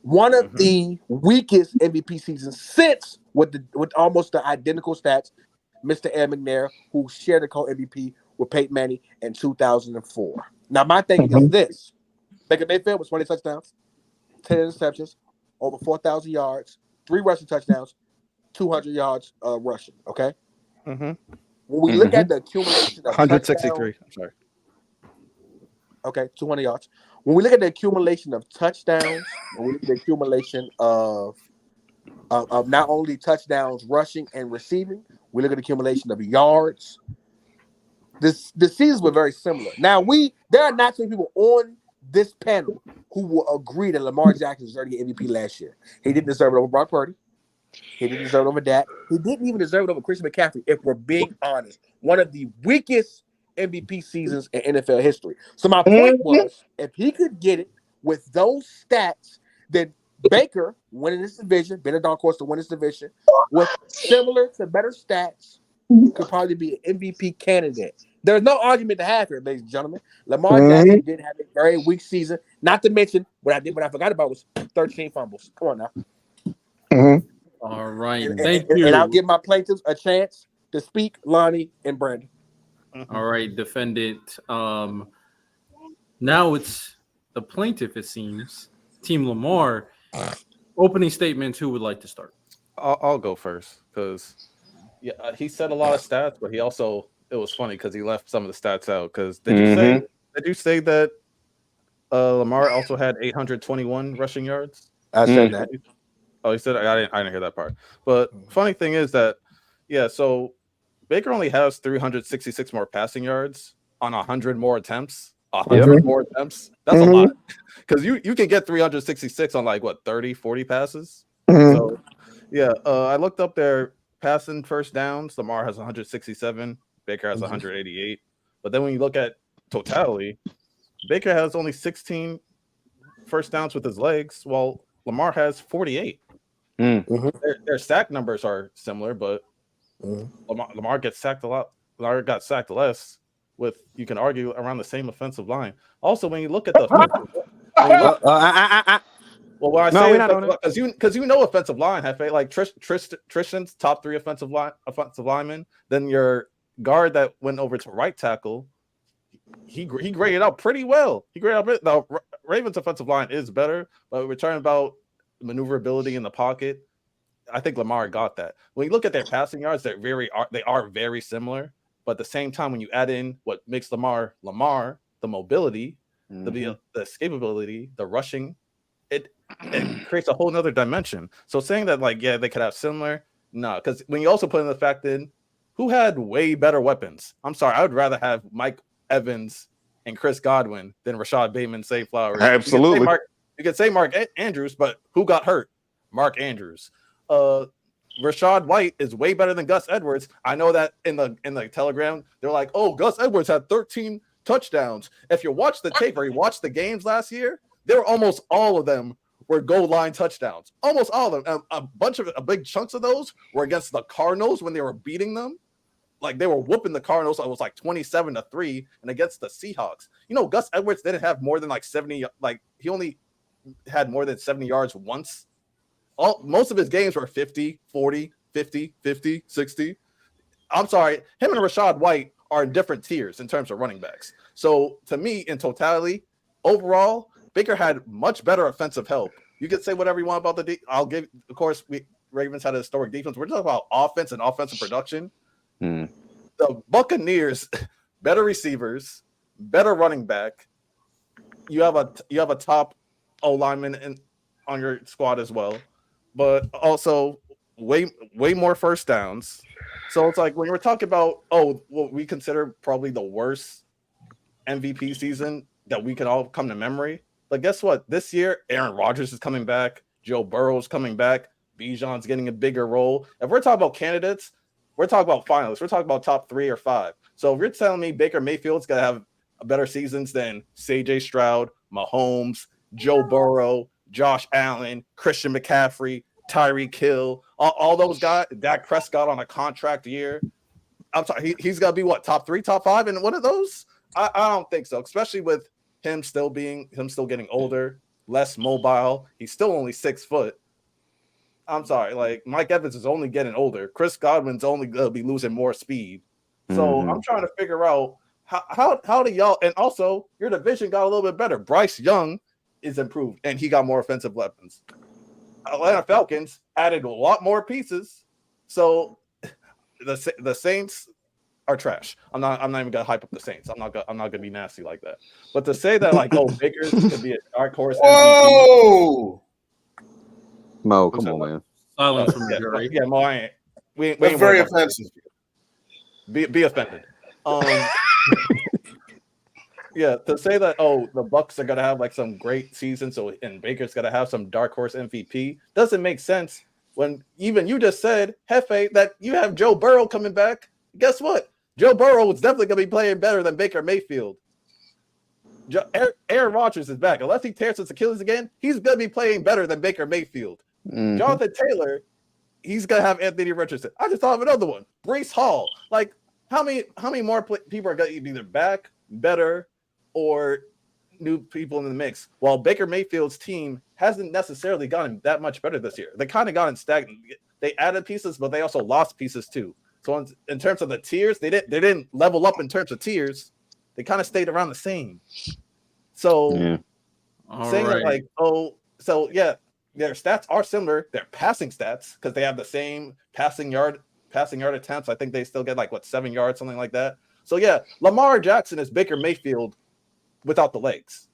One of the weakest MVP seasons since with almost the identical stats, Mr. Ed McNair, who shared the co-MVP with Peyton Manning in 2004. Now, my thing is this. Baker Mayfield was 20 touchdowns, 10 interceptions, over 4,000 yards, 3 rushing touchdowns, 200 yards rushing, okay? When we look at the accumulation of 163. I'm sorry. Okay, 200 yards. When we look at the accumulation of touchdowns, when we look at the accumulation of not only touchdowns rushing and receiving, we look at the accumulation of yards. The seasons were very similar. Now, there are not too many people on this panel who will agree that Lamar Jackson deserved to get MVP last year. He didn't deserve it over Brock Purdy. He didn't deserve it over Dak. He didn't even deserve it over Christian McCaffrey, if we're being honest. One of the weakest MVP seasons in NFL history. So my point was, if he could get it with those stats, then Baker winning this division, being a dark horse to win this division, with similar to better stats, could probably be an MVP candidate. There's no argument to have here, ladies and gentlemen. Lamar Jackson did have a very weak season. Not to mention what I forgot about was 13 fumbles. Come on now. All right. Thank you. And I'll give my plaintiffs a chance to speak, Lonnie and Brandon. All right, defendant. Now it's the plaintiff, it seems. Team Lamar. Opening statements. Who would like to start? I'll go first because he said a lot of stats, but it was funny because he left some of the stats out. Because did you say that Lamar also had 821 rushing yards? I said that. Oh, he said I didn't hear that part. But funny thing is that, yeah. So Baker only has 366 more passing yards on 100 more attempts. 100 more attempts. That's a lot. Because you can get 366 on like what 30, 40 passes. So yeah, I looked up their passing first downs. Lamar has 167. Baker has 188. But then when you look at totality, Baker has only 16 first downs with his legs, while Lamar has 48. Their sack numbers are similar, but Lamar gets sacked a lot. Lamar got sacked less. With you can argue around the same offensive line. Also, when you look at the well, when I say because you know offensive line, Hefe, like Tristan's top 3 offensive linemen, then your guard that went over to right tackle, he graded out pretty well. He graded out. The Ravens' offensive line is better, but we're talking about maneuverability in the pocket. I think Lamar got that. When you look at their passing yards, they are very similar. But at the same time, when you add in what makes Lamar, the mobility, the escapability, the rushing, it creates a whole nother dimension. So saying that, like, yeah, they could have similar, no, because when you also put in the fact in who had way better weapons. I'm sorry, I would rather have Mike Evans and Chris Godwin than Rashad Bateman, Zay Flowers. Absolutely. You could say Mark Andrews, but who got hurt? Mark Andrews. Rashad White is way better than Gus Edwards. I know that in the Telegram, they're like, oh, Gus Edwards had 13 touchdowns. If you watch the tape or you watch the games last year, there were almost all of them were goal line touchdowns. Almost all of them. A big chunks of those were against the Cardinals when they were beating them. Like they were whooping the Cardinals. It was like 27-3, and against the Seahawks. You know, Gus Edwards didn't have more than like 70. Like he only had more than 70 yards once. Most of his games were 50, 40, 50, 50, 60. I'm sorry, him and Rashad White are in different tiers in terms of running backs. So to me, in totality, overall, Baker had much better offensive help. You can say whatever you want about the I'll give. Of course, Ravens had a historic defense. We're talking about offense and offensive production. The Buccaneers, better receivers, better running back. You have a top O lineman on your squad as well, but also way more first downs. So it's like when we're talking about what we consider probably the worst MVP season that we can all come to memory. But guess what? This year, Aaron Rodgers is coming back. Joe Burrow's coming back. Bijan's getting a bigger role. If we're talking about candidates, we're talking about finalists. We're talking about top 3 or 5. So if you're telling me Baker Mayfield's got to have better seasons than C.J. Stroud, Mahomes, Joe Burrow, Josh Allen, Christian McCaffrey, Tyreek Hill, all those guys, Dak Prescott on a contract year, I'm sorry, he's got to be what, top 3, top 5 in one of those? I don't think so, especially with him still getting older, less mobile. He's still only 6 foot. I'm sorry, like Mike Evans is only getting older. Chris Godwin's only going to be losing more speed. So I'm trying to figure out how do y'all, and also your division got a little bit better. Bryce Young is improved, and he got more offensive weapons. Atlanta Falcons added a lot more pieces, so the Saints are trash. I'm not even gonna hype up the Saints. I'm not gonna be nasty like that. But to say that like Baker's could be a dark horse MVP. Mo, come on, man. Silence from the jury. Yeah, Mo, I ain't. We ain't very offensive. Be offended. Yeah, to say that the Bucs are gonna have like some great season, and Baker's gonna have some dark horse MVP doesn't make sense when even you just said, Hefe, that you have Joe Burrow coming back. Guess what? Joe Burrow is definitely gonna be playing better than Baker Mayfield. Aaron Rodgers is back. Unless he tears his Achilles again, he's gonna be playing better than Baker Mayfield. Jonathan Taylor, he's gonna have Anthony Richardson. I just thought of another one, Breece Hall. Like how many more people are gonna be either back, better, or new people in the mix? While Baker Mayfield's team hasn't necessarily gotten that much better this year. They kind of gotten stagnant. They added pieces, but they also lost pieces too. So in terms of the tiers, they didn't level up in terms of tiers. They kind of stayed around the same. So saying that like, so yeah, their stats are similar. Their passing stats, because they have the same passing yard attempts. I think they still get like 7 yards, something like that. So yeah, Lamar Jackson is Baker Mayfield without the legs.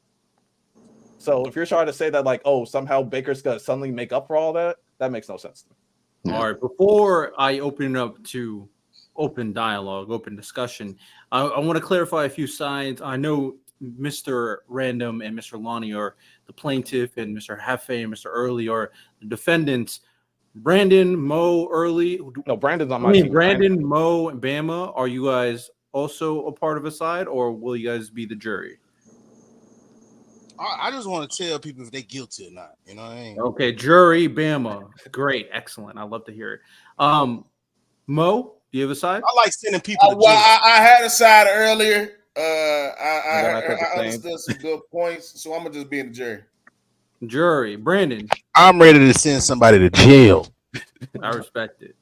So if you're trying to say that, like, oh, somehow Baker's gonna suddenly make up for all that, that makes no sense to me. Yeah. All right, before I open it up to open dialogue, open discussion, I want to clarify a few sides. I know Mr. Random and Mr. Lonnie are the plaintiff, and Mr. Hefe and Mr. Early are the defendants. Brandon, Mo, Early. No, Brandon's on my team. Brandon, Mo, and Bama, are you guys also a part of a side, or will you guys be the jury? I just want to tell people if they're guilty or not. You know what I mean? Okay, jury, Bama. Great, excellent. I love to hear it. Mo, do you have a side? I like sending people to jail. I had a side earlier. I I understood some good points, so I'm gonna just be in the jury. Jury, Brandon. I'm ready to send somebody to jail. I respect it.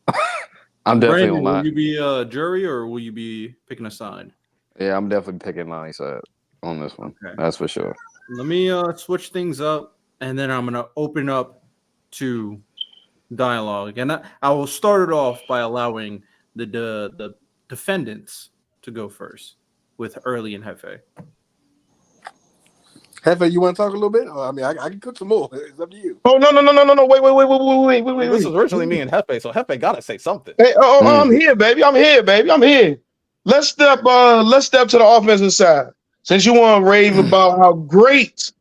I'm definitely Brandon, on will mine. you be a jury or will you be picking a side? Yeah, I'm definitely picking Lonnie's side on this one. Okay. That's for sure. Let me switch things up, and then I'm gonna open up to dialogue, and I will start it off by allowing the defendants to go first with Early and Hefe. Hefe, you want to talk a little bit? I mean, I can cook some more. It's up to you. Oh no! Wait! This was originally me and Hefe, so Hefe gotta say something. Hey, I'm here, baby. I'm here. Let's step to the offensive side. Since you want to rave about how great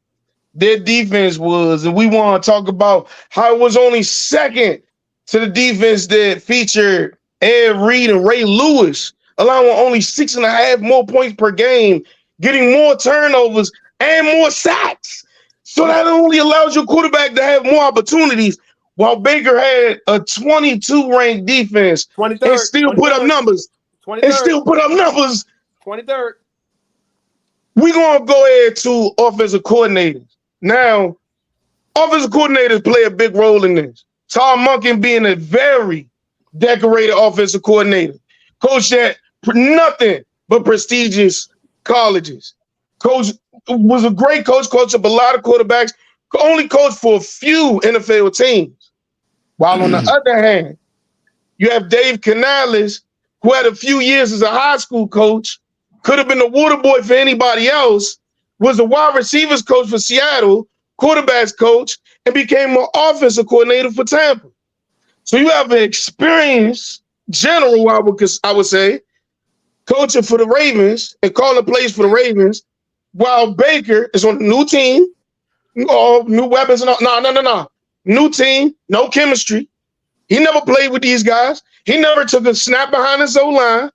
their defense was, and we want to talk about how it was only second to the defense that featured Ed Reed and Ray Lewis, allowing only 6.5 more points per game, getting more turnovers and more sacks. So that only allows your quarterback to have more opportunities, while Baker had a 22 ranked defense 23rd, and still put up numbers. 23rd. We're going to go ahead to offensive coordinators. Now, offensive coordinators play a big role in this. Tom Monken being a very decorated offensive coordinator, coached at nothing but prestigious colleges. Coach was a great coach, coached up a lot of quarterbacks, only coached for a few NFL teams. While on the other hand, you have Dave Canales, who had a few years as a high school coach, could have been the water boy for anybody else, was the wide receivers coach for Seattle, quarterbacks coach, and became an offensive coordinator for Tampa. So you have an experienced general, I would say, coaching for the Ravens and calling plays for the Ravens, while Baker is on a new team, new weapons and all. No. New team, no chemistry. He never played with these guys. He never took a snap behind his O-line.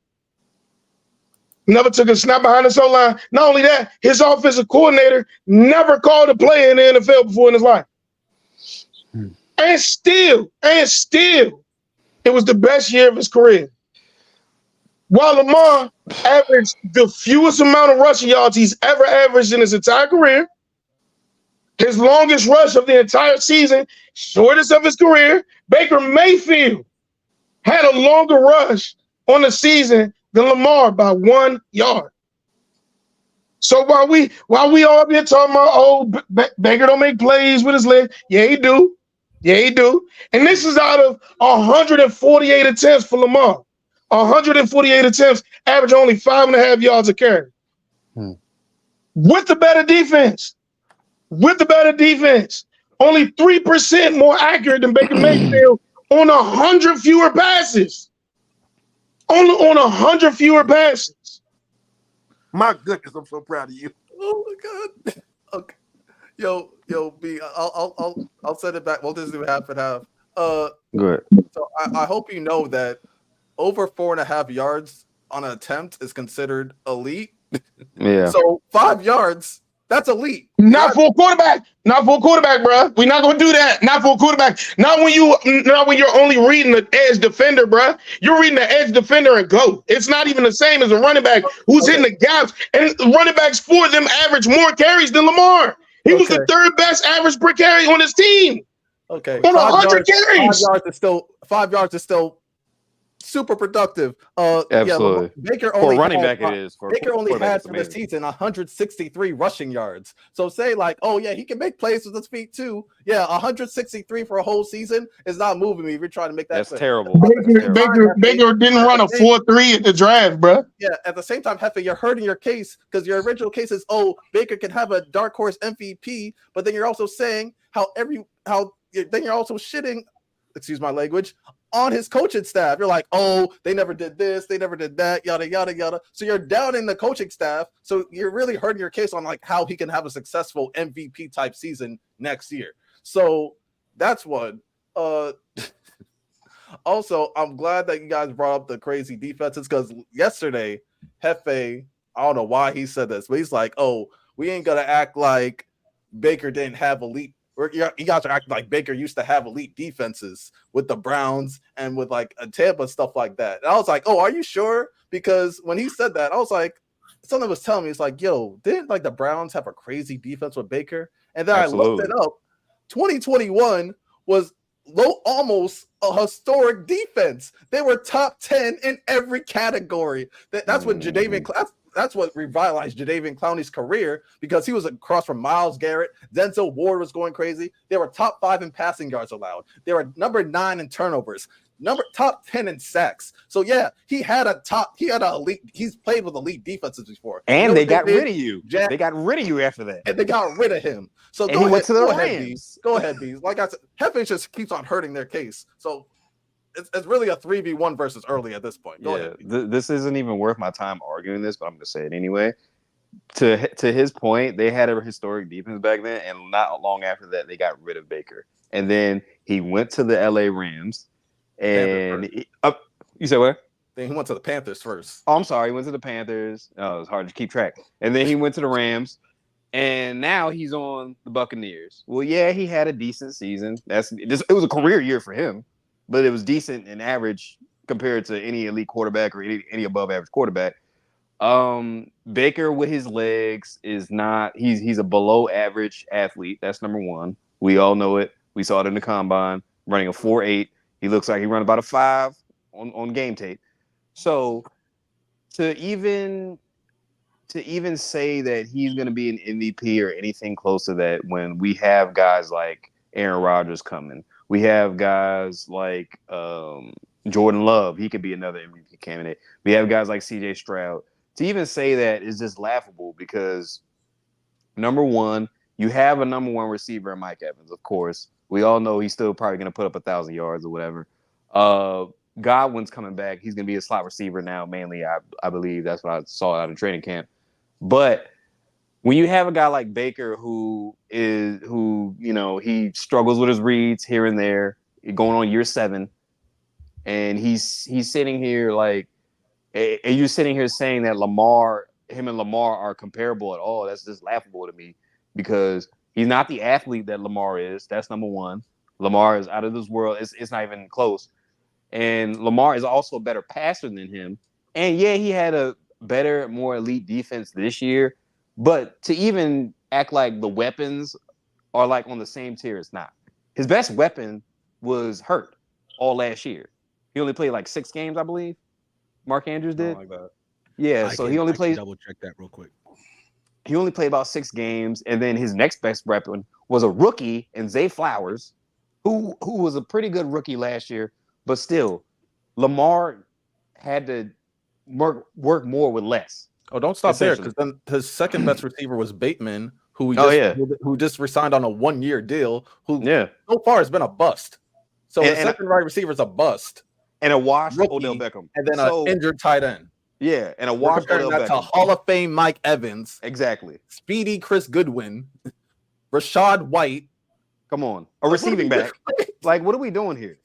Not only that, his offensive coordinator never called a play in the NFL before in his life. And still, it was the best year of his career. While Lamar averaged the fewest amount of rushing yards he's ever averaged in his entire career, his longest rush of the entire season, shortest of his career, Baker Mayfield had a longer rush on the season than Lamar by 1 yard. So while we all been talking about, Baker don't make plays with his leg, yeah, he do. And this is out of 148 attempts for Lamar. 148 attempts, average only 5.5 yards a carry. With the better defense, only 3% more accurate than Baker Mayfield on 100 fewer passes. Only on 100 fewer passes. My goodness, I'm so proud of you. Oh my god. Okay. Yo, B, I'll send it back. We'll just do half and half. Good. So I hope you know that over 4.5 yards on an attempt is considered elite. Yeah. So 5 yards, that's elite. Not for a quarterback, bro. We're not gonna do that. Not for a quarterback. Not when you're only reading the edge defender, bro. You're reading the edge defender and go. It's not even the same as a running back who's hitting the gaps. And running backs for them average more carries than Lamar. He was the third best average per carry on his team. Okay. On 100 carries. 5 yards is still super productive. Absolutely. Baker For only a running had, back, it is. For a Baker only quarterback, had it's for the amazing. season 163 rushing yards. So say like, oh yeah, he can make plays with his feet too. Yeah, 163 for a whole season is not moving me if you're trying to make that. That's play. terrible. Baker didn't run a 4.3 at the draft, bro. Yeah, at the same time, Hefe, you're hurting your case because your original case is, oh, Baker can have a dark horse MVP, but then you're also saying then you're also shitting, excuse my language, on his coaching staff. You're like, oh, they never did this, they never did that, yada yada yada. So you're downing the coaching staff. So you're really hurting your case on like how he can have a successful MVP type season next year. So that's one. Also, I'm glad that you guys brought up the crazy defenses because yesterday, Hefe, I don't know why he said this, but he's like, oh, we ain't gonna act like Baker didn't have elite. You guys are acting like Baker used to have elite defenses with the Browns and with like a Tampa, stuff like that. And I was like, oh, are you sure? Because when he said that, I was like, someone was telling me, it's like, yo, didn't like the Browns have a crazy defense with Baker? And then Absolutely. I looked it up. 2021 was almost a historic defense. They were top 10 in every category. That's what that's what revitalized Jadeveon Clowney's career because he was across from Myles Garrett. Denzel Ward was going crazy. They were top 5 in passing yards allowed. They were number 9 in turnovers. Top 10 in sacks. So yeah, he's played with elite defenses before. And they got rid of you. They got rid of you after that. And they got rid of him. So he went to the Rams. Go ahead, Bees. Like I said, Hefe just keeps on hurting their case. So it's really a 3v1 versus early at this point. Go ahead. This isn't even worth my time arguing this, but I'm going to say it anyway. To his point, they had a historic defense back then, and not long after that, they got rid of Baker. And then he went to the LA Rams. And you said what? Then he went to the Panthers first. Oh, I'm sorry. He went to the Panthers. Oh, it's hard to keep track. And then he went to the Rams. And now he's on the Buccaneers. Well, yeah, he had a decent season. It was a career year for him, but it was decent and average compared to any elite quarterback or any above average quarterback. Baker with his legs is not. He's a below average athlete. That's number one. We all know it. We saw it in the combine, running a 4.8. He looks like he run about a 5 on game tape. So to even say that he's going to be an MVP or anything close to that when we have guys like Aaron Rodgers coming, we have guys like Jordan Love, he could be another MVP candidate. We have guys like CJ Stroud. To even say that is just laughable because number one, you have a number 1 receiver in Mike Evans, of course. We all know he's still probably going to put up 1,000 yards or whatever. Godwin's coming back. He's going to be a slot receiver now, mainly. I believe that's what I saw out of training camp. But when you have a guy like Baker who he struggles with his reads here and there, going on year 7, and he's sitting here like, and you're sitting here saying that him and Lamar are comparable at all. That's just laughable to me because he's not the athlete that Lamar is. That's number one. Lamar is out of this world. It's not even close. And Lamar is also a better passer than him. And yeah, he had a better, more elite defense this year. But to even act like the weapons are like on the same tier, it's not. His best weapon was hurt all last year. He only played like 6 games, I believe. Mark Andrews did. Like that. Yeah, he only played. Double check that real quick. He only played about 6 games, and then his next best weapon was a rookie in Zay Flowers, who was a pretty good rookie last year, but still, Lamar had to work more with less. Oh, don't stop there because then his second best receiver was Bateman, who just resigned on a 1-year deal. Who so far has been a bust. So the second wide receiver is a bust, and a washed rookie, Odell Beckham, and then an injured tight end. Yeah, and a washed Odell Beckham. To Hall of Fame Mike Evans. Exactly. Speedy Chris Goodwin. Rashad White. Come on. A receiving back. Like, what are we doing here?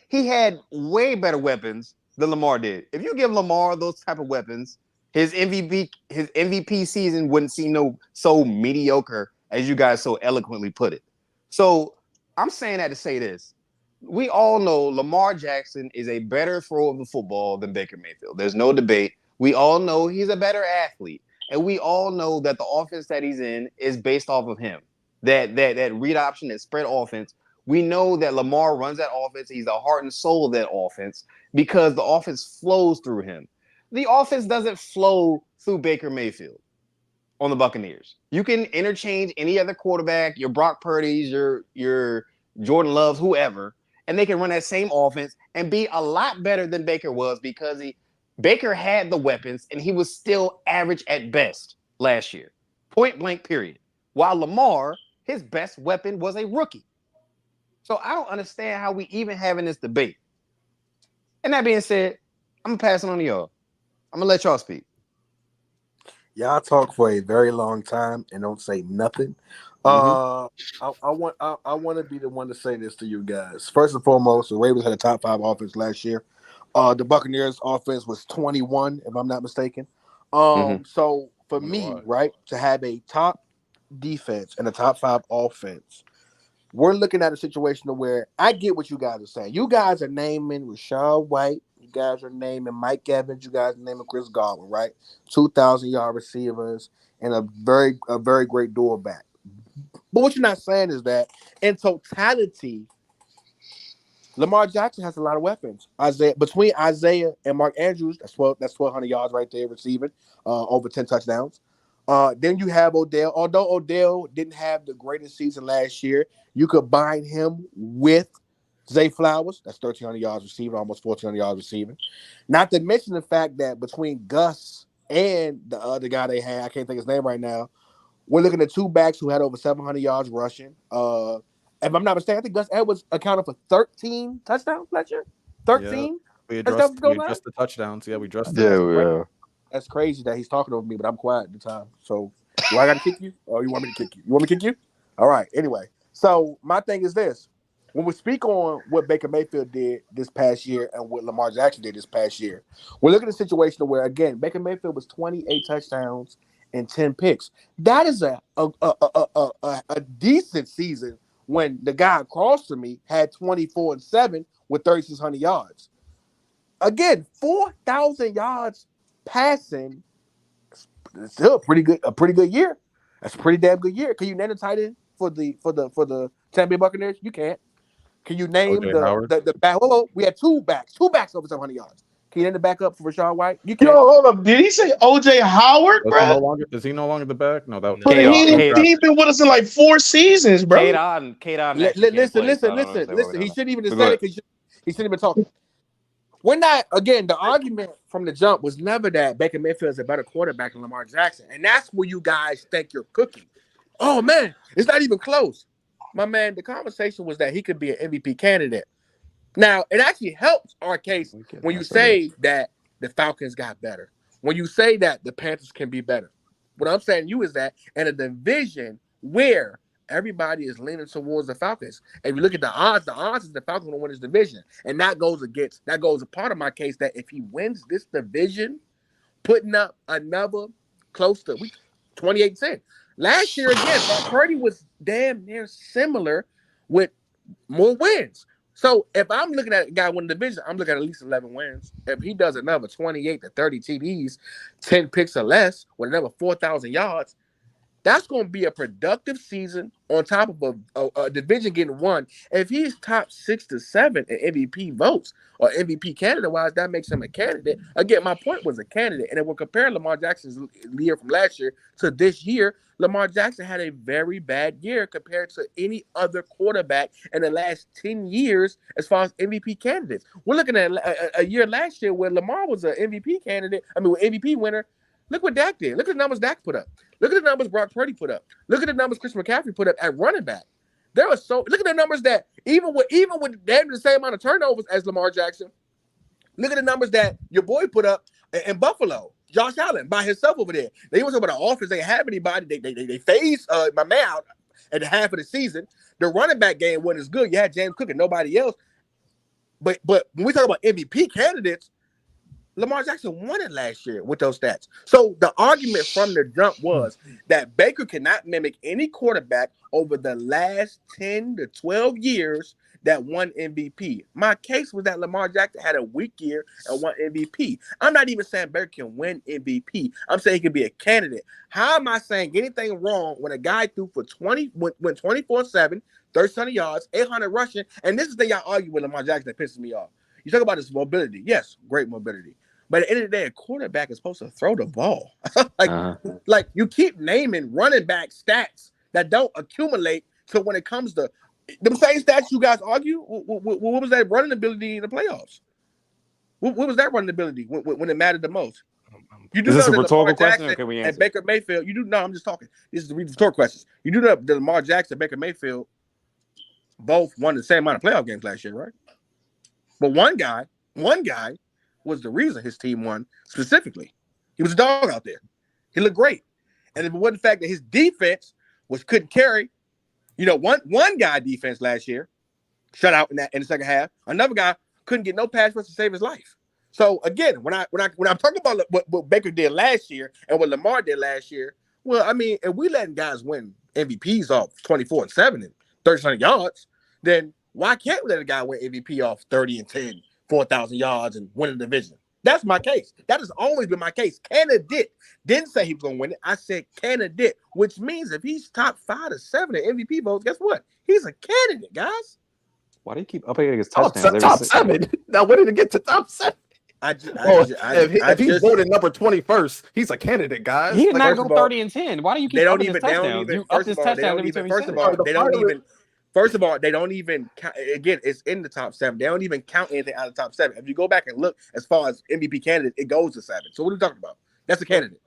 He had way better weapons than Lamar did. If you give Lamar those type of weapons, his MVP season wouldn't seem so mediocre as you guys so eloquently put it. So I'm saying that to say this. We all know Lamar Jackson is a better thrower of the football than Baker Mayfield. There's no debate. We all know he's a better athlete. And we all know that the offense that he's in is based off of him. That read option, that spread offense, We know that Lamar runs that offense. He's the heart and soul of that offense because the offense flows through him. The offense doesn't flow through Baker Mayfield on the Buccaneers. You can interchange any other quarterback, your Brock Purdy's, your Jordan Loves, whoever, and they can run that same offense and be a lot better than Baker was because Baker had the weapons and he was still average at best last year. Point blank, period. While Lamar, his best weapon was a rookie. So I don't understand how we even having this debate. And that being said, I'm going to pass it on to y'all. I'm going to let y'all speak. Y'all talk for a very long time and don't say nothing. I want to be the one to say this to you guys. First and foremost, the Ravens had a top 5 offense last year. The Buccaneers offense was 21, if I'm not mistaken. So for me, right, to have a top defense and a top 5 offense, we're looking at a situation where I get what you guys are saying. You guys are naming Rachaad White. You guys are naming Mike Evans. You guys are naming Chris Godwin, right? 2,000-yard receivers and a very great dual back. But what you're not saying is that in totality, Lamar Jackson has a lot of weapons. Between Isaiah and Mark Andrews, that's 1,200 yards right there receiving, over 10 touchdowns. Then you have Odell. Although Odell didn't have the greatest season last year, you combine him with Zay Flowers. That's 1,300 yards receiving, almost 1,400 yards receiving. Not to mention the fact that between Gus and the other guy they had, I can't think his name right now, we're looking at 2 backs who had over 700 yards rushing. If I'm not mistaken, I think Gus Edwards accounted for 13 touchdowns last year. 13? We addressed the touchdowns. Yeah, we addressed it. Yeah. That's crazy that he's talking over me, but I'm quiet at the time. So do I got to kick you? Or you want me to kick you? You want me to kick you? All right. Anyway, so my thing is this. When we speak on what Baker Mayfield did this past year and what Lamar Jackson did this past year, we're looking at a situation where, again, Baker Mayfield was 28 touchdowns and 10 picks. That is a decent season when the guy across from me had 24 and 7 with 3,600 yards. Again, 4,000 yards passing, it's still a pretty good year. That's a pretty damn good year. Can you name the tight end for the Tampa Bay Buccaneers? You can't. Can you name the back? Whoa, we had two backs over 700 yards. Can you name the backup for Rachaad White? You can't. Yo, hold up. Did he say OJ Howard, bro? Is he no longer the back? No, that was He's been with us in like 4 seasons, bro. Listen. He shouldn't even have said it because he shouldn't have been talking. We're not, again, the argument from the jump was never that Baker Mayfield is a better quarterback than Lamar Jackson. And that's where you guys think you're cooking. Oh, man, it's not even close. My man, the conversation was that he could be an MVP candidate. Now, it actually helps our case when you say that the Falcons got better, when you say that the Panthers can be better. What I'm saying to you is that in a division where everybody is leaning towards the Falcons. If you look at the odds is the Falcons will win this division. And that goes a part of my case that if he wins this division, putting up another close to 28-10. Last year, again, Purdy was damn near similar with more wins. So if I'm looking at a guy winning the division, I'm looking at least 11 wins. If he does another 28 to 30 TDs, 10 picks or less, with another 4,000 yards, that's going to be a productive season on top of a division getting won. If he's top 6 to 7 in MVP votes or MVP candidate-wise, that makes him a candidate. Again, my point was a candidate. And if we're comparing Lamar Jackson's year from last year to this year, Lamar Jackson had a very bad year compared to any other quarterback in the last 10 years as far as MVP candidates. We're looking at a year last year where Lamar was an MVP candidate, MVP winner. Look what Dak did. Look at the numbers Dak put up. Look at the numbers Brock Purdy put up. Look at the numbers Chris McCaffrey put up at running back. Look at the numbers that even with they have the same amount of turnovers as Lamar Jackson. Look at the numbers that your boy put up in Buffalo. Josh Allen by himself over there. They wasn't about the offense. They didn't have anybody. They phased my man out at the half of the season. The running back game wasn't as good. You had James Cook and nobody else. But when we talk about MVP candidates, Lamar Jackson won it last year with those stats. So the argument from the jump was that Baker cannot mimic any quarterback over the last 10 to 12 years that won MVP. My case was that Lamar Jackson had a weak year and won MVP. I'm not even saying Baker can win MVP. I'm saying he could be a candidate. How am I saying anything wrong when a guy threw for 20, went 24/7, 3,600 yards, 800 rushing. And this is the thing y'all argue with Lamar Jackson that pisses me off. You talk about his mobility. Yes, great mobility. But at the end of the day, a quarterback is supposed to throw the ball. like you keep naming running back stats that don't accumulate. So when it comes to the same stats you guys argue, what was that running ability in the playoffs? What was that running ability when it mattered the most? You do Is this know a that rhetorical Lamar question, or Jackson can we and answer? Baker Mayfield. You do know. I'm just talking. This is the rhetorical questions. You do know that Lamar Jackson and Baker Mayfield both won the same amount of playoff games last year, right? But one guy was the reason his team won specifically. He was a dog out there. He looked great, and it wasn't the fact that his defense couldn't carry. You know, one guy defense last year shut out in the second half. Another guy couldn't get no pass rush to save his life. So again, when I'm talking about what Baker did last year and what Lamar did last year, well, I mean, if we letting guys win MVPs off 24-7 and 3,600 yards, then why can't we let a guy win MVP off 30-10, 4,000 yards and win the division? That's my case. That has always been my case. Candidate didn't say he was going to win it. I said candidate, which means if he's top 5 to 7 in MVP votes, guess what? He's a candidate, guys. Why do you keep updating his touchdowns? Top 7. Now when did it get to top 7? If he's voted number 21st, he's a candidate, guys. He did not go first of all, 30-10. Why do you keep They don't upping even. his They don't touchdowns? even. You upped First his of all, they touchdowns don't every even. time he First said of it. all, they don't even. First of all, they don't even count. Again, it's in the top 7. They don't even count anything out of the top 7. If you go back and look, as far as MVP candidate, it goes to 7. So what are we talking about? That's a candidate.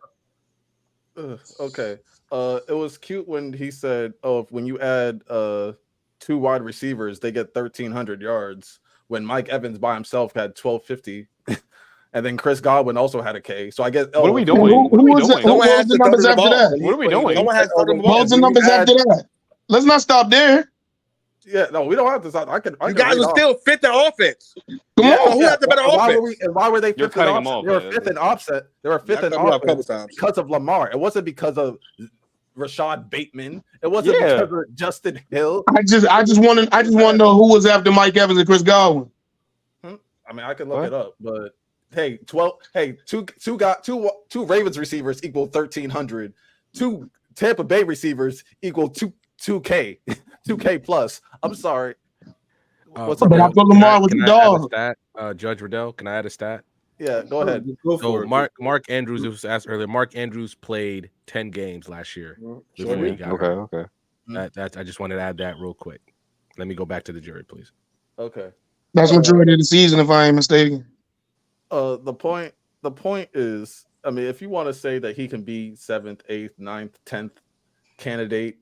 Okay. It was cute when he said, "Oh, when you add 2 wide receivers, they get 1,300 yards." When Mike Evans by himself had 1,250, and then Chris Godwin also had a K. So I guess What are we doing? Who What are we was it? doing? Who Someone was has the to throw numbers the after ball. that? What are we doing? Someone has to throw the ball. What was the When you numbers add- after that? Let's not stop there. Yeah, no, we don't have to. I can. You guys read are off. still fifth in offense. Come So on. who has the better offense? Why were they You're fifth in cutting them offset? off, They were man. fifth in offset. They were fifth Y'all in cut me off a couple offense times. because of Lamar. It wasn't because of Rashad Bateman. It wasn't Yeah. because of Justin Hill. I just want to know who was after Mike Evans and Chris Godwin. I mean, I can look it up, but hey, two Ravens receivers equal 1,300. 2 Tampa Bay receivers equal 2K, 2K plus. I'm sorry. What's up, But I man? thought Lamar was the dog. Judge Riddell, can I add a stat? Yeah, go ahead. Go So for it. Mark Andrews, it was asked earlier. Mark Andrews played 10 games last year. Before he got hurt. Okay. I just wanted to add that real quick. Let me go back to the jury, please. Okay. That's majority of the season, if I ain't mistaken. The point is, I mean, if you want to say that he can be 7th, 8th, 9th, 10th candidate,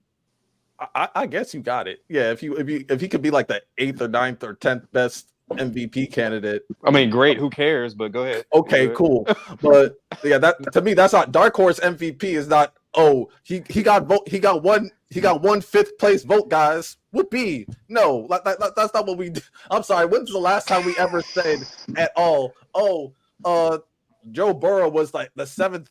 I guess you got it. Yeah, if he could be like the 8th or 9th or 10th best MVP candidate. I mean, great. Who cares? But go ahead. Okay, cool. But yeah, that to me, that's not dark horse MVP. Is not. Oh, he got 5th place vote, guys. Whoopee. No, that's not what we do. I'm sorry. When's the last time we ever said at all? Oh, Joe Burrow was like the 7th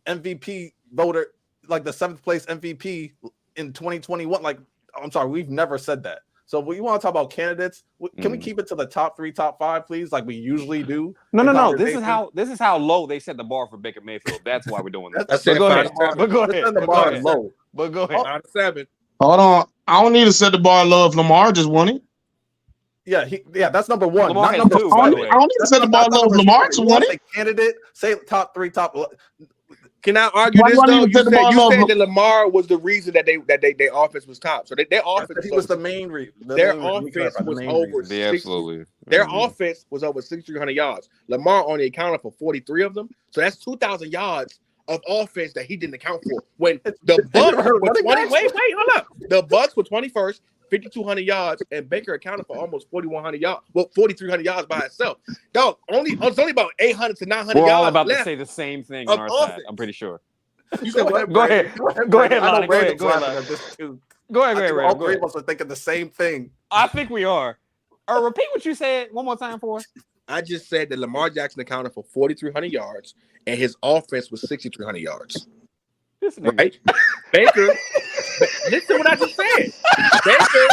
MVP voter, like the 7th place MVP in 2021. Like, I'm sorry, we've never said that. So when you want to talk about candidates, can we keep it to the top 3, top 5, please, like we usually do? No. This is how low they set the bar for Baker Mayfield. That's why we're doing that. But go ahead. But go ahead. The bar is low. But go ahead. 5 to 7. Hold on. I don't need to set the bar low if Lamar just won it. Yeah, that's number 1. Lamar Not has number 2, 5. by the way. I don't need to set the bar low if Lamar just won it. Candidate, say top 3, top. Can I argue Why this do I though? need to set the bar You low? said that Lamar was the reason that their offense was top. So their offense He was the main reason. Their offense was over. Yeah, absolutely. Their offense was over 6,300 yards. Lamar only accounted for 43 of them. So that's 2,000 yards of offense that he didn't account for. When the Bucks were 20, wait, hold up. The Bucks were 21st, 5,200 yards, and Baker accounted for almost 4,100 yards. Well, 4,300 yards by itself. Dog, it's only about 800 to 900 We're yards all about left to say the same thing on our side. I'm pretty sure. You said what? Go ahead. Go ahead, Lonnie. Go ahead. Go ahead. Go ahead. All 3 of us are thinking the same thing. I think we are. Repeat what you said one more time for us. I just said that Lamar Jackson accounted for 4,300 yards, and his offense was 6,300 yards. Right? Baker, listen to what I just said. Baker.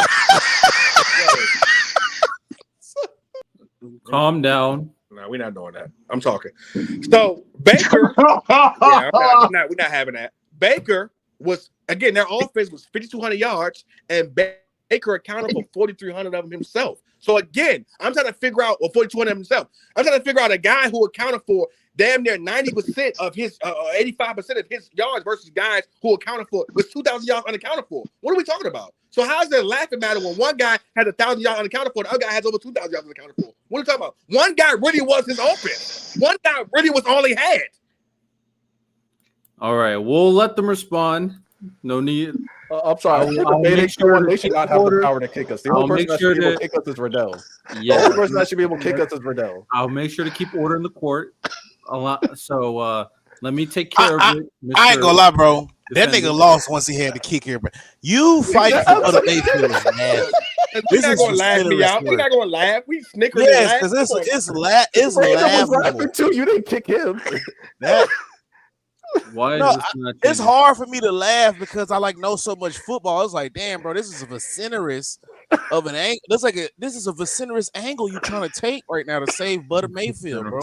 Calm down. No, we're not doing that. I'm talking. So Baker, we're not having that. Baker was, again, their offense was 5,200 yards, and Baker accounted for 4,300 of them himself. So again, I'm trying to figure out, or 4,200 of himself. I'm trying to figure out a guy who accounted for damn near 90% of his, 85% of his yards versus guys who accounted for with 2,000 yards unaccounted for. What are we talking about? So how is that laughing matter when one guy has 1,000 yards unaccounted for, the other guy has over 2,000 yards unaccounted for? What are we talking about? One guy really was his offense. One guy really was all he had. All right, we'll let them respond. No need. I'm sorry. I'll make sure they should not have the power to kick us. The only person that should be able to kick us is Riddell. Yeah, the only person that should be able to kick us is Riddell. I'll make sure to keep order in the court. A lot. So let me take care of it. I ain't gonna lie, bro. That nigga lost once he had to kick here, but you fight for other Mayfield, man. You're not gonna laugh me out. You're not gonna laugh. We snicker. Yes, because it's laughable too. You didn't kick him. Why? No, it's hard for me to laugh because I know so much football. It's like, damn, bro, this is a vociferous of an angle. This is a vociferous angle you trying to take right now to save Butter Mayfield, bro.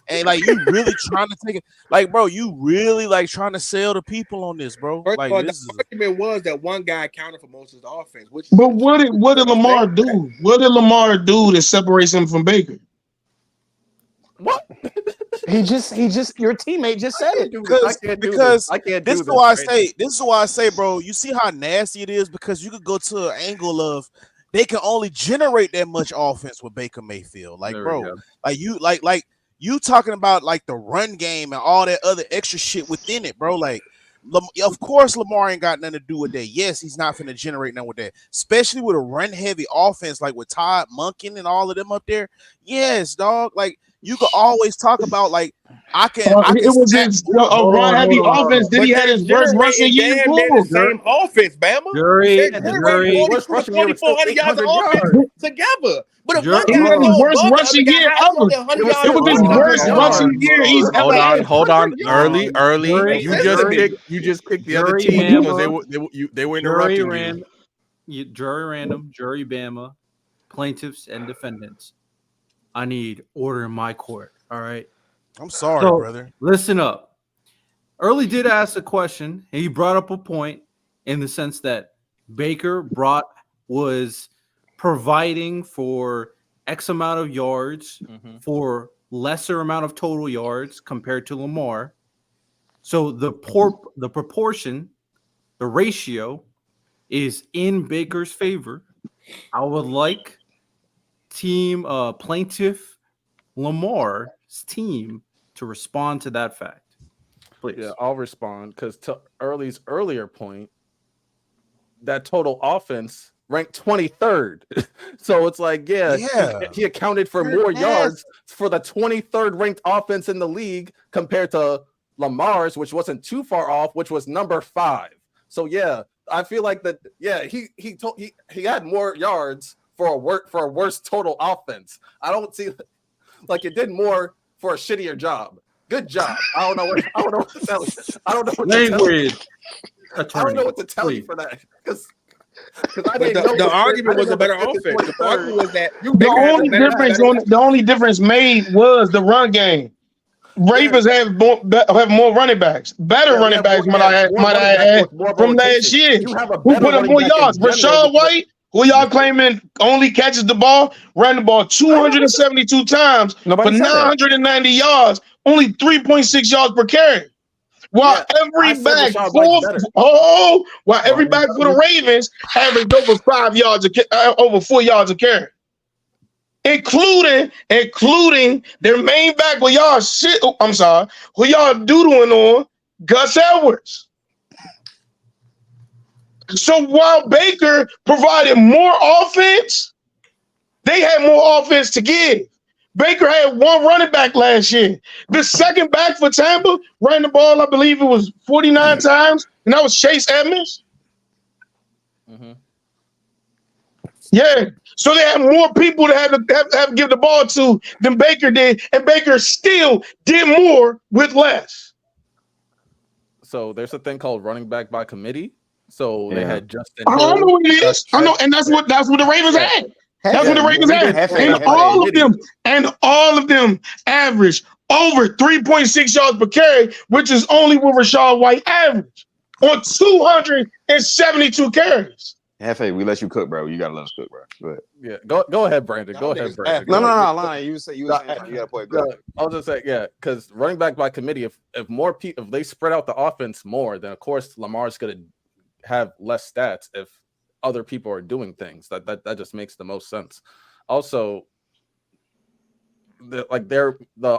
And you really trying to take it, bro. You really trying to sell the people on this, bro. First of all, the argument was that one guy accounted for most of the offense. But what did Lamar do? What did Lamar do that separates him from Baker? What? He just your teammate just said it. Because this is why I say, bro, you see how nasty it is because you could go to an angle of they can only generate that much offense with Baker Mayfield. You talking about the run game and all that other extra shit within it, bro. Of course Lamar ain't got nothing to do with that. Yes, he's not finna generate nothing with that, especially with a run heavy offense with Todd Monken and all of them up there. Yes, dog. You could always talk about it was his run heavy offense. Then he had his worst rushing year. Same offense, Bama. Jury. 4,400 yards of offense together. But if he had his worst rushing year ever. It was his worst rushing year he's ever had. Hold on. Early. You just picked the other team because they were interrupting you. Jury random, jury Bama, plaintiffs and defendants. I need order in my court. All right. I'm sorry, brother. Listen up. Early did ask a question, and he brought up a point in the sense that Baker was providing for X amount of yards for lesser amount of total yards compared to Lamar. So the proportion, the ratio is in Baker's favor. I would like team plaintiff Lamar's team to respond to that fact, please. Yeah, I'll respond because to Early's earlier point, that total offense ranked 23rd. So it's he accounted for more yards for the 23rd ranked offense in the league compared to Lamar's, which wasn't too far off, which was number 5. So I feel like that. Yeah, he had more yards for a worse total offense. I don't see it did more for a shittier job. Good job. I don't know what to tell you. I don't know what to tell you. I don't know what to tell you for that because I didn't know the argument was a better offense. The argument was that the only difference made was the run game. Ravens have more running backs, better running backs. Might I add from last year? Who put up more yards? Rashad White, who y'all claiming only catches the ball, ran the ball 272 times for 990 yards, only 3.6 yards per carry. While every back for the Ravens averaged over 5 yards, over 4 yards a carry, including their main back. Who y'all doodling on, Gus Edwards. So while Baker provided more offense, they had more offense to give. Baker had one running back last year. The second back for Tampa ran the ball, I believe it was 49 times, and that was Chase Edmonds. Yeah. So they had more people to have to give the ball to than Baker did, and Baker still did more with less. So there's a thing called running back by committee. So they had Justin. I know what it is. I know, and that's what the Ravens had. That's what the Ravens had. And all of them averaged over 3.6 yards per carry, which is only what Rashad White averaged on 272 carries. Hefe, we let you cook, bro. You gotta let us cook, bro. Go ahead. Yeah, go ahead, Brandon. Go ahead, Brandon. No, Lonnie, you say you were saying something. You got a point. Go ahead. I'll just say, because running back by committee, if more people, if they spread out the offense more, then of course Lamar's gonna have less stats if other people are doing things. That just makes the most sense. Also, the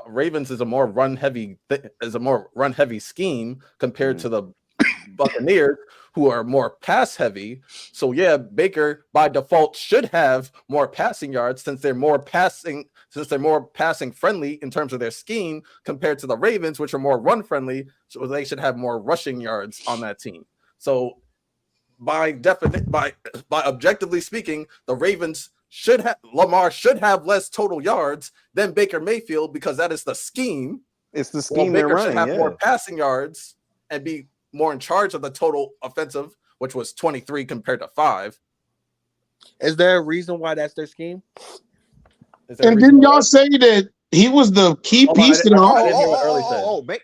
Ravens is a more run heavy scheme compared to the Buccaneers, who are more pass heavy. So yeah, Baker by default should have more passing yards since they're more passing friendly in terms of their scheme compared to the Ravens, which are more run friendly. So they should have more rushing yards on that team. So by objectively speaking, the Ravens Lamar should have less total yards than Baker Mayfield because that is the scheme. It's the scheme Baker they're running. should have more passing yards and be more in charge of the total offensive, which was 23 compared to 5. Is there a reason why that's their scheme? And didn't y'all say that he was the key piece to the offense?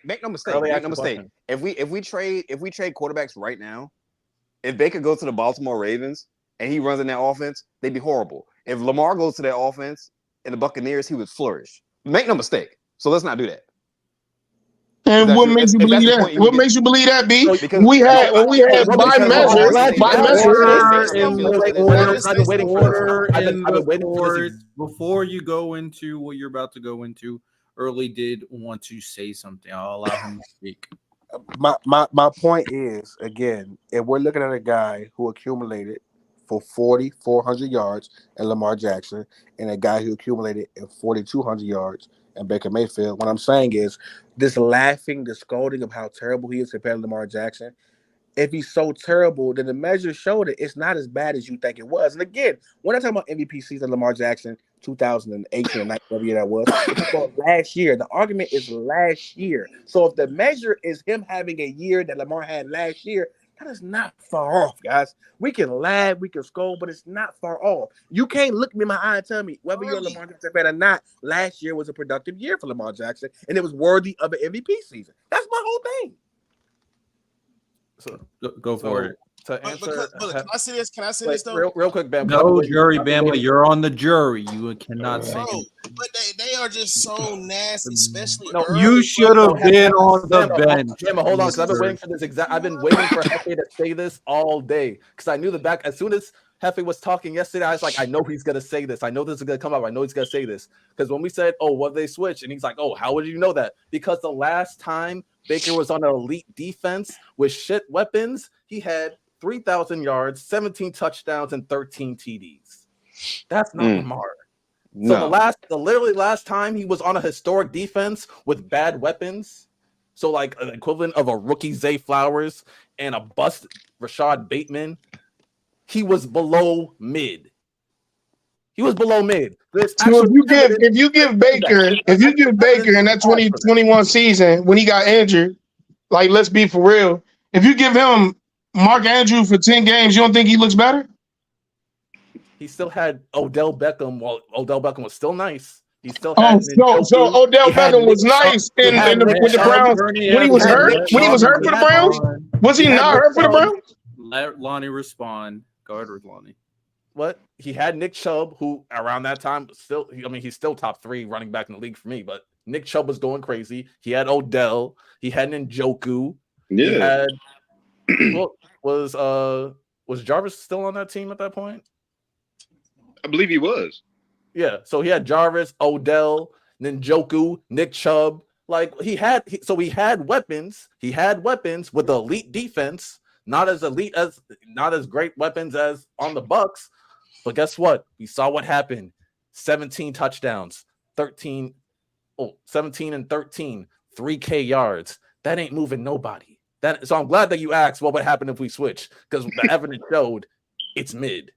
Make no mistake. Make no mistake. If we trade quarterbacks right now, if Baker goes to the Baltimore Ravens and he runs in that offense, they'd be horrible. If Lamar goes to that offense and the Buccaneers, he would flourish. Make no mistake. So let's not do that. And what makes you believe that? What makes you believe that, B? We had by measure. Before you go into what you're about to go into, Early did want to say something. I'll allow him to speak. My point is, again, if we're looking at a guy who accumulated for 4,400 yards and Lamar Jackson, and a guy who accumulated in 4,200 yards and Baker Mayfield, what I'm saying is this laughing, the scolding of how terrible he is compared to Lamar Jackson. If he's so terrible, then the measures show that it's not as bad as you think it was. And again, we're not talking about MVP season Lamar Jackson 2018 or 19, whatever year that was. We're talking about last year. The argument is last year. So if the measure is him having a year that Lamar had last year, that is not far off, guys. We can laugh, we can scold, but it's not far off. You can't look me in my eye and tell me whether you're a Lamar Jackson fan or not, last year was a productive year for Lamar Jackson, and it was worthy of an MVP season. That's my whole thing. So go for it. To answer, can I say this? Can I say this though? Real quick, Bam. No, jury, Bama, you're on the jury. You cannot say. But they are just so nasty, especially. No, you should have been on the bench. Bama, hold on, because I've been waiting for this I've been waiting for Hefe to say this all day because I knew as soon as Hefe was talking yesterday, I was like, I know he's gonna say this. I know this is gonna come up. I know he's gonna say this because when we said, "Oh, what they switch?" and he's like, "Oh, how would you know that?" Because the last time Baker was on an elite defense with shit weapons, he had 3,000 yards, 17 touchdowns, and 13 TDs. That's not Lamar. So the literally last time he was on a historic defense with bad weapons, so like an equivalent of a rookie Zay Flowers and a bust Rashad Bateman, he was below mid. He was below mid. So if you give Baker in that 2021 season when he got injured, like let's be for real, if you give him Mark Andrews for 10 games, you don't think he looks better? He still had Odell Beckham while Odell Beckham was still nice. He still had so Odell Beckham was nice with the Browns when he was hurt. When he was hurt for the Browns, was he not hurt for the Browns? Let Lonnie respond. Go ahead with Lonnie. What? He had Nick Chubb, who around that time he's still top 3 running back in the league for me. But Nick Chubb was going crazy. He had Odell. He had Njoku. Yeah. He had. Was Jarvis still on that team at that point? I believe he was. Yeah, so he had Jarvis, Odell, Njoku, Nick Chubb. Like he had weapons. He had weapons with elite defense, not as great weapons as on the Bucks. But guess what? We saw what happened. 17 touchdowns, 17 and 13, 3K yards. That ain't moving nobody. So I'm glad that you asked what would happen if we switch, because the evidence showed it's mid.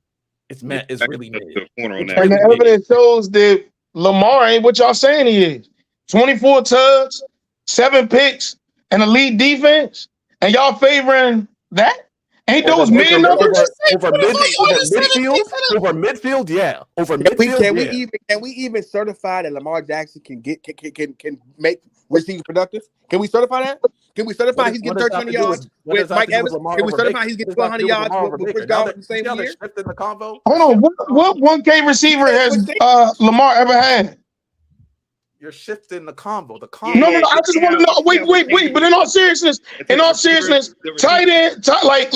It's really mid. And the evidence shows that Lamar ain't what y'all saying he is. 24 tugs, 7 picks, and elite defense, and y'all favoring that? Ain't those men numbers? Over midfield, yeah. Over midfield, Can we even certify that Lamar Jackson can make receivers productive? Can we certify that? Can we certify he's getting 1,300 yards with Mike Evans? Can we certify he's getting 1,200 yards with Chris Godwin the same year? Hold on, what 1K receiver has Lamar ever had? You're shifting the combo. No, I just want to know. Wait. But in all seriousness, tight end, like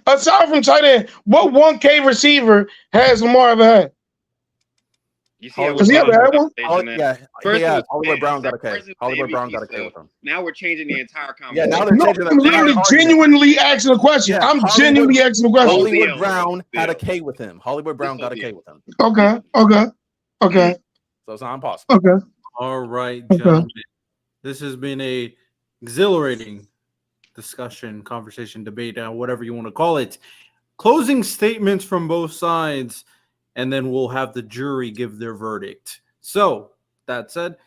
aside from tight end, what 1K receiver has Lamar ever had? You see Has he ever had one? Hollywood Brown got a K. Hollywood Brown got a K with him. Now we're changing the entire conversation. Yeah, now they're changing I'm literally genuinely asking a question. Yeah, I'm genuinely asking a question. Hollywood Brown had a K with him. Hollywood Brown got a K with him. Okay. So it's not impossible. Okay. All right, gentlemen. This has been a exhilarating discussion, conversation, debate, whatever you want to call it. Closing statements from both sides, and then we'll have the jury give their verdict. So, that said,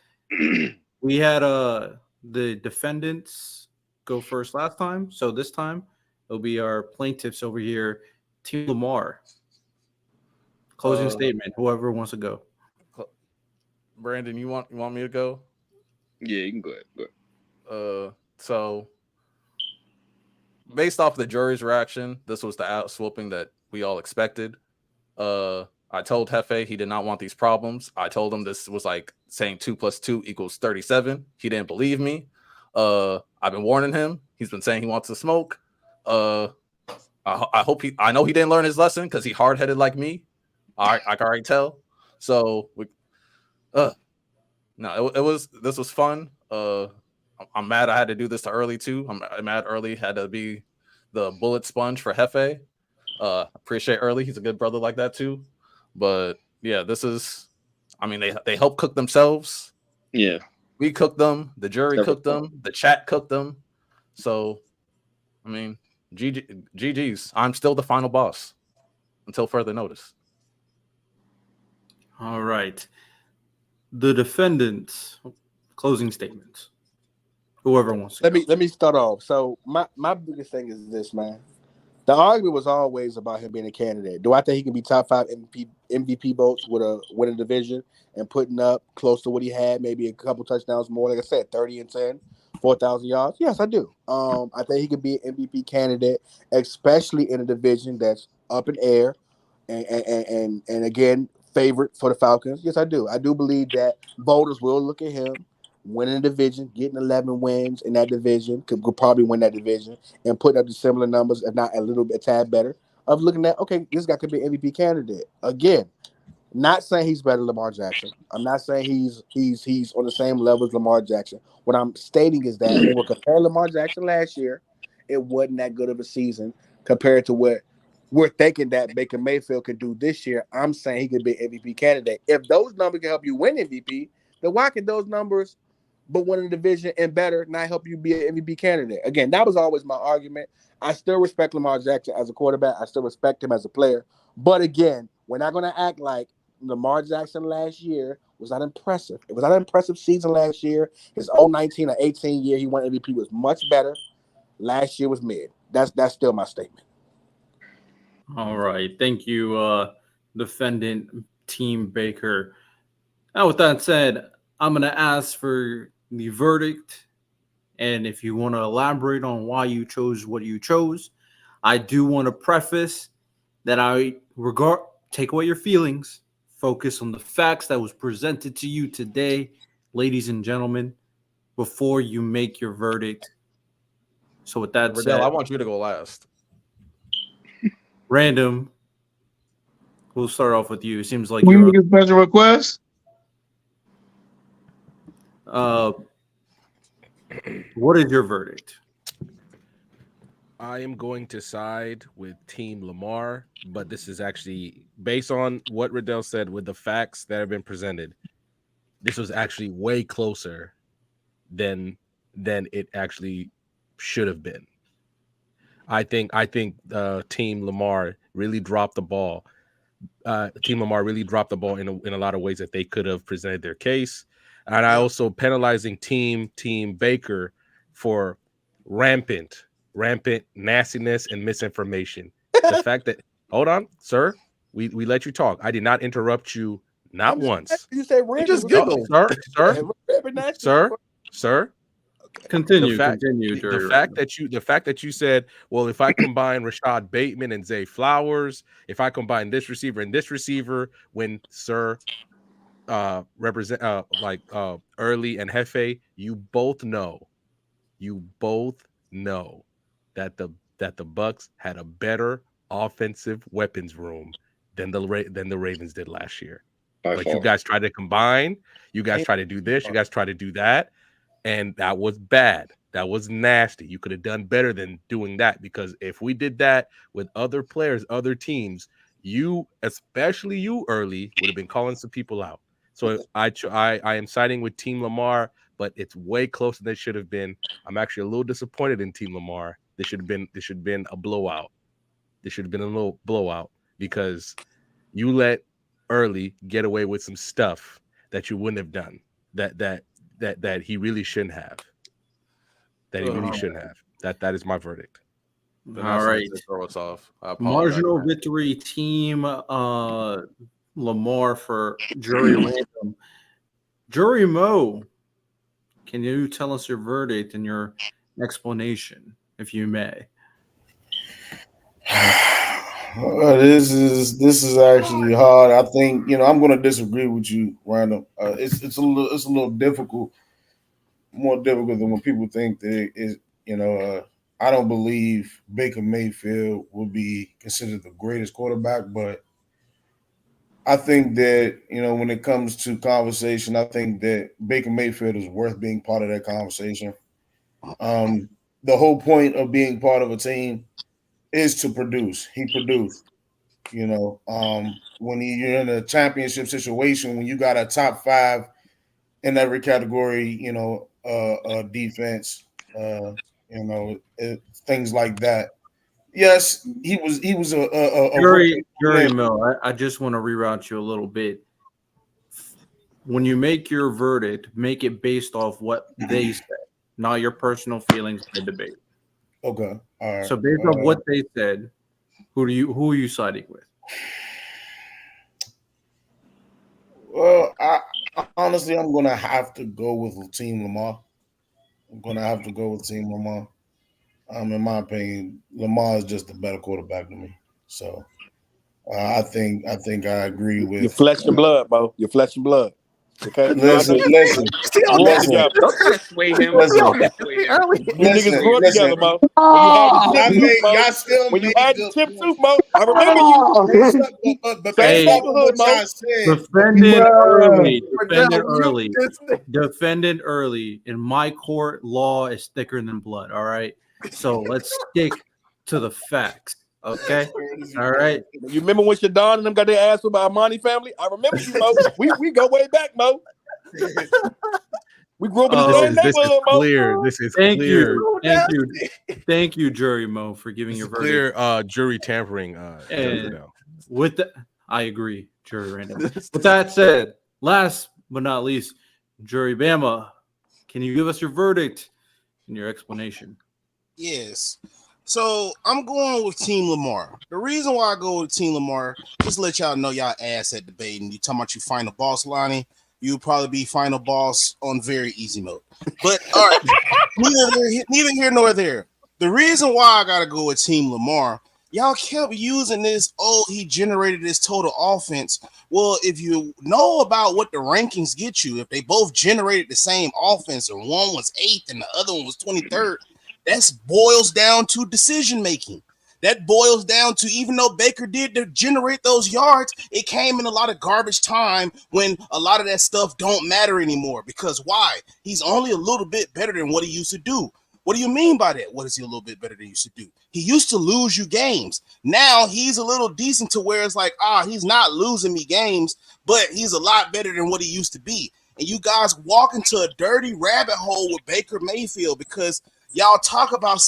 we had the defendants go first last time. So this time, it'll be our plaintiffs over here, Team Lamar. Closing statement, whoever wants to go. Brandon, you want me to go? Yeah, you can go ahead. So based off the jury's reaction, this was the out swooping that we all expected. I told Hefe he did not want these problems. I told him this was like saying 2 + 2 = 37. He didn't believe me. I've been warning him. He's been saying he wants to smoke. I know he didn't learn his lesson because he hard-headed like me. I can already tell. So this was fun. I'm mad I had to do this to Early too. I'm mad Early had to be the bullet sponge for Hefe. Appreciate Early. He's a good brother like that too. But yeah, they help cook themselves. Yeah. We cooked them, the jury cooked them, the chat cooked them. So GG's. I'm still the final boss until further notice. All right. The defendants, closing statements. Whoever wants to. Let me start off. So my biggest thing is this, man. The argument was always about him being a candidate. Do I think he can be top 5 MVP votes with a winning division and putting up close to what he had, maybe a couple touchdowns more? Like I said, 30 and 10, 4,000 yards. Yes, I do. I think he could be an MVP candidate, especially in a division that's up in air and again, favorite for the Falcons. Yes, I do. I do believe that voters will look at him winning the division, getting 11 wins in that division, could probably win that division, and putting up the similar numbers, if not a tad better, of looking at, okay, this guy could be an MVP candidate. Again, not saying he's better than Lamar Jackson. I'm not saying he's on the same level as Lamar Jackson. What I'm stating is that when we're comparing Lamar Jackson last year, it wasn't that good of a season compared to what we're thinking that Baker Mayfield could do this year. I'm saying he could be an MVP candidate. If those numbers can help you win MVP, then why can those numbers but winning the division and better not help you be an MVP candidate? Again, that was always my argument. I still respect Lamar Jackson as a quarterback. I still respect him as a player. But again, we're not going to act like Lamar Jackson last year was not impressive. It was not an impressive season last year. His 19 or 18 year he won MVP was much better. Last year was mid. That's still my statement. All right. Thank you, defendant Team Baker. Now, with that said, I'm going to ask for the verdict. And if you want to elaborate on why you chose what you chose, I do want to preface that take away your feelings, focus on the facts that was presented to you today, ladies and gentlemen, before you make your verdict. So with that said, I want you to go last. Random, we'll start off with you. It seems like we make a special request. What is your verdict? I am going to side with Team Lamar, but this is actually based on what Riddell said with the facts that have been presented. This was actually way closer than it actually should have been. I think Team Lamar really dropped the ball. Team Lamar really dropped the ball in a lot of ways that they could have presented their case. And I also penalizing Team Baker for rampant rampant nastiness and misinformation. The fact that, hold on, sir, we let you talk. I did not interrupt you, not once. You said You just rampant. giggled. Sir. Continue, The fact that you said, well, if I combine Rashad Bateman and Zay Flowers, if I combine this receiver and this receiver, when sir represent Early and Hefe, you both know that the Bucks had a better offensive weapons room than the Ravens did last year. But you guys try to combine, you guys try to do this, you guys try to do that. And that was bad. That was nasty. You could have done better than doing that, because if we did that with other players, other teams, you, especially you, Early, would have been calling some people out. So I am siding with Team Lamar, but it's way closer than it should have been. I'm actually a little disappointed in Team Lamar. This should have been a blowout. This should have been a little blowout, because you let Early get away with some stuff that you wouldn't have done. That he really shouldn't have. That is my verdict. All right. Throw us off. Marginal victory team Lamar for Jury Random. Jury Mo, can you tell us your verdict and your explanation, if you may? This is actually hard. I think I'm going to disagree with you, Random. It's a little difficult, more difficult than what people think that it is. I don't believe Baker Mayfield will be considered the greatest quarterback, but I think that when it comes to conversation, I think that Baker Mayfield is worth being part of that conversation. The whole point of being part of a team is to produce. He produced, when you're in a championship situation, when you got a top 5 in every category, defense, things like that. Yes, he was a Jury Mill. I just want to reroute you a little bit. When you make your verdict, make it based off what they said, not your personal feelings in the debate. Okay. All right. So based on what they said, who are you siding with? Well, honestly, I'm gonna have to go with Team Lamar. In my opinion, Lamar is just a better quarterback than me. So I think I agree with your flesh and blood, Bo. Your flesh and blood. Okay. Listen. Don't try to sway him. Niggas grew up together, Mo. When you had the chip soup, Mo, I remember you. But defendant early. In my court, law is thicker than blood. All right. So let's stick to the facts. Okay. All right. You remember when Shadon and them got their ass with by Armani family? I remember you, Mo. We go way back, Mo. We grew up in the same neighborhood, Mo. This is clear. Thank you, Jury Mo, for giving your verdict. Clear jury tampering. With that, I agree, Jury Random. With that said, last but not least, Jury Bama, can you give us your verdict and your explanation? Yes. So I'm going with Team Lamar. The reason why I go with Team Lamar, just to let y'all know y'all ass at debating. You talking about you final boss, Lonnie. You'll probably be final boss on very easy mode. But all right, neither here nor there. The reason why I gotta go with Team Lamar, y'all kept using this, he generated this total offense. Well, if you know about what the rankings get you, if they both generated the same offense, or one was 8th and the other one was 23rd, that boils down to decision making. That boils down to, even though Baker did to generate those yards, it came in a lot of garbage time when a lot of that stuff don't matter anymore. Because why? He's only a little bit better than what he used to do. What do you mean by that? What is he a little bit better than he used to do? He used to lose you games. Now he's a little decent to where it's like, he's not losing me games, but he's a lot better than what he used to be. And you guys walk into a dirty rabbit hole with Baker Mayfield because y'all talk about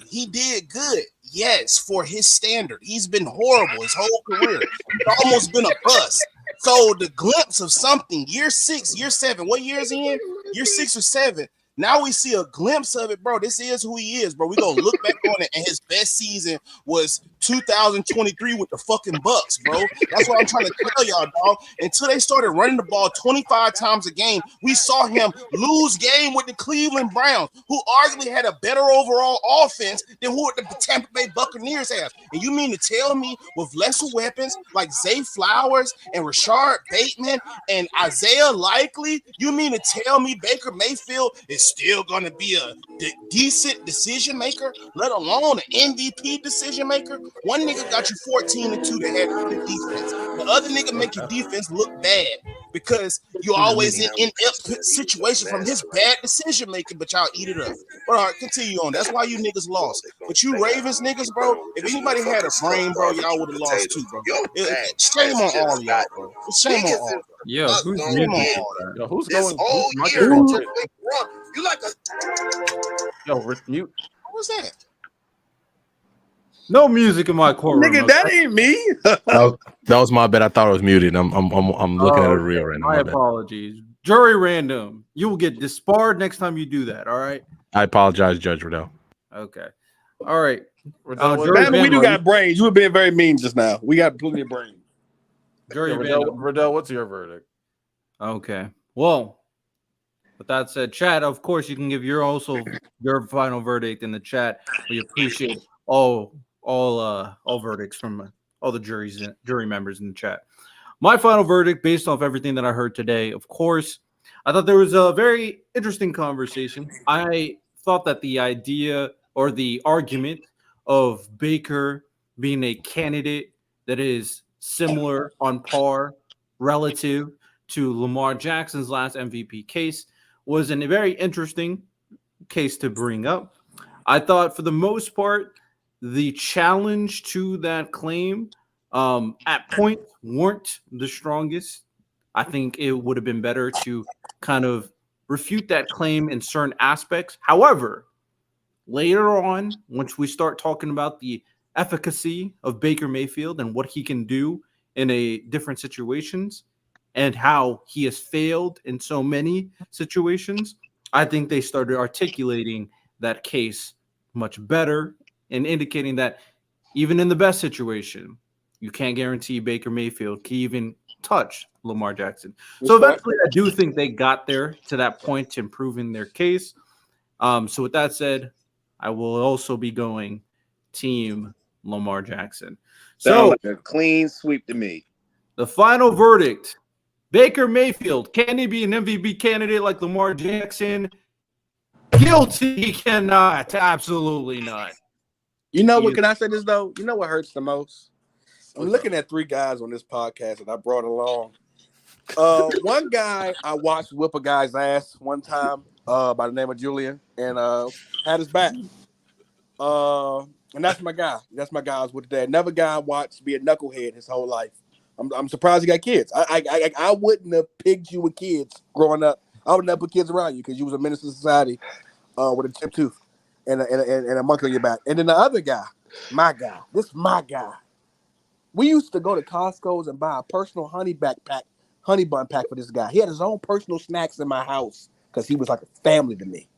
he did good. Yes, for his standard. He's been horrible his whole career. He's almost been a bust. So the glimpse of something, year 6, year 7, what year is he in? Year 6 or 7. Now we see a glimpse of it, bro. This is who he is, bro. We gonna look back on it, and his best season was 2023 with the fucking Bucks, bro. That's what I'm trying to tell y'all, dog. Until they started running the ball 25 times a game, we saw him lose game with the Cleveland Browns, who arguably had a better overall offense than who the Tampa Bay Buccaneers have. And you mean to tell me with lesser weapons like Zay Flowers and Rashard Bateman and Isaiah Likely, you mean to tell me Baker Mayfield is still going to be a decent decision maker, let alone an MVP decision maker? One nigga got you 14-2 that had good defense. The other nigga make your defense look bad because you're always in inept situations from his bad decision making, but y'all eat it up. But all right, continue on. That's why you niggas lost. But you Ravens niggas, bro, if anybody had a brain, bro, y'all would have lost too, bro. Shame on all of y'all, bro. Shame on all. Yo, who's Shame on muted? all. Yo, who's going? whole Who's year, mute? you like a Yo, mute. What was that? No music in my courtroom. Nigga, that ain't me. That was my bad. I thought it was muted. I'm looking at it real right now. My My bad. apologies. Jury random. You will get disbarred next time you do that. All right. I apologize, Judge Riddell. Okay. All right. Riddell, Man, we do Vanderbilt, got brains. You were being very mean just now. We got plenty of brains. Jury Riddell, random. Riddell, what's your verdict? Okay. Well, with that said, chat, of course, you can give your final verdict in the chat. We appreciate all verdicts from all the jury members in the chat. My final verdict, based off everything that I heard today, of course, I thought there was a very interesting conversation. I thought that the idea or the argument of Baker being a candidate that is similar on par relative to Lamar Jackson's last MVP case was a very interesting case to bring up. I thought for the most part, the challenge to that claim at points weren't the strongest. I think it would have been better to kind of refute that claim in certain aspects. However, later on, once we start talking about the efficacy of Baker Mayfield and what he can do in a different situations and how he has failed in so many situations, I think they started articulating that case much better and indicating that even in the best situation, you can't guarantee Baker Mayfield can even touch Lamar Jackson. So eventually, I do think they got there to that point to improving their case. So with that said, I will also be going team Lamar Jackson. Sound So like a clean sweep to me. the final verdict, Baker Mayfield, can he be an MVP candidate like Lamar Jackson? Guilty, he cannot. Absolutely not. You know what? Can I say this though? You know what hurts the most? I'm looking at three guys on this podcast that I brought along. One guy I watched whip a guy's ass one time by the name of Julian and had his back. And that's my guy. That's my guy I was with today. Another guy I watched be a knucklehead his whole life. I'm surprised he got kids. I wouldn't have picked you with kids growing up. I would never put kids around you because you was a menace to society with a chipped tooth and a monkey on your back. And then the other guy, my guy. This is my guy. We used to go to Costco's and buy a personal honey bun pack for this guy. He had his own personal snacks in my house because he was like a family to me.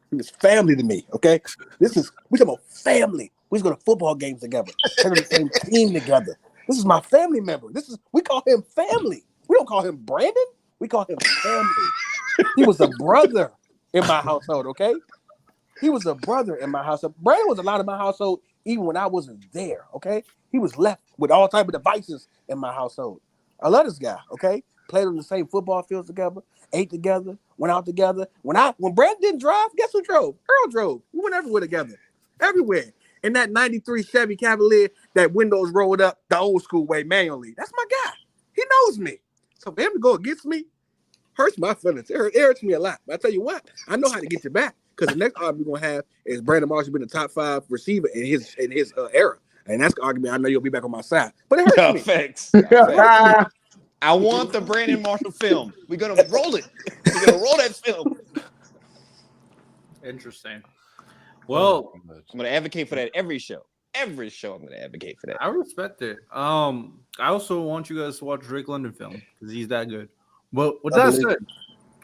He was family to me, okay? We talking about family. We was going to football games together, playing on the same team together. This is my family member. We call him family. We don't call him Brandon. We call him family. He was a brother in my household, okay? He was a brother in my household. Brandon was allowed in my household even when I wasn't there, okay? He was left with all type of devices in my household. I love this guy, okay? Played on the same football fields together, ate together, went out together. When Brandon didn't drive, guess who drove? Earl drove. We went everywhere together. Everywhere. In that 93 Chevy Cavalier, that windows rolled up the old school way manually. That's my guy. He knows me. So for him to go against me hurts my feelings. It hurts me a lot. But I tell you what, I know how to get you back. Because the next argument we're gonna have is Brandon Marshall being the top 5 receiver in his era. And that's the argument I know you'll be back on my side. But it hurts me. Thanks. I want the Brandon Marshall film. We're gonna roll it. We're gonna roll that film. Interesting. Well, I'm gonna advocate for that every show. Every show, I'm gonna advocate for that. I respect it. I also want you guys to watch Drake London film because he's that good. But with that said,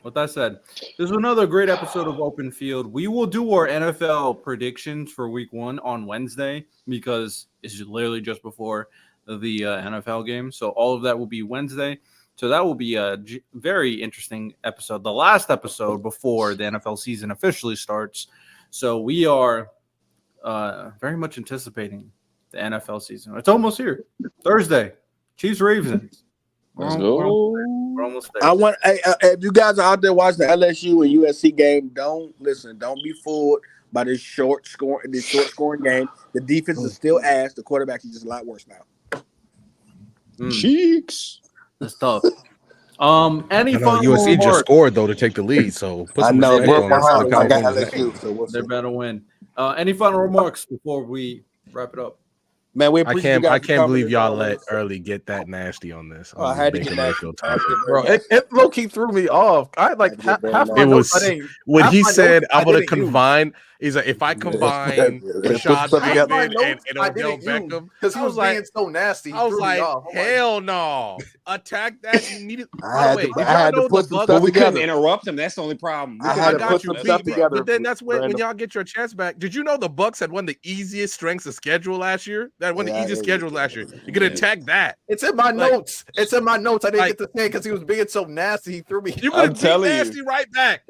with that said, this is another great episode of Open Field. We will do our NFL predictions for Week 1 on Wednesday because it's literally just before the NFL game. So all of that will be Wednesday. So that will be a very interesting episode, the last episode before the NFL season officially starts. So we are very much anticipating the NFL season. It's almost here. Thursday, Chiefs Ravens. Let's go. We're almost there. I want if you guys are out there watching the LSU and USC game, don't be fooled by this short scoring game. The defense is still ass. The quarterback is just a lot worse now. Cheeks. That's tough. Any final USC just remarks? scored though to take the lead, so put I some know. respect on us. I Look got how we won. LSU, so we'll see. They're better win. Any final remarks before we wrap it up? Man, we I appreciate you guys can't for coming believe this y'all all let this. Early get that nasty on this. Oh, I had to get nasty. Bro, it low key threw me off. I like half my It notes. was I didn't, when half he my said, notes I "I'm gonna didn't use. combine." He's like, "If I combine Rashad Half my Bateman notes and I Odell didn't use Beckham," because he I was was being so nasty. He I was threw me like, off. I'm like, "Hell no! Attack that! You needed." I By had the way, to- did I y'all had to know put the some Bucks? stuff But we couldn't together. interrupt him. That's the only problem. We I couldn't had I to got put you some beat, stuff together. but then that's when Brandon. y'all get your chance back. Did you know the Bucks had one of the easiest strengths of schedule last year? That one of the Yeah, easiest yeah, schedules last year. You could attack that. it's in my Like- notes. It's in my notes. I didn't like- get to say because he was being so nasty. He threw me. You I'm could beat telling you. nasty right back.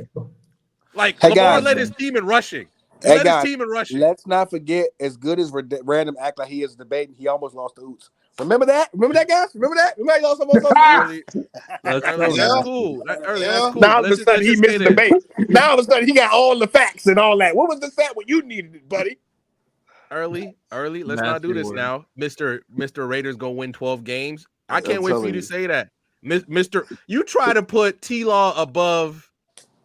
Like Hey, Lamar guys. led his team in rushing. He Hey, led guys, his team in rushing. Let's not forget, as good as Random act like he is debating, he almost lost to Oots. Remember that? Remember that, guys? Remember that? Remember he almost lost to Early, That's early, true. that's cool. That's cool. Now all of a Let's sudden he just missed say the this. debate. Now all of a sudden he got all the facts and all that. What was the fact when you needed it, buddy? Early. Let's not do Nasty this word. now. Mr. Raiders gonna win 12 games. I I'm can't wait for telling you to you. say that. Mr. You try to put T-Law above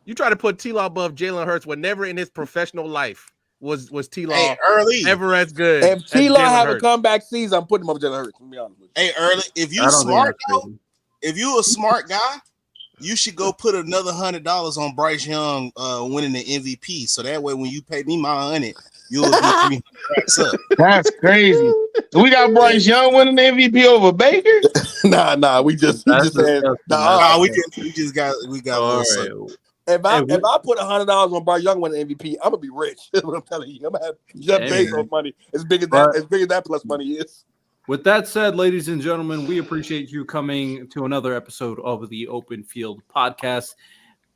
Jalen Hurts when never in his professional life was T-Law Hey, Early. ever as good. If as T-Law Jalen have a Hurts. comeback season, I'm putting him over Jalen Hurts. To be honest with you. Hey, Early. If I you don't think smart that's though, crazy. if you a smart guy, you should go put another $100 on Bryce Young winning the MVP. So that way, when you pay me my 100, you'll be 300 racks up. That's crazy. So we got Bryce Young winning the MVP over Baker. Nah. We just That's said disgusting. nah. We got a little All something. right. If I Hey, put $100 on Bryce Young winning MVP, I'm gonna be rich. That's what I'm telling you. I'm gonna have Jeff Hey, Bezos man. money as big as But- that plus money is. With that said, ladies and gentlemen, we appreciate you coming to another episode of the Open Field Podcast.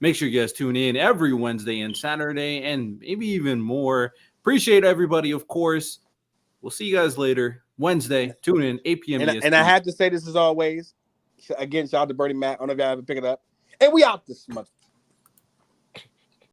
Make sure you guys tune in every Wednesday and Saturday, and maybe even more. Appreciate everybody, of course. We'll see you guys later. Wednesday, tune in, 8 p.m. And I have to say this as always. Again, shout out to Bernie Mac. I don't know if y'all ever pick it up. And we out this month.